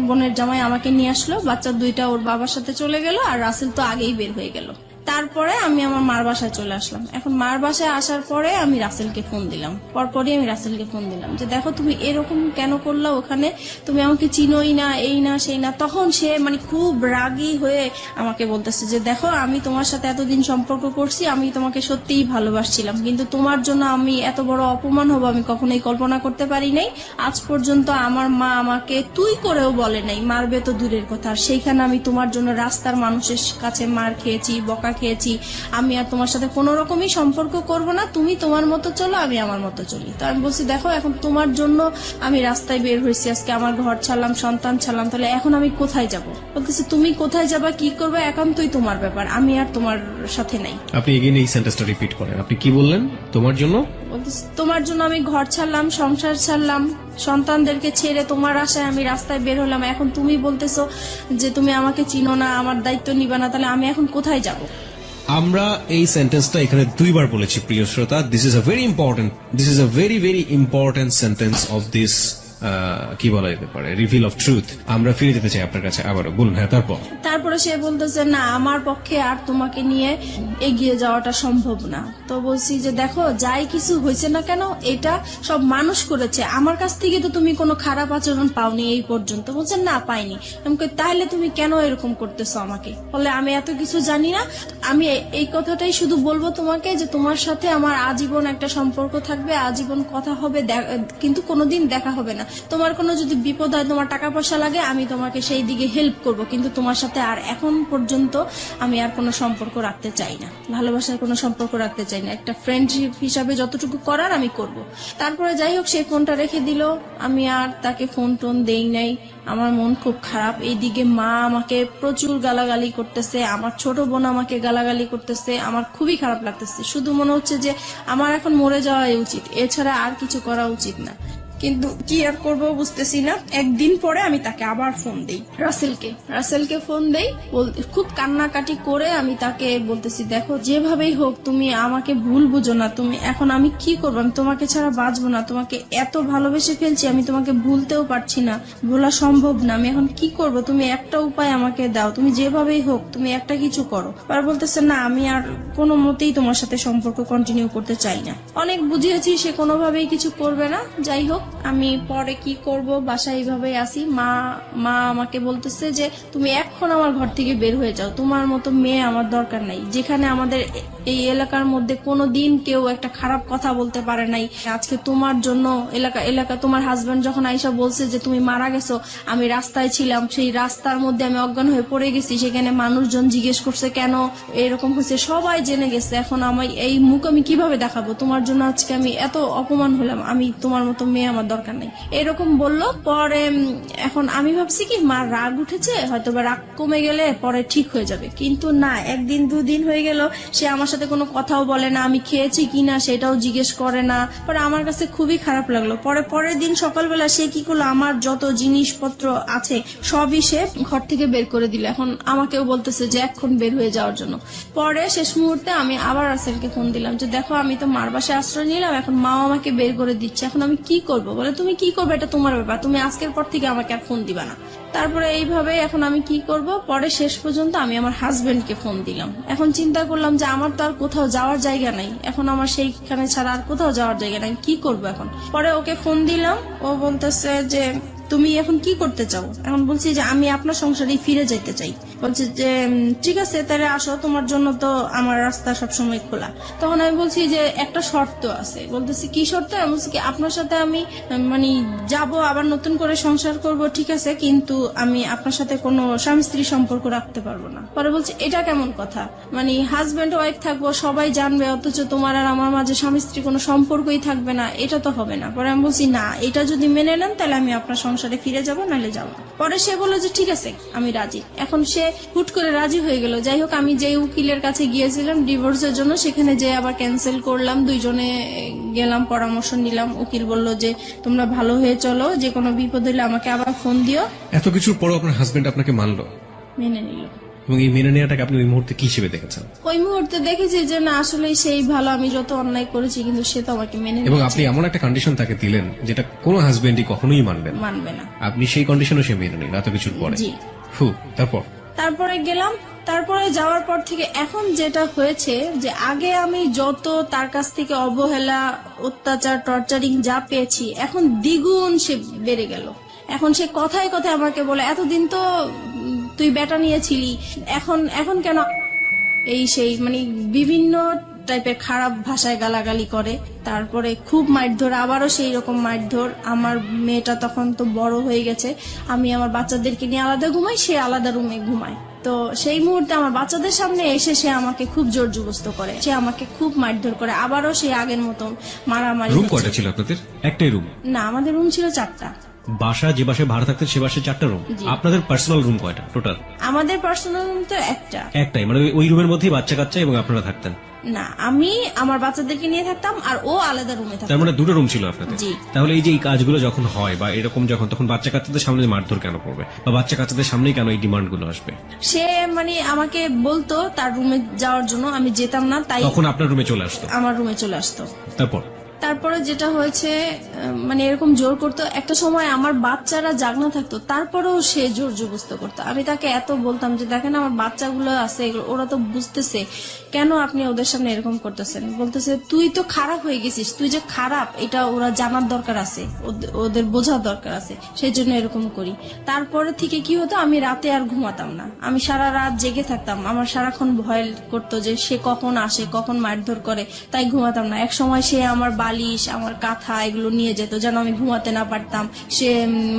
Speaker 2: বোনের জামাই আমাকে নিয়ে আসলো, বাচ্চা দুইটা ওর বাবার সাথে চলে গেল, আর রাসেল তো আগেই বের হয়ে গেল। তারপরে আমি আমার মার বাসায় চলে আসলাম। এখন মার বাসায় আসার পরে আমি রাসেলকে ফোন দিলাম, পরপরই আমি রাসেলকে ফোন দিলাম যে দেখো তুমি এরকম কেন করলা, ওখানে তুমি আমাকে চিনোই না, এই না সেই না। তখন সে মানে খুব রাগী হয়ে আমাকে বলতেছে যে দেখো আমি তোমার সাথে এতদিন সম্পর্ক করছি, আমি তোমাকে সত্যিই ভালোবাসছিলাম, কিন্তু তোমার জন্য আমি এত বড় অপমান হবো আমি কখনোই কল্পনা করতে পারি নাই। আজ পর্যন্ত আমার মা আমাকে তুই করেও বলে নাই, মারবে তো দূরের কথা, আর সেইখানে আমি তোমার জন্য রাস্তার মানুষের কাছে মার খেয়েছি, বকা খেয়েছি। আমি আর তোমার সাথে কোনো রকমই সম্পর্ক করব না, তুমি তোমার মতো চলো, আমি আমার মতো চলি। তো আমি বলছি দেখো এখন তোমার জন্য আমি রাস্তায় বের হয়েছি, আজকে আমার ঘর ছাড়লাম, সন্তান ছাড়লাম, তাহলে এখন আমি কোথায় যাব। বলতেছি তুমি কোথায় যাবা, কি করবে, একান্তই তোমার ব্যাপার, আমি আর তোমার সাথে নাই।
Speaker 3: আপনি এগেইন এই সেন্টেন্সটা রিপিট করেন, আপনি কি বললেন? তোমার জন্য?
Speaker 2: বলতেছি তোমার জন্য আমি ঘর ছাড়লাম, সংসার ছাড়লাম, সন্তানদেরকে ছেড়ে তোমার আশায় আমি রাস্তায় বের হলাম, এখন তুমি বলতেছো যে তুমি আমাকে চিনো না, আমার দায়িত্ব নিবা না, তাহলে আমি এখন কোথায় যাব।
Speaker 3: আমরা এই সেন্টেন্সটা এখানে দুইবার বলেছি প্রিয় শ্রোতা। This is a very important sentence of this কি বলা যেতে পারে, রিভিল অফ ট্রুথ। আমরা ফিরে যেতে চাই আপনার কাছে আবারও, বলুন। হ্যাঁ
Speaker 2: তারপরে সে বলতেছে না আমার পক্ষে আর তোমাকে নিয়ে এগিয়ে যাওয়াটা সম্ভব না। তো বলছি যে দেখো যাই কিছু হয়েছে না কেন এটা সব মানুষ করেছে, আমার কাছ থেকে তো তুমি কোনো খারাপ আচরণ পাওনি এই পর্যন্ত। বলছে না পাইনি। আমাকে তাহলে তুমি কেন এরকম করতেছো আমাকে, বলে আমি এত কিছু জানি না, আমি এই কথাটাই শুধু বলবো তোমাকে যে তোমার সাথে আমার আজীবন একটা সম্পর্ক থাকবে, আজীবন কথা হবে, কিন্তু কোনোদিন দেখা হবে না। তোমার কোনো যদি বিপদ হয়, তোমার টাকা পয়সা লাগে, আমি তোমাকে সেই দিকে হেল্প করব, কিন্তু তোমার সাথে আর এখন পর্যন্ত আমি আর কোনো সম্পর্ক রাখতে চাই না, ভালোবাসার কোনো সম্পর্ক রাখতে চাই না, একটা ফ্রেন্ডশিপ হিসাবে যতটুকু করার আমি করব। তারপরে যাই হোক সেই ফোনটা রেখে দিল, আমি আর তাকে ফোন টোন দেই নাই। আমার মন খুব খারাপ। এইদিকে মা আমাকে প্রচুর গালাগালি করতেছে, আমার ছোট বোন আমাকে গালাগালি করতেছে, আমার খুবই খারাপ লাগতেছে। শুধু মনে হচ্ছে যে আমার এখন মরে যাওয়াই উচিত, এছাড়া আর কিছু করা উচিত না। কিন্তু কি আর করবো বুঝতেছি না। একদিন পরে আমি তাকে আবার ফোন দেই, রাসেলকে ফোন দেই, খুব কান্নাকাটি করে আমি তাকে বলতেছি, দেখো যেভাবেই হোক তুমি আমাকে ভুল বুঝো না, তুমি এখন আমি কি করবো, আমি তোমাকে ছাড়া বাঁচবো না, তোমাকে এত ভালোবেসে ফেলছি, আমি তোমাকে ভুলতেও পারছি না, ভোলা সম্ভব না, আমি এখন কি করব, তুমি একটা উপায় আমাকে দাও, তুমি যেভাবেই হোক তুমি একটা কিছু করো। আর বলতেছে না আমি আর কোনো মতেই তোমার সাথে সম্পর্ক কন্টিনিউ করতে চাই না। অনেক বুঝিয়েছি, সে কোনোভাবেই কিছু করবে না। যাই হোক আমি পরে কি করব, বাসায় এইভাবেই আসি। মা আমাকে বলতেছে যে তুমি এখন আমার ঘর থেকে বের হয়ে যাও, তোমার মতো মেয়ে আমার দরকার নাই, যেখানে আমাদের এই এলাকার মধ্যে কোনোদিন কেউ একটা খারাপ কথা বলতে পারে নাই। আজকে তোমার জন্য এলাকা তোমার হাজবেন্ড যখন আইসা বলছে যে তুমি মারা গেছো, আমি রাস্তায় ছিলাম, সেই রাস্তার মধ্যে আমি অজ্ঞান হয়ে পড়ে গেছি, সেখানে মানুষজন জিজ্ঞেস করছে কেন এরকম হয়েছে, সবাই জেনে গেছে, এখন আমি এই মুখ আমি কিভাবে দেখাবো, তোমার জন্য আজকে আমি এত অপমান হলাম, আমি তোমার মতো মেয়ে আমার দরকার নেই, এরকম বললো। পরে এখন আমি ভাবছি কি মার রাগ উঠেছে, হয়তো বা রাগ কমে গেলে পরে ঠিক হয়ে যাবে, কিন্তু না, একদিন দুদিন হয়ে গেল সে আমার সাথে কোনো কথাও বলে না, আমি খেয়েছি কিনা সেটাও জিজ্ঞেস করে না। পরে আমার কাছে খুবই খারাপ লাগলো। পরের দিন সকালবেলা সে কি করলো, আমার যত জিনিসপত্র আছে সবই সে ঘর থেকে বের করে দিল। এখন আমাকেও বলতেছে যে এখন বের হয়ে যাওয়ার জন্য। পরে শেষ মুহূর্তে আমি আবার রাসেলকে ফোন দিলাম যে দেখো আমি তো মার বাসায় আশ্রয় নিলাম, এখন মাও আমাকে বের করে দিচ্ছে, এখন আমি কি করব। বলে তুমি কি করবে এটা তোমার ব্যাপার, তুমি আজকের পর থেকে আমাকে আর ফোন দিবা না। তারপরে এইভাবে এখন আমি কি করব, পরে শেষ পর্যন্ত আমি আমার হাজবেন্ডকে ফোন দিলাম। এখন চিন্তা করলাম যে আমার তো আর কোথাও যাওয়ার জায়গা নাই, এখন আমার সেইখানে ছাড়া আর কোথাও যাওয়ার জায়গা নাই, কি করব এখন। পরে ওকে ফোন দিলাম, ও বলতেছে যে তুমি এখন কি করতে চাও। এখন বলছি যে আমি আপনার সংসারে ফিরে যেতে চাই। বলছে যে ঠিক আছে তাহলে আসো, তোমার জন্য তো আমার রাস্তা সবসময় খোলা। তখন আমি বলছি যে একটা শর্ত আছে। বলতেছি কি শর্ত। আমি বলছি কি আপনার সাথে আমি মানে যাব, আবার নতুন করে সংসার করব, ঠিক আছে, কিন্তু আমি আপনার সাথে কোনো স্বামী স্ত্রী সম্পর্ক রাখতে পারবো না। পরে বলছে এটা কেমন কথা, মানে হাজবেন্ড ওয়াইফ থাকবো, সবাই জানবে, অথচ তোমার আর আমার মাঝে স্বামী স্ত্রী কোনো সম্পর্কই থাকবে না, এটা তো হবে না। পরে আমি বলছি না, এটা যদি মেনে নেন তাহলে আমি আপনার সংসারে ফিরে যাব, নাহলে যাবো। পরে সে বললো যে ঠিক আছে আমি রাজি। এখন সে হুট করে রাজি হয়ে গেল। যাই হোক আমি যে উকিলের কাছে গিয়েছিলাম ডিভোর্সের জন্য, সেখানে যে আবার ক্যান্সেল করলাম, দুইজনে গেলাম, পরামর্শ নিলাম। উকিল বলল যে তোমরা ভালো হয়ে চলো, যে কোনো বিপদ হলে আমাকে আবার ফোন দিও।
Speaker 3: এত কিছুর পরও আপনার হাজবেন্ড আপনাকে মানলো,
Speaker 2: মেনে নিল।
Speaker 3: এবং এই মেনে নেওয়াটাকে আপনি ওই মুহূর্তে কি হিসেবে দেখেছেন?
Speaker 2: ওই মুহূর্তে দেখেছি যে না আসলে সেই ভালো, আমি যত অন্যায় করেছি কিন্তু সে তো আমাকে মেনে
Speaker 3: এবং
Speaker 2: নিয়েছে।
Speaker 3: আপনি এমন একটা কন্ডিশন তাকে দিলেন যেটা কোনো হাজবেন্ডই কখনোই মানবেন না।
Speaker 2: মানবে না।
Speaker 3: আপনি সেই কন্ডিশনও সে মেনে নিল এত কিছুর পরে।
Speaker 2: জি। তারপরে গেলাম। তারপরে যাওয়ার পর থেকে এখন যেটা হয়েছে যে আগে আমি যত তার কাছ থেকে অবহেলা, অত্যাচার, টর্চারিং যা পেয়েছি, এখন দ্বিগুণ সে বেড়ে গেল। এখন সে কথায় কথায় আমাকে বলে এতদিন তো তুই বেটা নিয়েছিলি, এখন কেন এই সেই, মানে বিভিন্ন টাইপের খারাপ ভাষায় গালাগালি করে। তারপরে খুব মারধর, আবারও সেই রকম মারধর। আমার মেয়েটা তখন তো বড় হয়ে গেছে, আমি আমার বাচ্চাদেরকে নিয়ে আলাদা ঘুমাই, সে আলাদা রুমে ঘুমায়। তো সেই মুহূর্তে আমার বাচ্চাদের সামনে এসে সে আমাকে খুব জোর জবরদস্ত করে, সে আমাকে খুব মারধর করে, আবারও সেই আগের মতো মারামারি।
Speaker 1: রুম কয়টা ছিল আপনাদের? একটাই রুম?
Speaker 2: না, আমাদের রুম ছিল 4টা।
Speaker 1: বাসা যে বাসায় ভাড়া থাকতেন সে বাসায় 4টা রুম? আপনাদের পার্সোনাল রুম কয়টা টোটাল?
Speaker 2: আমাদের পার্সোনাল রুম তো
Speaker 1: একটাই, মানে ওই রুমের মধ্যেই বাচ্চা কাচ্চা এবং আপনারা থাকতেন?
Speaker 2: না, আমি আমার বাচ্চাদেরকে নিয়ে থাকতাম আর ও আলাদা রুমে থাকতো।
Speaker 1: তার মানে 2টা রুম ছিল আপনাদের?
Speaker 2: জি।
Speaker 1: তাহলে এই যে এই কাজগুলো যখন হয় বা এরকম যখন, তখন বাচ্চা কাচ্চাদের সামনে মারধর কেন করবে, বা বাচ্চা কাচ্চাদের সামনেই কেন এই ডিমান্ড গুলো আসবে?
Speaker 2: সে মানে আমাকে বলতো তার রুমে যাওয়ার জন্য, আমি যেতাম না, তাই
Speaker 1: তখন আপনার রুমে চলে আসতো?
Speaker 2: আমার রুমে চলে আসতো।
Speaker 1: তারপরে
Speaker 2: যেটা হয়েছে মানে এরকম জোর করতো। একটা সময় আমার বাচ্চারা জাগনা থাকতো, তারপরেও সে জোর জবরদস্ত করতো। আমি তাকে এত বলতাম যে দেখেন আমার বাচ্চাগুলো আছে, ওরা তো বুঝতেছে, কেন আপনি ওদের সামনে এরকম করতেছেন। বলতেছে তুই তো খারাপ হয়ে গেছিস, তুই যে খারাপ এটা ওরা জানার দরকার আছে, ওদের বোঝার দরকার আছে, সেই জন্য এরকম করি। তারপরে থেকে কি হতো, আমি রাতে আর ঘুমাতাম না, আমি সারা রাত জেগে থাকতাম। আমার সারাক্ষণ ভয় করতো যে সে কখন আসে, কখন মারধর করে, তাই ঘুমাতাম না। এক সময় সে আমার বালিশ, আমার কাঁথা এগুলো নিয়ে যেত যেন আমি ঘুমাতে না পারতাম। সে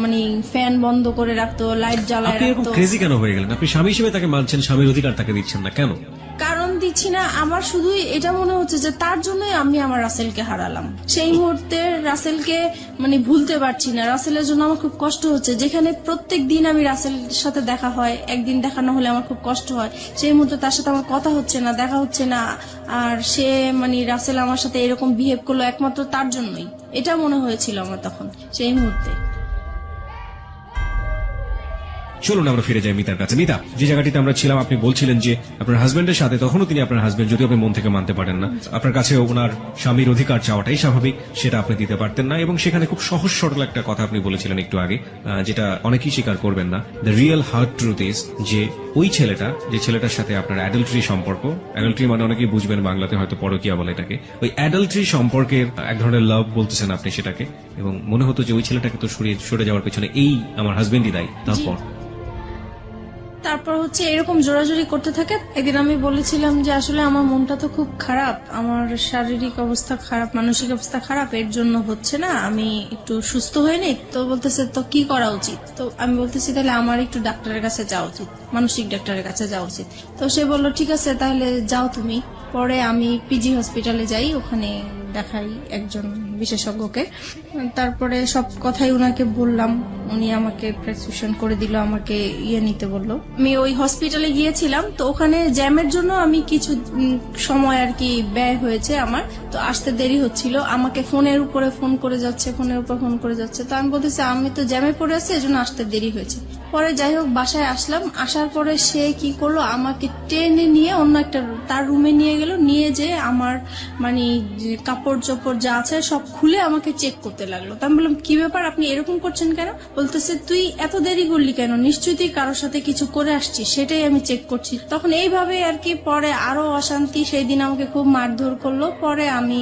Speaker 2: মানে ফ্যান বন্ধ করে রাখতো, লাইট জ্বালায় রাখতো।
Speaker 1: ক্রেজি কেন হয়ে গেলেন? আপনি স্বামী হিসেবে তাকে মানছেন, স্বামীর অধিকার তাকে দিচ্ছেন না কেন?
Speaker 2: কারণ দিচ্ছি না, আমার শুধুই এটা মনে হচ্ছে যে তার জন্যই আমি আমার রাসেলকে হারালাম। সেই মুহূর্তে রাসেলকে মানে ভুলতে পারছি না, রাসেলের জন্য আমার খুব কষ্ট হচ্ছে। যেখানে প্রত্যেক দিন আমি রাসেলের সাথে দেখা হয়, একদিন দেখা না হলে আমার খুব কষ্ট হয়, সেই মুহূর্তে তার সাথে আমার কথা হচ্ছে না, দেখা হচ্ছে না, আর সে মানে রাসেল আমার সাথে এরকম বিহেভ করলো একমাত্র তার জন্যই, এটা মনে হয়েছিল আমার তখন সেই মুহূর্তে।
Speaker 1: চলুন আমরা ফিরে যাই মিতার কাছে। মিতা, যে জায়গাটিতে আমরা ছিলাম, আপনি বলছিলেন যে আপনার হাজবেন্ডের সাথে, তখনও তিনি আপনার হাজবেন্ড, যদিও আপনি মন থেকে মানতে পারেন না, আপনার কাছে ওনার স্বামীর অধিকার চাওয়াটাই স্বাভাবিক, সেটা আপনি দিতে পারতেন না। এবং সেখানে খুব সহজ সরল একটা কথা আপনি বলেছিলেন একটু আগে, যেটা অনেকেই স্বীকার করবেন না। The real hard truth is যে ওই ছেলেটা, যে ছেলেটার সাথে আপনার অ্যাডাল্টারি সম্পর্ক, অ্যাডাল্টারি মানে অনেকেই বুঝবেন বাংলাতে হয়তো পরকীয়া বলে এটাকে, ওই অ্যাডাল্টারি সম্পর্কের এক ধরনের লাভ বলতেছেন আপনি সেটাকে, এবং মনে হতো যে ওই ছেলেটাকে তো সরে যাওয়ার পেছনে এই আমার হাজবেন্ডই দায়ী।
Speaker 2: তারপর হচ্ছে এরকম জোরাজোরি করতে থাকে। একদিন আমি বলেছিলাম যে আসলে আমার মনটা তো খুব খারাপ, আমার শারীরিক অবস্থা খারাপ, মানসিক অবস্থা খারাপ, এর জন্য হচ্ছে না, আমি একটু সুস্থ হয়নি। তো বলতেছে তো কি করা উচিত? তো আমি বলতেছি তাহলে আমার একটু ডাক্তারের কাছে যাওয়া উচিত, মানসিক ডাক্তারের কাছে যাওয়া উচিত। তো সে বলল ঠিক আছে তাহলে যাও তুমি। পরে আমি পিজি হসপিটালে যাই, ওখানে দেখাই একজন বিশেষজ্ঞকে। তারপরে সব কথাই উনাকে বললাম, উনি আমাকে প্রেসক্রিপশন করে দিল, আমাকে নিতে বললো। আমি ওই হসপিটালে গিয়েছিলাম, তো ওখানে জ্যামের জন্য আমি কিছু সময় আর কি ব্যয় হয়েছে আমার, তো আসতে দেরি হচ্ছিল। আমাকে ফোনের উপরে ফোন করে যাচ্ছে, ফোনের উপর ফোন করে যাচ্ছে। তো আমি বলতেছি আমি তো জ্যামে পড়ে আছি, এজন্য আসতে দেরি হয়েছে। পরে যাই হোক বাসায় আসলাম, আসার পরে সে কি করলো, আমাকে টেনে নিয়ে অন্য একটা তার রুমে নিয়ে গেল, নিয়ে যে আমার মানে কাপড় চোপড় যা আছে সব খুলে আমাকে চেক করতে লাগলো। তো আমি বললাম কি ব্যাপার, আপনি এরকম করছেন কেন? বলতেছে তুই এত দেরি করলি কেন, নিশ্চয়ই তুই কারোর সাথে কিছু করে আসছিস, সেটাই আমি চেক করছি। তখন এইভাবে আর কি পরে আরো অশান্তি, সেই দিন আমাকে খুব মারধর করলো। পরে আমি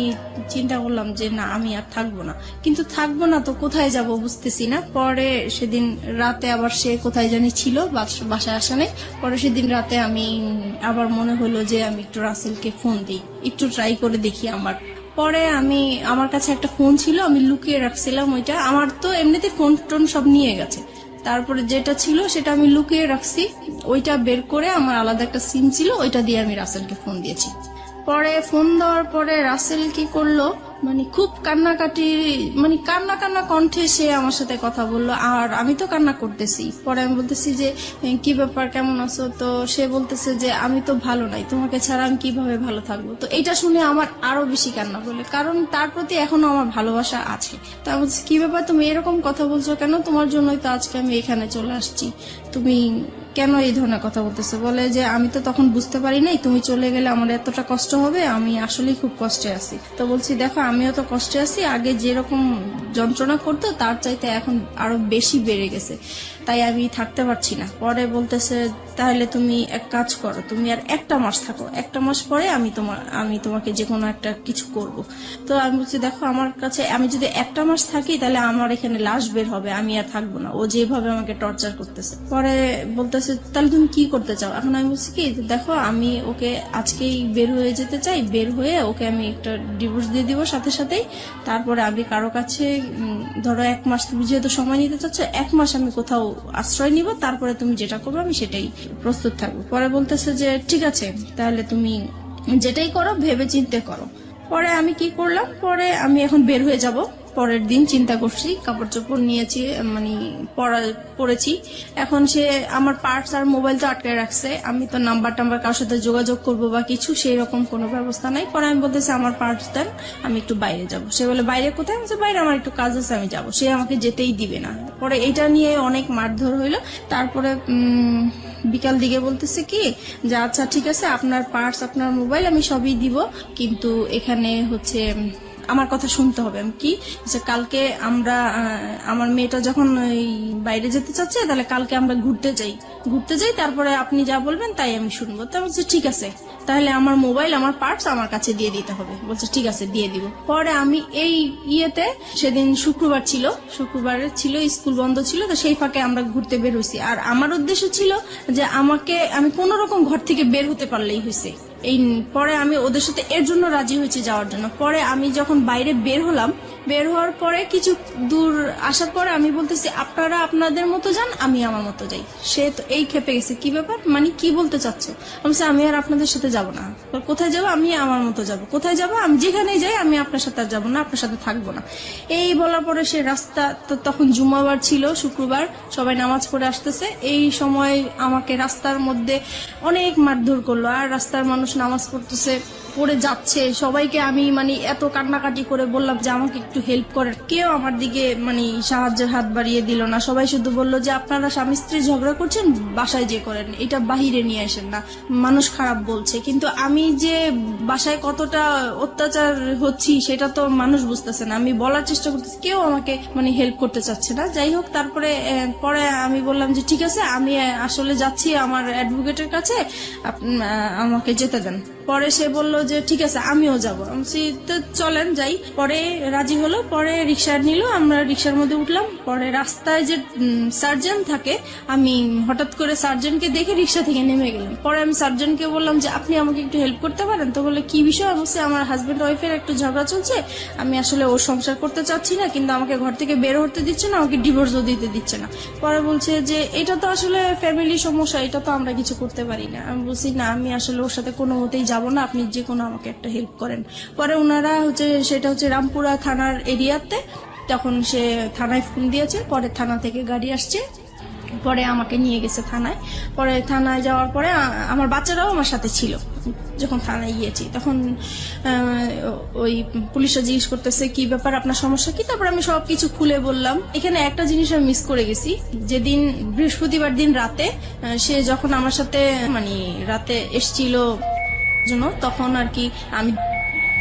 Speaker 2: চিন্তা করলাম যে না আমি আর থাকবো না, কিন্তু থাকবো না তো কোথায় যাব বুঝতেছি না। পরে সেদিন রাতে আবার সে কোথায় জানি ছিল, বাসায় আসা নেই। পরে সেদিন রাতে আমি আবার মনে হলো যে আমি একটু রাসেলকে ফোন দিই, একটু ট্রাই করে দেখি পরে আমার কাছে একটা ফোন ছিল, আমি লুকিয়ে রাখছিলাম ওইটা। আমার তো এমনিতে ফোন টোন সব নিয়ে গেছে, তারপরে যেটা ছিল সেটা আমি লুকিয়ে রাখছি, ওইটা বের করে আমার আলাদা একটা সিম ছিল, ওইটা দিয়ে আমি রাসেলকে ফোন দিয়েছি। পরে ফোন দেওয়ার পরে রাসেল কি করলো, মানে খুব কান্নাকাটি, মানে কান্না কণ্ঠে সে আমার সাথে কথা বললো, আর আমি তো কান্না করতেছি। পরে আমি বলতেছি যে কি ব্যাপার, কেমন আছো? তো সে বলতেছে যে আমি তো ভালো নাই, তোমাকে ছাড়া আমি কিভাবে ভালো থাকবো? তো এটা শুনে আমার আরো বেশি কান্না বলে, কারণ তার প্রতি এখনো আমার ভালোবাসা আছে। তো আমি বলছি কি ব্যাপার, তুমি এরকম কথা বলছো কেন? তোমার জন্যই তো আজকে আমি এখানে চলে আসছি, তুমি কেন এই ধরনের কথা বলতেছে? বলে যে আমি তো তখন বুঝতে পারি নাই, তুমি চলে গেলে আমার এতটা কষ্ট হবে, আমি আসলেই খুব কষ্টে আছি। তো বলছি দেখো আমিও তো কষ্টে আছি, আগে যেরকম যন্ত্রণা করতো তার চাইতে এখন আরো বেশি বেড়ে গেছে, তাই আমি থাকতে পারছি না। পরে বলতেছে তাহলে তুমি এক কাজ করো, তুমি আর একটা মাস থাকো, একটা মাস পরে আমি তোমাকে যে কোনো একটা কিছু করব। তো আমি বলছি দেখো আমার কাছে আমি যদি একটা মাস থাকি তাহলে আমার এখানে লাশ বের হবে, আমি আর থাকবো না, ও যেভাবে আমাকে টর্চার করতেছে। পরে বলতেছে তাহলে তুমি কি করতে চাও? এখন আমি বলছি কি দেখো আমি ওকে আজকেই বের হয়ে যেতে চাই, বের হয়ে ওকে আমি একটা ডিভোর্স দিয়ে দিব সাথে সাথেই। তারপরে আমি কারো কাছে ধরো এক মাস, তুমি যেহেতু সময় নিতে চাচ্ছ, এক মাস আমি কোথাও আশ্রয় নিব, তারপরে তুমি যেটা করবে আমি সেটাই প্রস্তুত থাকবো। পরে বলতেছে যে ঠিক আছে তাহলে তুমি যেটাই করো ভেবে চিন্তে করো। পরে আমি কি করলাম, পরে আমি এখন বের হয়ে যাব। পরের দিন চিন্তা করছি, কাপড় চোপড় নিয়েছি, মানে পরেছি। এখন সে আমার পার্টস আর মোবাইল তো আটকে রাখছে, আমি তো নাম্বার কারোর সাথে যোগাযোগ করবো বা কিছু সেই রকম কোনো ব্যবস্থা নাই। পরে আমি বলতেছি আমার পার্টস দেন, আমি একটু বাইরে যাব। সে বলে বাইরে কোথায়? আমি বাইরে আমার একটু কাজ আছে, আমি যাব। সে আমাকে যেতেই দিবে না। পরে এটা নিয়ে অনেক মারধর হইলো। তারপরে বিকাল দিকে বলতেছে কি যে আচ্ছা ঠিক আছে আপনার পার্টস আপনার মোবাইল আমি সবই দিব, কিন্তু এখানে হচ্ছে আমার কথা শুনতে হবে। আমি কি যে কালকে আমরা আমার মেয়েটা যখন বাইরে যেতে চাচ্ছে তাহলে কালকে আমরা ঘুরতে যাই, তারপরে আপনি যা বলবেন তাই আমি শুনবো। তা বলছে ঠিক আছে তাহলে আমার মোবাইল আমার পার্টস আমার কাছে দিয়ে দিতে হবে। বলছে ঠিক আছে দিয়ে দিব। পরে আমি এই সেদিন শুক্রবার ছিল, স্কুল বন্ধ ছিল, তো সেই ফাঁকে আমরা ঘুরতে বের হয়েছি। আর আমার উদ্দেশ্য ছিল যে আমি কোন রকম ঘর থেকে বের হতে পারলেই হয়েছে। পরে আমি ওদের সাথে এর জন্য রাজি হয়েছি যাওয়ার জন্য। পরে আমি যখন বাইরে বের হলাম, বের হওয়ার পরে কিছু দূর আসার পরে আমি বলতেছি আপনারা আপনাদের মতো যান, আমি আমার মতো যাই। সে তো এই খেপে গেছে, কি ব্যাপার, মানে কি বলতে চাচ্ছ? আমি বলছি, আমি আর আপনাদের সাথে যাব না। কোথায় যাবো? আমি আমার মতো যাব। কোথায় যাব? আমি যেখানেই যাই, আমি আপনার সাথে আর যাবো না, আপনার সাথে থাকবো না। এই বলার পরে সে রাস্তা, তো তখন জুম্মাবার ছিল, শুক্রবার, সবাই নামাজ পড়ে আসতেছে। এই সময় আমাকে রাস্তার মধ্যে অনেক মারধর করলো। আর রাস্তার মানুষ নামাজ পড়তেছে, পড়ে যাচ্ছে, সবাইকে আমি মানে এত কান্নাকাটি করে বললাম যে আমাকে একটু হেল্প করেন, কেউ আমার দিকে মানে সাহায্যের হাত বাড়িয়ে দিল না। সবাই শুধু বললো যে আপনারা স্বামী স্ত্রী ঝগড়া করছেন, বাসায় যে করেন, এটা বাহিরে নিয়ে আসেন না, মানুষ খারাপ বলছে। কিন্তু আমি যে বাসায় কতটা অত্যাচার হচ্ছি সেটা তো মানুষ বুঝতেছে না। আমি বলার চেষ্টা করতেছি, কেউ আমাকে মানে হেল্প করতে চাচ্ছে না। যাই হোক, তারপরে পরে আমি বললাম যে ঠিক আছে, আমি আসলে যাচ্ছি আমার অ্যাডভোকেটের কাছে, আমাকে যেতে দেন। পরে সে বললো যে ঠিক আছে, আমিও যাবো। আমি বলছি, তো চলেন যাই। পরে রাজি হলো, পরে রিক্সা নিল, আমরা রিক্সার মধ্যে উঠলাম। পরে রাস্তায় যে সার্জন থাকে, আমি হঠাৎ করে সার্জনকে দেখে রিক্সা থেকে নেমে গেলাম। পরে আমি সার্জনকে বললাম যে আপনি আমাকে একটু হেল্প করতে পারেন? তো বলে কি বিষয়? আমি বলছি, আমার হাজবেন্ড ওয়াইফের একটু ঝগড়া চলছে, আমি আসলে ওর সংসার করতে চাচ্ছি না, কিন্তু আমাকে ঘর থেকে বের হতে দিচ্ছে না, আমাকে ডিভোর্সও দিতে দিচ্ছে না। পরে বলছে যে এটা তো আসলে ফ্যামিলি সমস্যা, এটা তো আমরা কিছু করতে পারি না। আমি বলছি না, আমি আসলে ওর সাথে কোনো মতেই যাবো না, আপনি যে কোনো আমাকে একটা হেল্প করেন। পরে ওনারা সেটা হচ্ছে রামপুরা থানার এরিয়াতে, তখন সে থানায় ফোন দিয়েছে। পরে থানা থেকে গাড়ি আসছে, পরে আমাকে নিয়ে গেছে থানায়। পরে থানায় যাওয়ার পরে আমার বাচ্চারাও আমার সাথে ছিল। যখন থানায় গিয়েছি তখন ওই পুলিশরা জিজ্ঞেস করতেছে কি ব্যাপার, আপনার সমস্যা কি? তারপর আমি সবকিছু খুলে বললাম। এখানে একটা জিনিস আমি মিস করে গেছি, যেদিন বৃহস্পতিবার দিন রাতে সে যখন আমার সাথে মানে রাতে এসছিল জন্য, তখন আর কি আমি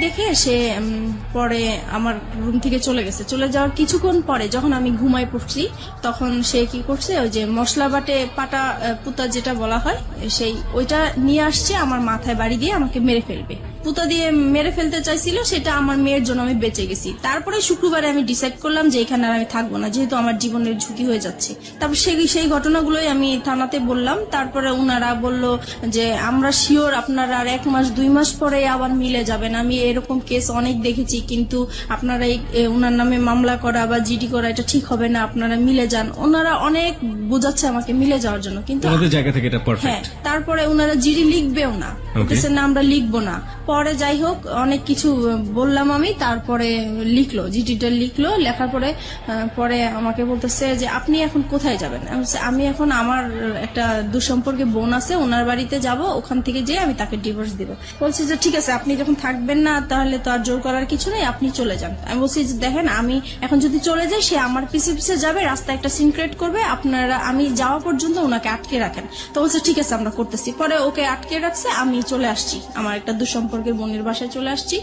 Speaker 2: দেখে সে পরে আমার রুম থেকে চলে গেছে। চলে যাওয়ার কিছুক্ষণ পরে যখন আমি ঘুমায় পড়ছি, তখন সে কি করছে, ওই যে মশলা বাটে পাটা পুতা যেটা বলা হয়, সেই ওইটা নিয়ে আসছে, আমার মাথায় বাড়ি দিয়ে আমাকে মেরে ফেলবে। পুতা দিয়ে মেরে ফেলতে চাইছিল, সেটা আমার মেয়ের জন্য আমি বেঁচে গেছি। তারপরে শুক্রবারে আমি ডিসাইড করলাম যে এখানে আর আমি থাকবো না, যেহেতু আমার জীবনের ঝুঁকি হয়ে যাচ্ছে। তারপর সেই ঘটনাগুলোই আমি থানাতে বললাম। তারপরে উনারা বলল যে আমরা শিওর আপনারা আর 1 মাস 2 মাস পরে আবার মিলে যাবেন। আমি এরকম কেস অনেক দেখেছি, কিন্তু আপনারা উনার নামে মামলা করা বা জিডি করা এটা ঠিক হবে না, আপনারা মিলে যান। ওনারা অনেক বোঝাচ্ছে আমাকে মিলে যাওয়ার জন্য, কিন্তু
Speaker 1: ওনাদের জায়গা থেকে এটা
Speaker 2: হ্যাঁ,
Speaker 1: পারফেক্ট।
Speaker 2: তারপরে ওনারা জিডি লিখবেও না, বলতেছে না আমরা লিখবো না। পরে যাই হোক, অনেক কিছু বললাম আমি, তারপরে লিখলো, জিডিটা লিখলো। লেখার পরে পরে আমাকে বলতেছে যে আপনি এখন কোথায় যাবেন? আমি এখন আমার একটা দুঃসম্পর্কে বোন আছে, ওনার বাড়িতে যাব, ওখান থেকে যেয়ে আমি তাকে ডিভোর্স দিব। বলছে যে ঠিক আছে, আপনি যখন থাকবেন না তাহলে তো আর জোর করার কিছু নেই, আপনি চলে যান। আমি বলছি যে দেখেন, আমি এখন যদি চলে যাই, সে আমার পিছে পিছে যাবে, রাস্তায় একটা সিন ক্রিয়েট করবে, আপনারা আমি যাওয়া পর্যন্ত ওনাকে আটকে রাখেন। তো বলছে ঠিক আছে, আমরা করতেছি। পরে ওকে আটকে রাখছে, আমি চলে আসছি আমার একটা দুঃসম্পর্কের বোনের বাসায় চলে আসছি।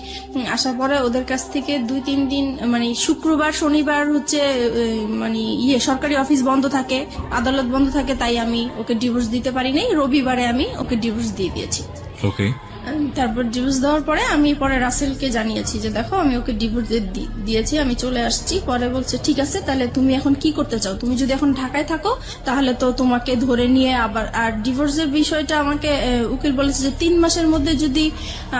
Speaker 2: আসার পরে ওদের কাছ থেকে 2-3 দিন মানে শুক্রবার শনিবার হচ্ছে মানে সরকারি অফিস বন্ধ থাকে, আদালত বন্ধ থাকে, তাই আমি ওকে ডিভোর্স দিতে পারি নাই। রবিবারে আমি ওকে ডিভোর্স দিয়ে দিয়েছি।
Speaker 1: ওকে,
Speaker 2: তারপর ডিভোর্স দেওয়ার পরে আমি পরে রাসেলকে জানিয়েছি যে দেখো আমি ওকে ডিভোর্স দিয়েছি, আমি চলে আসছি। পরে বলছে ঠিক আছে, তাহলে তুমি এখন কি করতে চাও? তুমি যদি এখন ঢাকায় থাকো তাহলে তো তোমাকে ধরে নিয়ে আবার, আর ডিভোর্সের বিষয়টা আমাকে উকিল বলেছে যে 3 মাসের মধ্যে যদি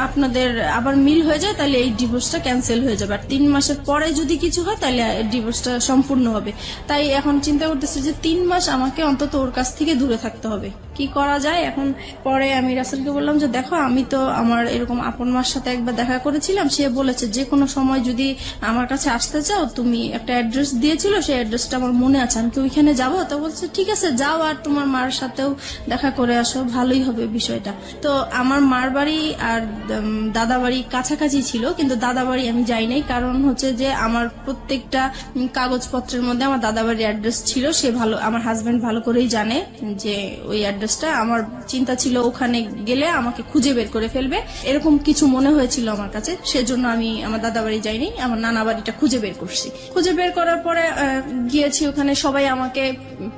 Speaker 2: আপনাদের আবার মিল হয়ে যায় তাহলে এই ডিভোর্সটা ক্যান্সেল হয়ে যাবে, আর 3 মাসের পরে যদি কিছু হয় তাহলে ডিভোর্সটা সম্পূর্ণ হবে। তাই এখন চিন্তা করতেছি যে 3 মাস আমাকে অন্তত ওর কাছ থেকে দূরে থাকতে হবে, কি করা যায় এখন। পরে আমি রাসেলকে বললাম যে দেখো, আমি তো আমার এরকম আপন মার সাথে একবার দেখা করেছিলাম, সে বলেছে যে কোনো সময় যদি আমার কাছে আসতে চাও, তুমি একটা অ্যাড্রেস দিয়েছিল, সেই অ্যাড্রেসটা আমার মনে আছে, আমি কি ওইখানে যাবো? তো বলছে ঠিক আছে যাও, আর তোমার মার সাথেও দেখা করে আসো, ভালোই হবে বিষয়টা। তো আমার মার বাড়ি আর দাদা বাড়ি কাছাকাছি ছিল, কিন্তু দাদা বাড়ি আমি যাই নাই, কারণ হচ্ছে যে আমার প্রত্যেকটা কাগজপত্রের মধ্যে আমার দাদা বাড়ির অ্যাড্রেস ছিল। সে ভালো, আমার হাজবেন্ড ভালো করেই জানে যে ওই অ্যাড্রেসটা, আমার চিন্তা ছিল ওখানে গেলে আমাকে খুঁজে বের করে ফেলবে, এরকম কিছু মনে হয়েছিল আমার কাছে। সেজন্য আমি আমার দাদা বাড়ি যাইনি, আমার নানা বাড়িটা খুঁজে বের করছি। খুঁজে বের করার পরে গিয়েছি ওখানে, সবাই আমাকে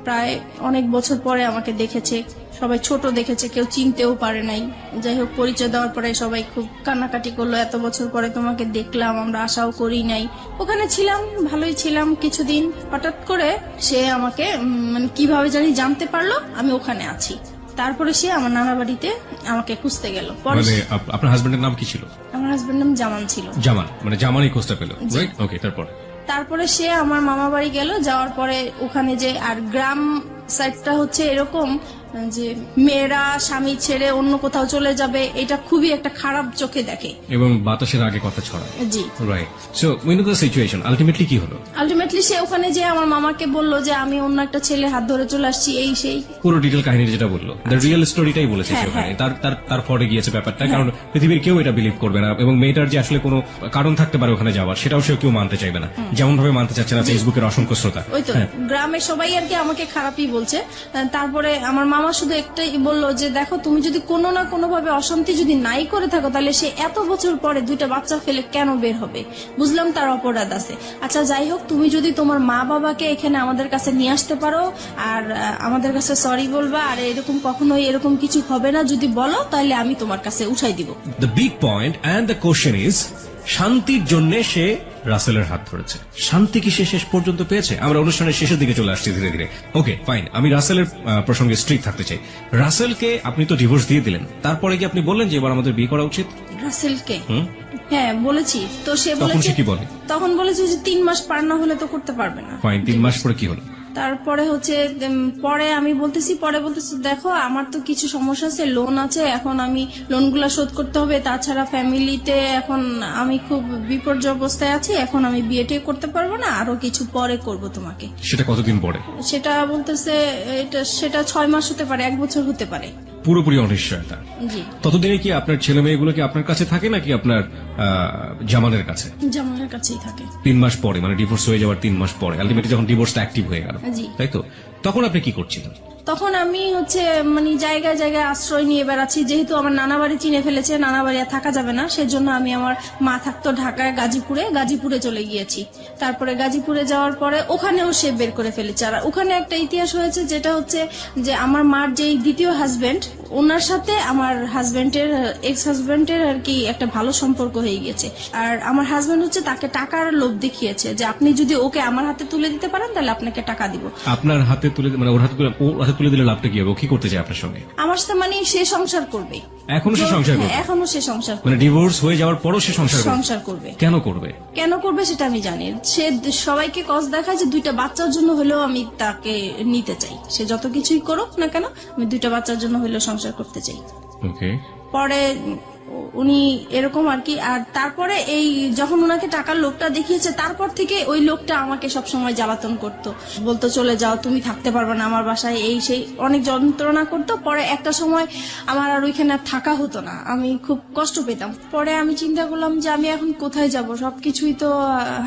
Speaker 2: প্রায় অনেক বছর পরে আমাকে দেখেছে, সবাই ছোট দেখেছে, কেউ চিনতেও পারে নাই। যাই হোক, পরিচয় দেওয়ার পরে সবাই খুব কান্নাকাটি করলো, এত বছর পরে তোমাকে দেখলাম, আমরা আশাও করি নাই। ওখানে ছিলাম, ভালোই ছিলাম কিছুদিন। হঠাৎ করে সে আমাকে মানে কিভাবে জানি জানতে পারলো আমি ওখানে আছি। তারপরে সে আমার নানা বাড়িতে আমাকে খুঁজতে গেল। পরে
Speaker 1: মানে আপনার হাজবেন্ডের নাম কি ছিল?
Speaker 2: আমার হাজবেন্ড নাম জামান ছিল।
Speaker 1: জামান, মানে জামানই খোঁজটা পেল, রাইট? ওকে,
Speaker 2: তারপরে সে আমার মামা বাড়ি গেল, যাওয়ার পরে ওখানে যে আর গ্রাম সাইডটা হচ্ছে এরকম যে মেয়েরা স্বামী ছেড়ে অন্য কোথাও চলে যাবে, এটা খুবই একটা খারাপ চোখে দেখে
Speaker 1: এবং বাতাসের আগে কথা ছড়ায়।
Speaker 2: জি,
Speaker 1: right. So we know the situation, ultimately কি হলো?
Speaker 2: আলটিমেটলি সে ওখানে যে আমার মামাকে বলল যে আমি অন্য একটা ছেলে হাত ধরে চলে আসছি, এই সেই
Speaker 1: পুরো ডিটেল কাহিনী যেটা বললো, দ্য রিয়েল স্টোরিটাই বলেছে
Speaker 2: হ্যাঁ,
Speaker 1: সে ওখানে।
Speaker 2: হ্যাঁ।
Speaker 1: তার তার তার ফরে গিয়েছে ব্যাপারটা, কারণ পৃথিবীর কেউ এটা বিলিভ করবে না, এবং মেয়েটার যে আসলে কোনো কারণ থাকতে পারে ওখানে যাওয়ার, সেটাও সে কেউ মানতে চাইবে না, যেমন ভাবে মানতে চাচ্ছে না ফেসবুকের অসংখ্য শ্রোতা।
Speaker 2: ওই তো গ্রামে সবাই আর কি আমাকে খারাপই বলছে। তারপরে আমার মামা শুধু একটাই বললো যে দেখো, তুমি যদি কোনো না কোনো ভাবে অশান্তি যদি নাই করে থাকো, তাহলে সে এত বছর পরে 2টা বাচ্চা ফেলে কেন বের হবে? বুঝলাম তার অপরাধ আছে। আচ্ছা যাই হোক, তুমি যদি তোমার মা বাবাকে এখানে আমাদের কাছে নিয়ে আসতে পারো আর আমাদের কাছে সরি বলবা, আর এরকম কখনোই এরকম কিছু হবে না যদি বলো, তাহলে আমি তোমার কাছে উঠাই দিব।
Speaker 1: The big point and the question is, শান্তির জন্য সে রাসেলের হাত ধরেছে। শান্তি কি সে শেষ পর্যন্ত পেয়েছে? আমরা অনুষ্ঠানের শেষের দিকে চলে আসছি ধীরে ধীরে। ওকে ফাইন, আমি রাসেলের প্রসঙ্গে স্ট্রিক্ট থাকতে চাই। রাসেলকে আপনি তো ডিভোর্স দিয়ে দিলেন, তারপরে কি আপনি বললেন যে এবার আমাদের বিয়ে করা উচিত?
Speaker 2: রাসেলকে হ্যাঁ বলেছি, তো সে
Speaker 1: তখন
Speaker 2: বলেছে
Speaker 1: সে কি বলে?
Speaker 2: তখন বলেছে যে 3 মাস পার না হলে তো করতে পারবে না।
Speaker 1: ফাইন, 3 মাস পরে কি হলো?
Speaker 2: তারপরে হচ্ছে পরে বলতেছি দেখো আমার তো কিছু সমস্যা আছে, লোন আছে, এখন আমি লোনগুলা শোধ করতে হবে, তাছাড়া ফ্যামিলিতে এখন আমি খুব বিপর্যয় অবস্থায় আছি, এখন আমি বিয়েটা করতে পারবো না, আরো কিছু পরে করব তোমাকে।
Speaker 1: সেটা কতদিন পরে?
Speaker 2: সেটা বলতেছে সেটা 6 মাস হতে পারে, 1 বছর হতে পারে।
Speaker 1: পুরোপুরি অনিশ্চয়তা।
Speaker 2: জি।
Speaker 1: ততদিনে কি আপনার ছেলে মেয়েগুলো কি আপনার কাছে থাকে নাকি আপনার জামানের কাছে?
Speaker 2: জামানের কাছেই থাকে।
Speaker 1: 3 মাস পরে, মানে ডিভোর্স হয়ে যাওয়ার 3 মাস পরে, আলটিমেটলি যখন ডিভোর্সটা অ্যাক্টিভ হয়ে গেল,
Speaker 2: জি।
Speaker 1: তাই তো? তখন আপনি কি করছিলেন?
Speaker 2: তখন আমি হচ্ছে মানে জায়গায় জায়গায় আশ্রয় নিয়ে বেড়াচ্ছি, যেহেতু আমার নানা বাড়ি চিনে ফেলেছে, নানা বাড়ি আর থাকা যাবে না, সেজন্য আমি আমার মা থাকতো ঢাকায় গাজীপুরে চলে গিয়েছি। তারপরে গাজীপুরে যাওয়ার পরে ওখানেও সে বের করে ফেলেছে। আর ওখানে একটা ইতিহাস হয়েছে, যেটা হচ্ছে যে আমার মার যে দ্বিতীয় হাজবেন্ড, ওনার সাথে আমার হাজবেন্ডের এক্স হাজবেন্ডের আর কি একটা ভালো সম্পর্ক হয়ে গেছে। আর আমার হাজবেন্ড হচ্ছে তাকে টাকার লোভ দেখিয়েছে যে আপনি যদি ওকে আমার হাতে তুলে দিতে পারেন তাহলে আপনাকে টাকা দিব।
Speaker 1: আপনার হাতে তুলে, মানে ওর হাতে তুলে দিলে লাভটা কি হবে? ও কি করতে চায় আপনার সঙ্গে?
Speaker 2: আমার সাথে মানে সে সংসার করবে।
Speaker 1: এখনো সে সংসার করবে?
Speaker 2: হ্যাঁ, এখনো সে সংসার করবে।
Speaker 1: মানে ডিভোর্স হয়ে যাওয়ার পরও সে সংসার
Speaker 2: করবে।
Speaker 1: কেন করবে?
Speaker 2: কেন করবে সেটা আমি জানি। সে সবাইকে কস দেখায় যে 2টা বাচ্চার জন্য হলেও আমি তাকে নিতে চাই। সে যত কিছুই করুক না কেন, আমি 2টা বাচ্চার জন্য হলেও সংসার করতে চাই।
Speaker 1: ওকে।
Speaker 2: পরে উনি এরকম আর কি। আর তারপরে এই যখন ওনাকে টাকার লোকটা দেখিয়েছে, তারপর থেকে ওই লোকটা আমাকে সবসময় জ্বালাতন করতো, বলতো চলে যাও, তুমি থাকতে পারবে না আমার বাসায়, এই সেই অনেক যন্ত্রণা করতো। পরে একটা সময় আমার আর ওইখানে থাকা হতো না, আমি খুব কষ্ট পেতাম। পরে আমি চিন্তা করলাম যে আমি এখন কোথায় যাব, সবকিছুই তো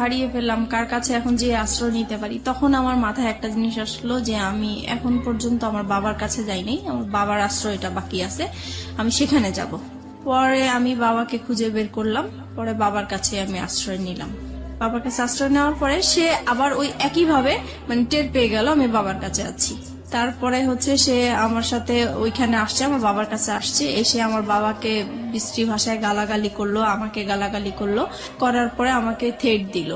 Speaker 2: হারিয়ে ফেললাম, কার কাছে এখন যে আশ্রয় নিতে পারি। তখন আমার মাথায় একটা জিনিস আসলো যে আমি এখন পর্যন্ত আমার বাবার কাছে যাইনি, আমার বাবার আশ্রয়টা বাকি আছে, আমি সেখানে যাব। পরে আমি বাবাকে খুঁজে বের করলাম, পরে বাবার কাছে আমি আশ্রয় নিলাম। বাবার কাছে আশ্রয় নেওয়ার পরে সে আবার ওই একইভাবে মানে টের পেয়ে গেল আমি বাবার কাছে আছি। তারপরে হচ্ছে সে আমার সাথে ওইখানে আসছে, আমার বাবার কাছে আসছে, এসে আমার বাবাকে বিশ্রী ভাষায় গালাগালি করলো, আমাকে গালাগালি করলো, করার পরে আমাকে থ্রেট দিল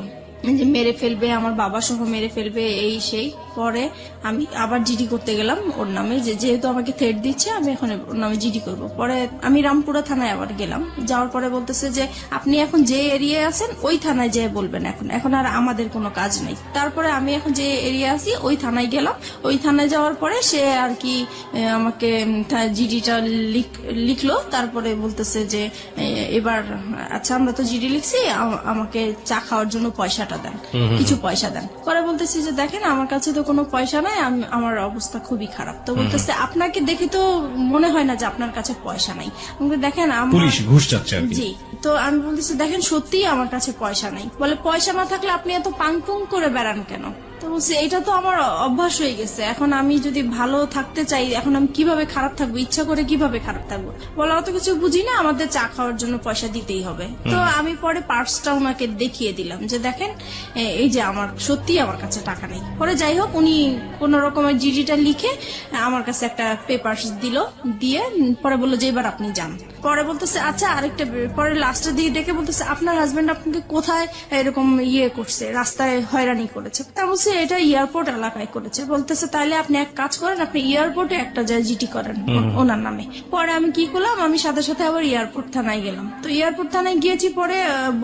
Speaker 2: যে মেরে ফেলবে, আমার বাবা সহ মেরে ফেলবে, এই সেই। পরে আমি আবার জিডি করতে গেলাম ওর নামে, যেহেতু আমাকে থ্রেট দিচ্ছে আমি এখন ওর নামে জিডি করব। পরে আমি রামপুরা থানায় আবার গেলাম, যাওয়ার পরে বলতেছে যে আপনি এখন যে এরিয়ায় আছেন ওই থানায় যেয়ে বলবেন, এখন আর আমাদের কোনো কাজ নেই। তারপরে আমি এখন যে এরিয়া আছি ওই থানায় গেলাম, ওই থানায় যাওয়ার পরে সে আর কি আমাকে জিডিটা লিখলো। তারপরে বলতেছে যে এবার আচ্ছা আমরা তো জিডি লিখছি, আমাকে চা খাওয়ার জন্য পয়সাটা দেন, কিছু পয়সা দেন। পরে বলতেছি যে দেখেন আমার কাছে তো কোনো পয়সা নাই, আমার অবস্থা খুবই খারাপ। তো বলতেছে আপনাকে দেখে তো মনে হয় না যে আপনার কাছে পয়সা নাই, আমাকে দেখেন
Speaker 1: পুলিশ ঘুষ চাচ্ছে।
Speaker 2: জি। তো আমি বলতেছি দেখেন সত্যিই আমার কাছে পয়সা নাই। বলে পয়সা না থাকলে আপনি এত পাংপুং করে বেড়ান কেন? তো বলছি এটা তো আমার অভ্যাস হয়ে গেছে, এখন আমি যদি ভালো থাকতে চাই, এখন আমি কিভাবে খারাপ থাকবো, ইচ্ছা করে কিভাবে খারাপ থাকবো? বলে অত কিছু বুঝি না, আমাদের চা খাওয়ার জন্য পয়সা দিতেই হবে। তো আমি পরে পার্সটা ওনাকে দেখিয়ে দিলাম যে দেখেন এই যে আমার সত্যিই আমার কাছে টাকা নেই। পরে যাই হোক উনি কোন রকমের জিডিটা লিখে আমার কাছে একটা পেপার দিল, দিয়ে পরে বললো যে এবার আপনি যান। পরে বলতেছে আচ্ছা আরেকটা পরে লাস্টের দিকে ডেকে বলতেছে আপনার হাজবেন্ড আপনাকে কোথায় এরকম করছে, রাস্তায় হয়রানি করেছে। তা বলছে এটা এয়ারপোর্ট এলাকায় করেছে। বলতেছে তাহলে আপনি এক কাজ করেন, আপনি এয়ারপোর্টে একটা জিটি করেন ওনার নামে। পরে আমি কি করলাম, আমি সাথে সাথে আবার এয়ারপোর্ট থানায় গেলাম। তো এয়ারপোর্ট থানায় গিয়েছি, পরে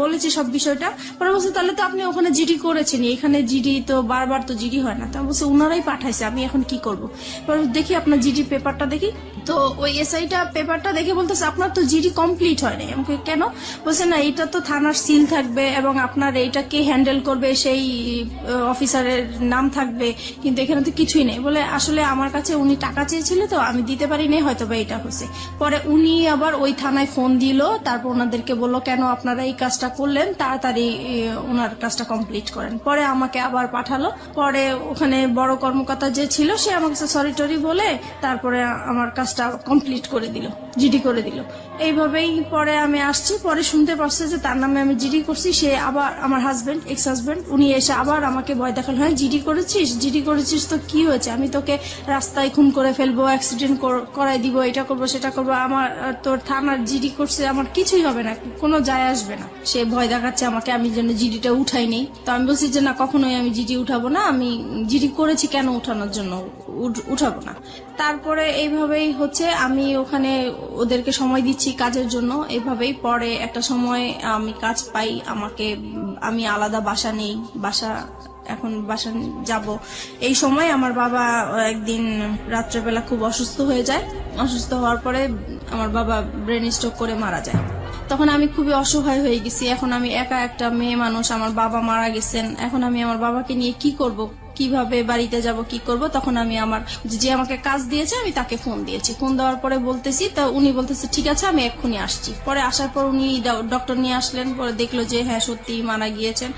Speaker 2: বলেছি সব বিষয়টা। পরে বলছে তাহলে তো আপনি ওখানে জিডি করেছেন, এখানে জিডি তো বারবার তো জিডি হয় না। তা বলছে ওনারাই পাঠাইছে, আমি এখন কি করব। পরে দেখি আপনার জিডি পেপারটা দেখি, তো ওই এসআইটা পেপারটা দেখে বলতেছে আপনার তো জিডি কমপ্লিট হয়নি। আমাকে কেন? বলছে না এটা তো থানার সিল থাকবে এবং আপনার এইটা কে হ্যান্ডেল করবে সেই অফিসারের নাম থাকবে, কিন্তু এখানে তো কিছুই নেই। বলে আসলে আমার কাছে উনি টাকা চেয়েছিল তো আমি দিতে পারিনি, হয়তো বা এটা হয়েছে। পরে উনি আবার ওই থানায় ফোন দিল, তারপর ওনাদেরকে বললো কেন আপনারা এই কাজটা করলেন, তাড়াতাড়ি ওনার কাজটা কমপ্লিট করেন। পরে আমাকে আবার পাঠালো। পরে ওখানে বড় কর্মকর্তা যে ছিল সে আমার কাছে সরি টরি বলে তারপরে আমার কাজটা কমপ্লিট করে দিল, জিডি করে দিল। এইভাবেই পরে আমি আসছি, পরে শুনতে পারছে যে তার নামে আমি জিডি করছি। সে আবার আমার হাজবেন্ড, এক্স হাজবেন্ড, উনি এসে আবার আমাকে ভয় দেখাল, হ্যাঁ জিডি করেছিস তো কি হয়েছে, আমি তোকে রাস্তায় খুন করে ফেলবো, অ্যাক্সিডেন্ট করাই দিব, এটা করবো সেটা করবো, আমার তোর থানার জিডি করছে, আমার কিছুই হবে না, কোনো যায় আসবে না। সে ভয় দেখাচ্ছে আমাকে, আমি যেন জিডিটা উঠাই নেই। তো আমি বলছি যে না, কখনোই আমি জিডি উঠাবো না, আমি জিডি করেছি কেন উঠানোর জন্য উঠাবো না। তারপরে এইভাবেই হচ্ছে আমি ওখানে ওদেরকে সময় দিচ্ছি কাজের জন্য। এইভাবেই পরে একটা সময় আমি কাজ পাই, আমি আলাদা বাসা নেই, এখন বাসা যাব। এই সময় আমার বাবা একদিন রাত্রেবেলা খুব অসুস্থ হয়ে যায়। অসুস্থ হওয়ার পরে আমার বাবা ব্রেন স্ট্রোক করে মারা যায়। তখন আমি খুবই অসহায় হয়ে গেছি। এখন আমি একা একটা মেয়ে মানুষ, আমার বাবা মারা গেছেন, এখন আমি আমার বাবাকে নিয়ে কি করব, কিভাবে বাড়িতে যাব, কি করব। তখন আমি যে আমাকে কাজ দিয়েছে আমি তাকে ফোন দিয়েছি। ফোন দেওয়ার পরে বলতেছি, তা উনি বলতেছে ঠিক আছে আমি এক্ষুনি আসছি। পরে আসার পর উনি ডক্টর নিয়ে আসলেন, পরে দেখলো যে হ্যাঁ সত্যি মারা গিয়েছেন।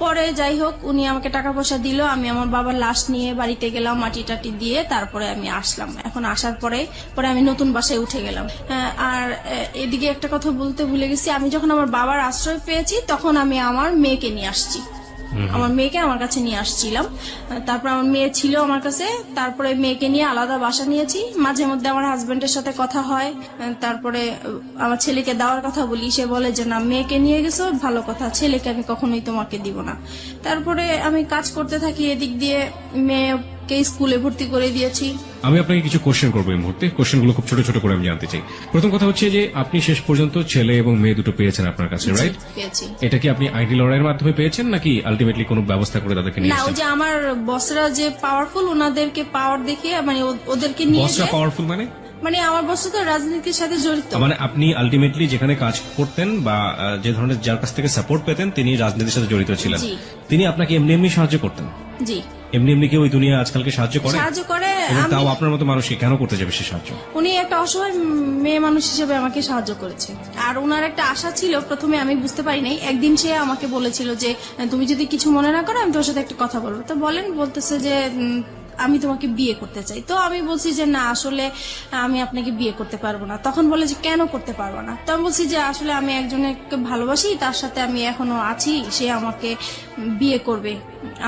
Speaker 2: পরে যাই হোক উনি আমাকে টাকা পয়সা দিল, আমি আমার বাবার লাশ নিয়ে বাড়িতে গেলাম, মাটি টাটি দিয়ে তারপরে আমি আসলাম। এখন আসার পরে আমি নতুন বাসায় উঠে গেলাম। আর এদিকে একটা কথা বলতে ভুলে গেছি, আমি যখন আমার বাবার আশ্রয় পেয়েছি তখন আমি আমার মেয়েকে নিয়ে আসছি, আমার মেয়েকে আমার কাছে নিয়ে আসছিলাম। তারপর আমার মেয়ে ছিল আমার কাছে, তারপরে মেয়েকে নিয়ে আলাদা বাসা নিয়েছি। মাঝে মধ্যে আমার হাজবেন্ডের সাথে কথা হয়, তারপরে আমার ছেলেকে দেওয়ার কথা বলি, সে বলে যে না মেয়েকে নিয়ে গেছো ভালো কথা, ছেলেকে আমি কখনোই তোমাকে দিব না। তারপরে আমি কাজ করতে থাকি, এদিক দিয়ে মেয়েকে স্কুলে ভর্তি করে দিয়েছি।
Speaker 1: আমি আপনাকে কিছু কোশ্চেন করবো এই মুহূর্তে, কোশ্চেনগুলো খুব ছোট ছোট করে আমি জানতে চাই। প্রথম কথা হচ্ছে যে আপনি শেষ পর্যন্ত ছেলে এবং মেয়ে দুটো পেয়েছেন আপনার কাছে, রাইট?
Speaker 2: পেয়েছি।
Speaker 1: এটা কি আপনি আইডি লড়াইয়ের মাধ্যমে পেয়েছেন নাকি আলটিমেটলি কোনো ব্যবস্থা করে তাদেরকে নিয়ে
Speaker 2: না, ওই
Speaker 1: এসেছেন?
Speaker 2: যে আমার বসরা যে পাওয়ারফুল, ওনাদেরকে পাওয়ার দেখিয়ে মানে ওদেরকে নিয়ে
Speaker 1: বসরা পাওয়ারফুল
Speaker 2: মানে আমার বস তো রাজনীতির সাথে জড়িত।
Speaker 1: মানে আপনি আলটিমেটলি যেখানে কাজ করতেন বা যে ধরনের যার কাছ থেকে সাপোর্ট পেতেন তিনি রাজনীতির সাথে জড়িত ছিলেন,
Speaker 2: জি।
Speaker 1: তিনি আপনাকে এমনি এমনি সাহায্য করতেন?
Speaker 2: জি,
Speaker 1: এমনি কি ওই দুনিয়া আজকালকে সাহায্য করে? এবং তাও
Speaker 2: আমি
Speaker 1: আপনার মতো মানুষকে কেন করতে যাবে সে সাহায্য?
Speaker 2: উনি একটা অসহায় মেয়ে মানুষ হিসেবে আমাকে সাহায্য করেছে। আর ওনার একটা আশা ছিল, প্রথমে আমি বুঝতে পারি নাই। একদিন সে আমাকে বলেছিল যে তুমি যদি কিছু মনে না করো আমি তোর সাথে একটা কথা বলবো। তো বলতেছে যে আমি তোমাকে বিয়ে করতে চাই। তো আমি বলছি যে না আসলে আমি আপনাকে বিয়ে করতে পারবো না। তখন বলে যে কেন করতে পারবো না? তো আমি বলছি যে আসলে আমি একজনকে ভালোবাসি, তার সাথে আমি এখনো আছি, সে আমাকে বিয়ে করবে,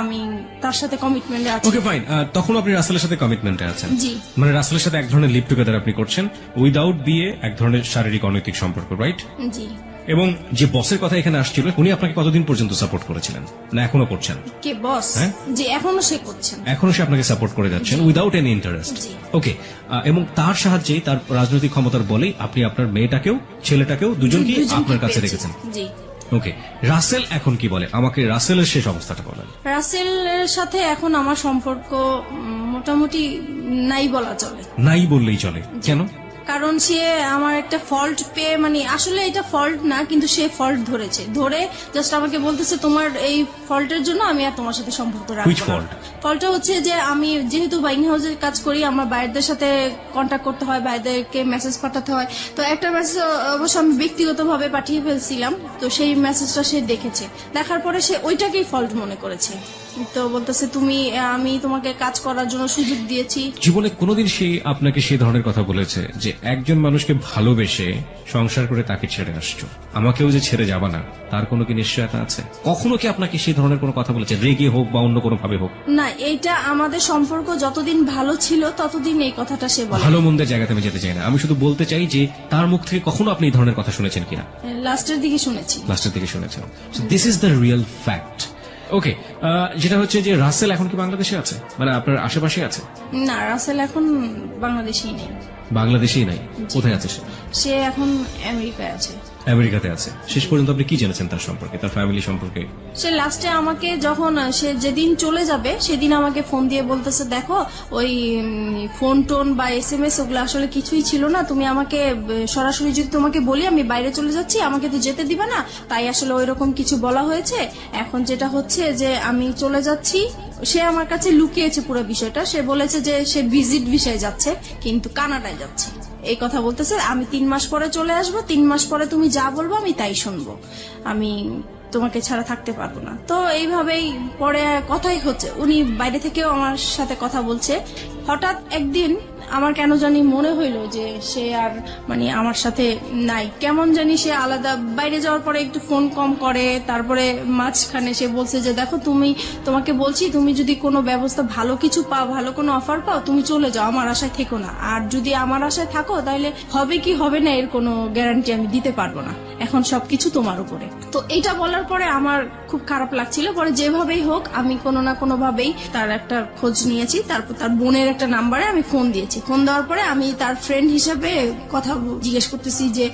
Speaker 2: আমি তার সাথে কমিটমেন্টে আছি।
Speaker 1: ওকে ফাইন, তখন আপনি রাসেলের সাথে কমিটমেন্টে আছেন?
Speaker 2: জি।
Speaker 1: মানে রাসেলের সাথে এক ধরনের লিভ টুগেদার আপনি করছেন উইদাউট বিয়ে, এক ধরনের শারীরিক অনৈতিক সম্পর্ক, রাইট?
Speaker 2: জি।
Speaker 1: এবং যে বসের কথা এখানে আসছিল উনি আপনাকে কতদিন পর্যন্ত সাপোর্ট করেছিলেন, না এখনো করছেন?
Speaker 2: কে বস?
Speaker 1: হ্যাঁ?
Speaker 2: জি, এখনো সে করছেন।
Speaker 1: এখনো সে আপনাকে সাপোর্ট করে যাচ্ছেন উইদাউট এনি ইন্টারেস্ট?
Speaker 2: জি।
Speaker 1: ওকে, এবং তার সাহায্যে তার রাজনৈতিক ক্ষমতার বলেই আপনি আপনার মেয়েটাকেও ছেলেটাকেও দুজনকেই আপনার কাছে
Speaker 2: পেয়েছি।
Speaker 1: রেখেছেন?
Speaker 2: জি।
Speaker 1: ওকে, রাসেল এখন কি বলে? আমাকে রাসেলের শেষ অবস্থাটা বলেন।
Speaker 2: রাসেলের সাথে এখন আমার সম্পর্ক মোটামুটি নাই বলা চলে।
Speaker 1: নাই বললেই চলে, কেন?
Speaker 2: কারণ সে আমার একটা ফল্ট পেয়ে, মানে আসলে এটা ফল্ট না, কিন্তু সে ফল্ট ধরে জাস্ট আমাকে বলতেছে তোমার এই ফল্টের জন্য আমি আর তোমার সাথে সম্পর্ক
Speaker 1: Which
Speaker 2: রাখবো না।
Speaker 1: fault?
Speaker 2: ফল্টটা হচ্ছে যে আমি যেহেতু বাইং হাউসের কাজ করি, আমার বাইরেদের সাথে কন্ট্যাক্ট করতে হয়, বাইরেদেরকে মেসেজ পাঠাতে হয়। তো একটা মেসেজ অবশ্য আমি ব্যক্তিগতভাবে পাঠিয়ে ফেলছিলাম, তো সেই মেসেজটা সে দেখেছে, দেখার পরে সে ওইটাকেই ফল্ট মনে করেছে। তো বলতেছে আমি তোমাকে কাজ করার জন্য সুযোগ দিয়েছি।
Speaker 1: জীবনে কোনোদিন সে আপনাকে সেই ধরনের কথা বলেছে যে একজন মানুষকে ভালোবেসে সংসার করে তাকে ছেড়ে আসছো, আমাকেও যে ছেড়ে যাবা না, তার কোনো কি নিশ্চয়তা আছে? কখনো কি আপনাকে সেই ধরনের কোনো কথা বলেছে, রেগে হোক বা অন্য কোনো ভাবে হোক?
Speaker 2: না, এইটা আমাদের সম্পর্ক যতদিন ভালো ছিল ততদিন এই কথাটা সে বলে।
Speaker 1: ভালো মন্দের জায়গাতে আমি যেতে চাই না, আমি শুধু বলতে চাই যে তার মুখ থেকে কখনো আপনি এই ধরনের কথা শুনেছেন কিনা?
Speaker 2: লাস্টের দিকে শুনেছি।
Speaker 1: লাস্টের দিকে শুনেছেন। This is the real fact. Okay, যেটা হচ্ছে যে রাসেল এখন কি বাংলাদেশে আছে, মানে আপনার আশেপাশে আছে?
Speaker 2: না, রাসেল এখন বাংলাদেশেই নেই।
Speaker 1: বাংলাদেশেই নাই? কোথায় আছে সে?
Speaker 2: সে এখন আমেরিকায় আছে।
Speaker 1: আমেরিকাতে আছে। শেষ পর্যন্ত আপনি কি জেনেছেন তার সম্পর্কে, তার ফ্যামিলি সম্পর্কে?
Speaker 2: সে লাস্টে আমাকে যখন সে যেদিন চলে যাবে সেদিন আমাকে ফোন দিয়ে বলতেছে, দেখো ওই ফোন টোন বা SMS ওগুলো আসলে কিছুই ছিল না, তুমি আমাকে সরাসরি যদি তোমাকে বলি আমি বাইরে চলে যাচ্ছি, আমাকে তো যেতে দিবে না, তাই আসলে ওইরকম কিছু বলা হয়েছে। এখন যেটা হচ্ছে যে আমি চলে যাচ্ছি, সে আমার কাছে লুকিয়েছে পুরো বিষয়টা। সে বলেছে যে সে ভিজিট ভিসায় যাচ্ছে কিন্তু কানাডায় যাচ্ছে, এই কথা বলতেছে। আমি 3 মাস পরে চলে আসবো, 3 মাস পরে তুমি যা বলবো আমি তাই শুনবো, আমি তোমাকে ছাড়া থাকতে পারবো না। তো এইভাবেই পরে কথাই হচ্ছে, উনি বাইরে থেকেও আমার সাথে কথা বলছে। হঠাৎ একদিন আমার কেন জানি মনে হইলো যে সে আর মানে আমার সাথে নাই, কেমন জানি সে আলাদা। বাইরে যাওয়ার পরে একটু ফোন কম করে, তারপরে মাঝখানে সে বলছে যে দেখো তোমাকে বলছি, তুমি যদি কোনো ব্যবস্থা ভালো কিছু পাও, ভালো কোনো অফার পাও, তুমি চলে যাও, আমার আশায় থেকো না। আর যদি আমার আশায় থাকো তাহলে হবে কি হবে না এর কোনো গ্যারান্টি আমি দিতে পারবো না, এখন সবকিছু তোমার উপরে। তো এইটা বলার পরে আমার খুব খারাপ লাগছিল। পরে যেভাবেই হোক আমি কোনো না কোনো ভাবেই তার একটা খোঁজ নিয়েছি, তারপর তার বোনের একটা নাম্বারে আমি ফোন দিয়েছি। ফোন দেওয়ার পরে আমি তার ফ্রেন্ড হিসেবে কথা জিজ্ঞেস করতেছি যে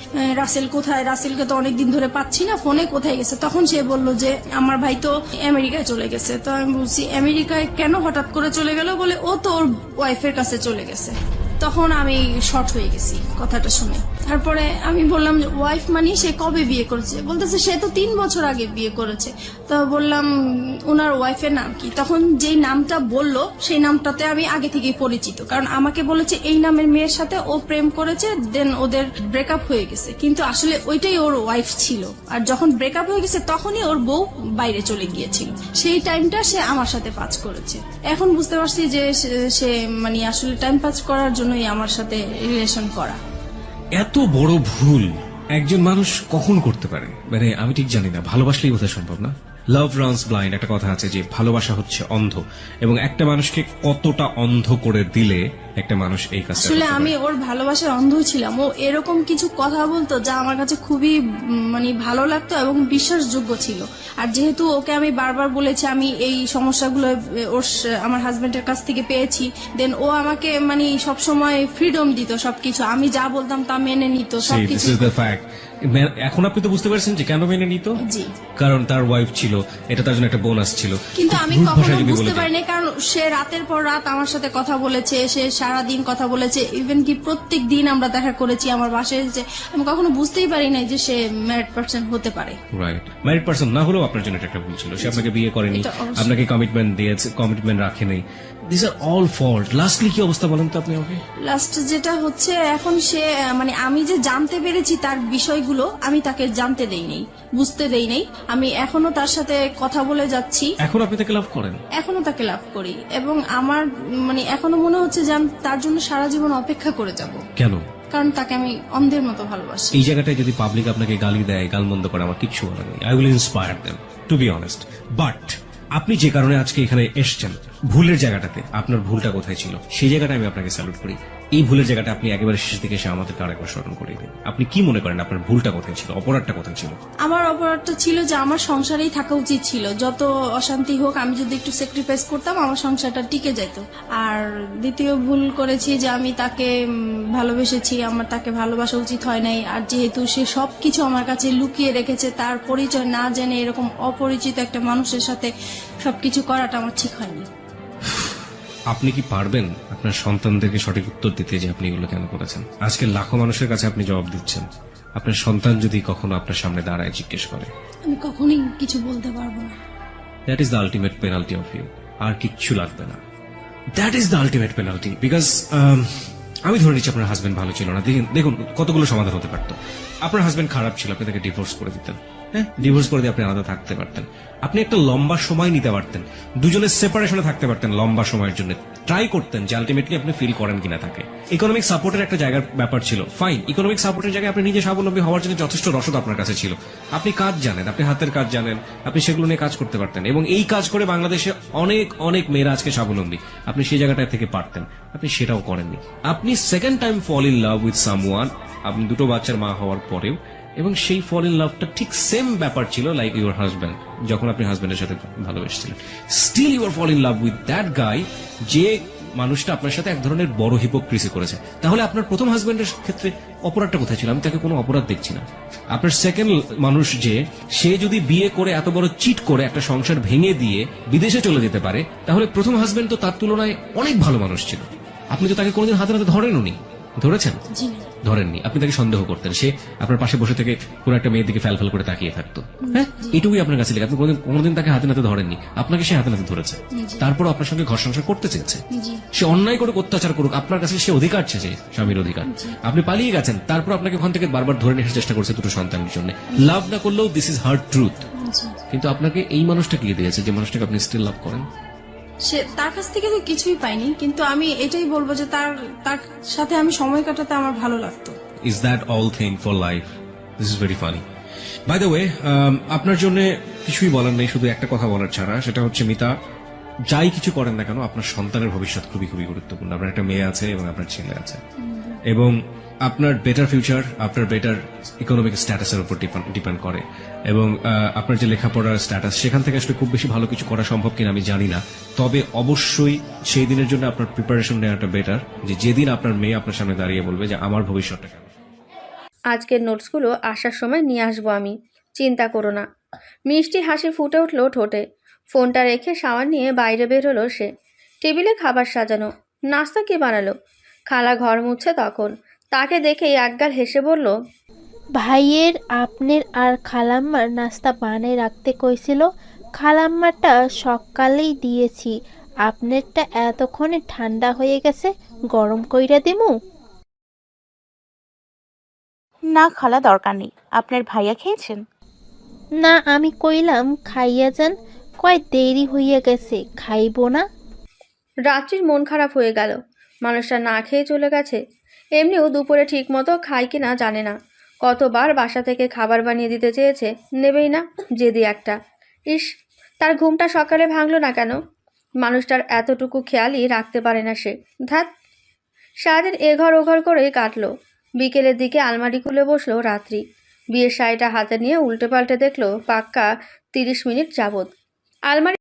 Speaker 2: রাসেল কোথায়, রাসেলকে তো অনেকদিন ধরে পাচ্ছি না, ফোনে কোথায় গেছে। তখন সে বললো যে আমার ভাই তো আমেরিকায় চলে গেছে। তো আমি বলছি আমেরিকায় কেন হঠাৎ করে চলে গেল? বলে ও তো ওর ওয়াইফের কাছে চলে গেছে। তখন আমি শর্ট হয়ে গেছি কথাটা শুনে। তারপরে আমি বললাম যে ওয়াইফ মানে সে কবে বিয়ে করেছে? বলতেছে সে তো 3 বছর আগে বিয়ে করেছে। তো বললাম ওনার ওয়াইফের নাম কি? তখন যেই নামটা বললো সেই নামটাতে আমি আগে থেকেই পরিচিত, কারণ আমাকে বলেছে এই নামের মেয়ের সাথে ও প্রেম করেছে, দেন ওদের ব্রেকআপ হয়ে গেছে, কিন্তু আসলে ওইটাই ওর ওয়াইফ ছিল। আর যখন ব্রেকআপ হয়ে গেছে তখনই ওর বউ বাইরে চলে গিয়েছিল, সেই টাইমটা সে আমার সাথে পাস করেছে। এখন বুঝতে পারছি যে সে মানে আসলে টাইম পাস করার জন্যই আমার সাথে রিলেশন করা।
Speaker 1: এত বড় ভুল একজন মানুষ কখন করতে পারে? মানে আমি ঠিক জানি না, ভালোবাসলেই বোধহয় সম্ভব না। লাভ রানস ব্লাইন্ড একটা কথা আছে যে ভালোবাসা হচ্ছে অন্ধ, এবং একটা মানুষকে কতটা অন্ধ করে দিলে একটা মানুষ এই কাজটা
Speaker 2: আসলে আমি ওর ভালোবাসার অন্ধ ছিলাম। ও এরকম কিছু কথা বলতো যা আমার কাছে খুবই মানে ভালো লাগতো এবং বিশ্বাসযোগ্য ছিল। আর যেহেতু ওকে আমি বারবার বলেছি আমি এই সমস্যাগুলো আমার হাজবেন্ডের কাছ থেকে পেয়েছি, দেন ও আমাকে মানে সবসময় ফ্রিডম দিত, সবকিছু আমি যা বলতাম তা মেনে নিত সবকিছু।
Speaker 1: এখন আপনি তো বুঝতে পারছেন যে কেন মেনে নিত।
Speaker 2: জি,
Speaker 1: কারণ তার ওয়াইফ ছিল, এটা তার জন্য একটা বোনাস ছিল।
Speaker 2: কিন্তু আমি কখনো বুঝতে পারিনি, কারণ সে রাতের পর রাত আমার সাথে কথা বলেছে, সে সারাদিন কথা বলেছে, ইভেন কি প্রত্যেক দিন আমরা দেখা করেছি, আমার বাসায় এসেছে। আমি কখনো বুঝতেই পারি নাই যে সে ম্যারিড পার্সন হতে পারে।
Speaker 1: রাইট, ম্যারিড পার্সন না হলেও আপনার জন্য এটা একটা ভুল ছিল। সে আপনাকে বিয়ে করেনি,
Speaker 2: এটা অবশ্যই।
Speaker 1: আপনাকে কমিটমেন্ট দিয়েছে, কমিটমেন্ট রাখেনি। This are all fault. Lastly কি অবস্থা বলেন তো আপনি আমাকে?
Speaker 2: লাস্ট যেটা হচ্ছে এখন সে মানে আমি যে জানতে পেরেছি তার বিষয়গুলো আমি তাকে জানতে দেই নাই, বুঝতে দেই নাই। আমি এখনো তার সাথে কথা বলে যাচ্ছি,
Speaker 1: এখন আপনি তাকে লাভ করেন?
Speaker 2: এখনো তাকে লাভ করি, এবং আমার মানে এখনো মনে হচ্ছে যে আমি তার জন্য সারা জীবন অপেক্ষা করে যাব।
Speaker 1: কেন?
Speaker 2: কারণ তাকে আমি অন্ধের মতো ভালোবাসি।
Speaker 1: এই জায়গাটায় যদি পাবলিক আপনাকে গালি দেয়, গালমন্দ করে, আমার কিচ্ছু বলার নেই। I will inspire them to be honest. But আপনি যে কারণে আজকে এখানে এসছেন, ভুলের জায়গাটাতে আপনার ভুলটা কোথায় ছিল সেই জায়গাটা আমি আপনাকে স্যালুট করি। এই ভুলের জায়গাটা আপনি একেবারে শেষের দিকে এসে আমাদেরকে আরেকবার স্মরণ করে দিন। আপনি কি মনে করেন আপনার ভুলটা কোথায় ছিল, অপরাধটা কোথায় ছিল?
Speaker 2: আমার অপরাধটা ছিল যে আমার সংসারেই থাকা উচিত ছিল, যত অশান্তি হোক আমি যদি একটু স্যাক্রিফাইস করতাম আমার সংসারটা টিকে যেত। আর দ্বিতীয় ভুল করেছি যে আমি তাকে ভালোবেসেছি, আমার তাকে ভালোবাসা উচিত হয় নাই। আর যেহেতু সে সবকিছু আমার কাছে লুকিয়ে রেখেছে, তার পরিচয় না জেনে এরকম অপরিচিত একটা মানুষের সাথে সবকিছু করাটা আমার ঠিক হয়নি।
Speaker 1: আপনি কি পারবেন আপনার সন্তানদেরকে সঠিক উত্তর দিতে যে আপনি এগুলো কেন করেছেন? আজকে লাখো মানুষের কাছে আপনি জবাব দিচ্ছেন। আপনার সন্তান যদি কখনো আপনার সামনে দাঁড়ায় জিজ্ঞেস করে,
Speaker 2: আমি কখনোই কিছু বলতে পারবো না।
Speaker 1: That is the ultimate penalty of you. আর কিচ্ছু লাগবে না। That is the ultimate penalty. Because আমি ধরে নিচ্ছি আপনার হাজবেন্ড ভালো ছিল না। দেখুন কতগুলো সমাধান হতে পারতো। আপনার হাজবেন্ড খারাপ ছিল, আপনি তাকে ডিভোর্স করে দিতেন। হ্যাঁ, ডিভোর্স করে দিয়ে আপনি আলাদা থাকতে পারতেন, আপনি একটা লম্বা সময় নিতে পারতেন, দুজনের সেপারেশনে থাকতে পারতেন লম্বা সময়ের জন্য, ট্রাই করতেন যে আলটিমেটলি আপনি ফিল করেন কিনা তাকে। ইকোনমিক সাপোর্টের একটা জায়গার ব্যাপার ছিল, ফাইন, ইকোনমিক সাপোর্টের জায়গায় আপনি নিজে স্বাবলম্বী হওয়ার জন্য যথেষ্ট রসদ আপনার কাছে ছিল, আপনি কাজ জানেন, আপনি হাতের কাজ জানেন, আপনি সেগুলো নিয়ে কাজ করতে পারতেন, এবং এই কাজ করে বাংলাদেশে অনেক অনেক মেয়েরা আজকে স্বাবলম্বী, আপনি সেই জায়গাটা থেকে পারতেন, আপনি সেটাও করেননি। আপনি second time fall in love with someone, আপনি দুটো বাচ্চার মা হওয়ার পরেও, এবং সেই ফল ইন লাভটা ঠিক সেম ব্যাপার ছিল লাইক ইউর হাজব্যান্ড, যখন আপনি হাজব্যান্ডের সাথে ভালোবেসেছিলেন, still you are fall in love with that guy, যে মানুষটা আপনার সাথে এক ধরনের বড় হিপোক্রিসি করেছে। তাহলে আপনার প্রথম হাজব্যান্ডের ক্ষেত্রে অপরাধটা কোথায় ছিল? আমি তাকে কোনো অপরাধ দেখছি না। আপনার সেকেন্ড মানুষ যে, সে যদি বিয়ে করে এত বড় চিট করে একটা সংসার ভেঙে দিয়ে বিদেশে চলে যেতে পারে, তাহলে প্রথম হাজব্যান্ড তো তার তুলনায় অনেক ভালো মানুষ ছিল। আপনি তো তাকে কোনোদিন হাতে নাতে ধরেননি, ধরেছেন?
Speaker 2: জি না।
Speaker 1: ধরেননি, আপনি তাকে সন্দেহ করতেন, সে আপনার পাশে বসে থেকে কোন একটা মেয়ের দিকে ফ্যাল ফ্যাল করে তাকিয়ে থাকতো। হ্যাঁ, এটুকুই আপনার কাছে লেগে, আপনি কোনোদিন তাকে হাতে নাতে ধরেননি, আপনাকে সে হাতে নাতে ধরেছে, তারপর আপনার সঙ্গে ঘর সংসার করতে চেয়েছে।
Speaker 2: জি।
Speaker 1: সে অন্যায় করুক, অত্যাচার করুক, আপনার কাছে সে অধিকার চেয়েছে, স্বামীর অধিকার, আপনি পালিয়ে গেছেন, তারপর আপনাকে ওখান থেকে বারবার ধরে নিয়ে আসার চেষ্টা করছে দুটো সন্তানের জন্য। লাভ না করলেও দিস ইজ হার্ড ট্রুথ।
Speaker 2: জি।
Speaker 1: কিন্তু আপনাকে এই মানুষটা কি দিয়েছে যে মানুষটাকে আপনি স্টিল লাভ করেন?
Speaker 2: সে তার কাছ থেকে তো কিছুই পাইনি, কিন্তু আমি এটাই বলবো যে তার তার সাথে আমি সময় কাটাতে আমার ভালো লাগতো।
Speaker 1: Is that all thing for life? This is very funny. By the way, আপনার জন্য কিছুই বলার নেই, শুধু একটা কথা বলার ছাড়া, সেটা হচ্ছে মিতা, যাই কিছু করেন না কেন, আপনার সন্তানের ভবিষ্যৎ খুবই খুবই গুরুত্বপূর্ণ। আপনার একটা মেয়ে আছে এবং আপনার ছেলে আছে, এবং আপনার বেটার ফিউচার আপনার বেটার ইকোনমিক স্ট্যাটাসের উপর ডিপেন্ড করে, এবং আপনার যে লেখাপড়ার স্ট্যাটাস, সেখান থেকে আসলে খুব বেশি ভালো কিছু করা সম্ভব কিনা আমি জানি না, তবে অবশ্যই সেই দিনের জন্য আপনার প্রিপারেশন নেওয়াটা বেটার, যে যেদিন আপনার মেয়ে আপনার সামনে দাঁড়িয়ে বলবে যে আমার ভবিষ্যৎটা কেমন।
Speaker 4: আজকের নোটসগুলো আসার সময় নিয়ে আসবো আমি, চিন্তা করো না। মিষ্টি হাসি ফুটে উঠলো ঠোঁটে। ফোনটা রেখে শাওয়ার নিয়ে বাইরে বের হলো সে। টেবিলে খাবার সাজানো, নাস্তা কে বানালো? খালা ঘর মুছছে তখন। তাকে দেখেই একগাল হেসে বলল,
Speaker 5: ভাইয়ের আপনার আর খালাম্মার নাস্তা বানায় রাখতে কইছিল, খালাম্মারটা সকালেই দিয়েছি, আপনারটা এতক্ষণে ঠান্ডা হয়ে গেছে, গরম কইরা দিমু?
Speaker 6: না খালা, দরকার নেই। আপনার ভাইয়া খেয়েছেন?
Speaker 5: না, আমি কইলাম খাইয়া যান, কয় দেরি হইয়া গেছে, খাইবো না।
Speaker 4: রাত্রির মন খারাপ হয়ে গেল। মানুষটা না খেয়ে চলে গেছে। এমনিও দুপুরে ঠিক মতো খায় কিনা জানে না। কতবার বাসা থেকে খাবার বানিয়ে দিতে চেয়েছে, নেবেই না, জেদি একটা। ইস, তার ঘুমটা সকালে ভাঙলো না কেন? মানুষটার এতটুকু খেয়ালই রাখতে পারে না সে। ধ্যাত, সারাদিন এঘর ওঘর করেই কাটলো। বিকেলের দিকে আলমারি খুলে বসলো রাত্রি। বিয়ের শাড়িটা হাতে নিয়ে উল্টে পাল্টে দেখলো পাক্কা 30 মিনিট যাবৎ। আলমারি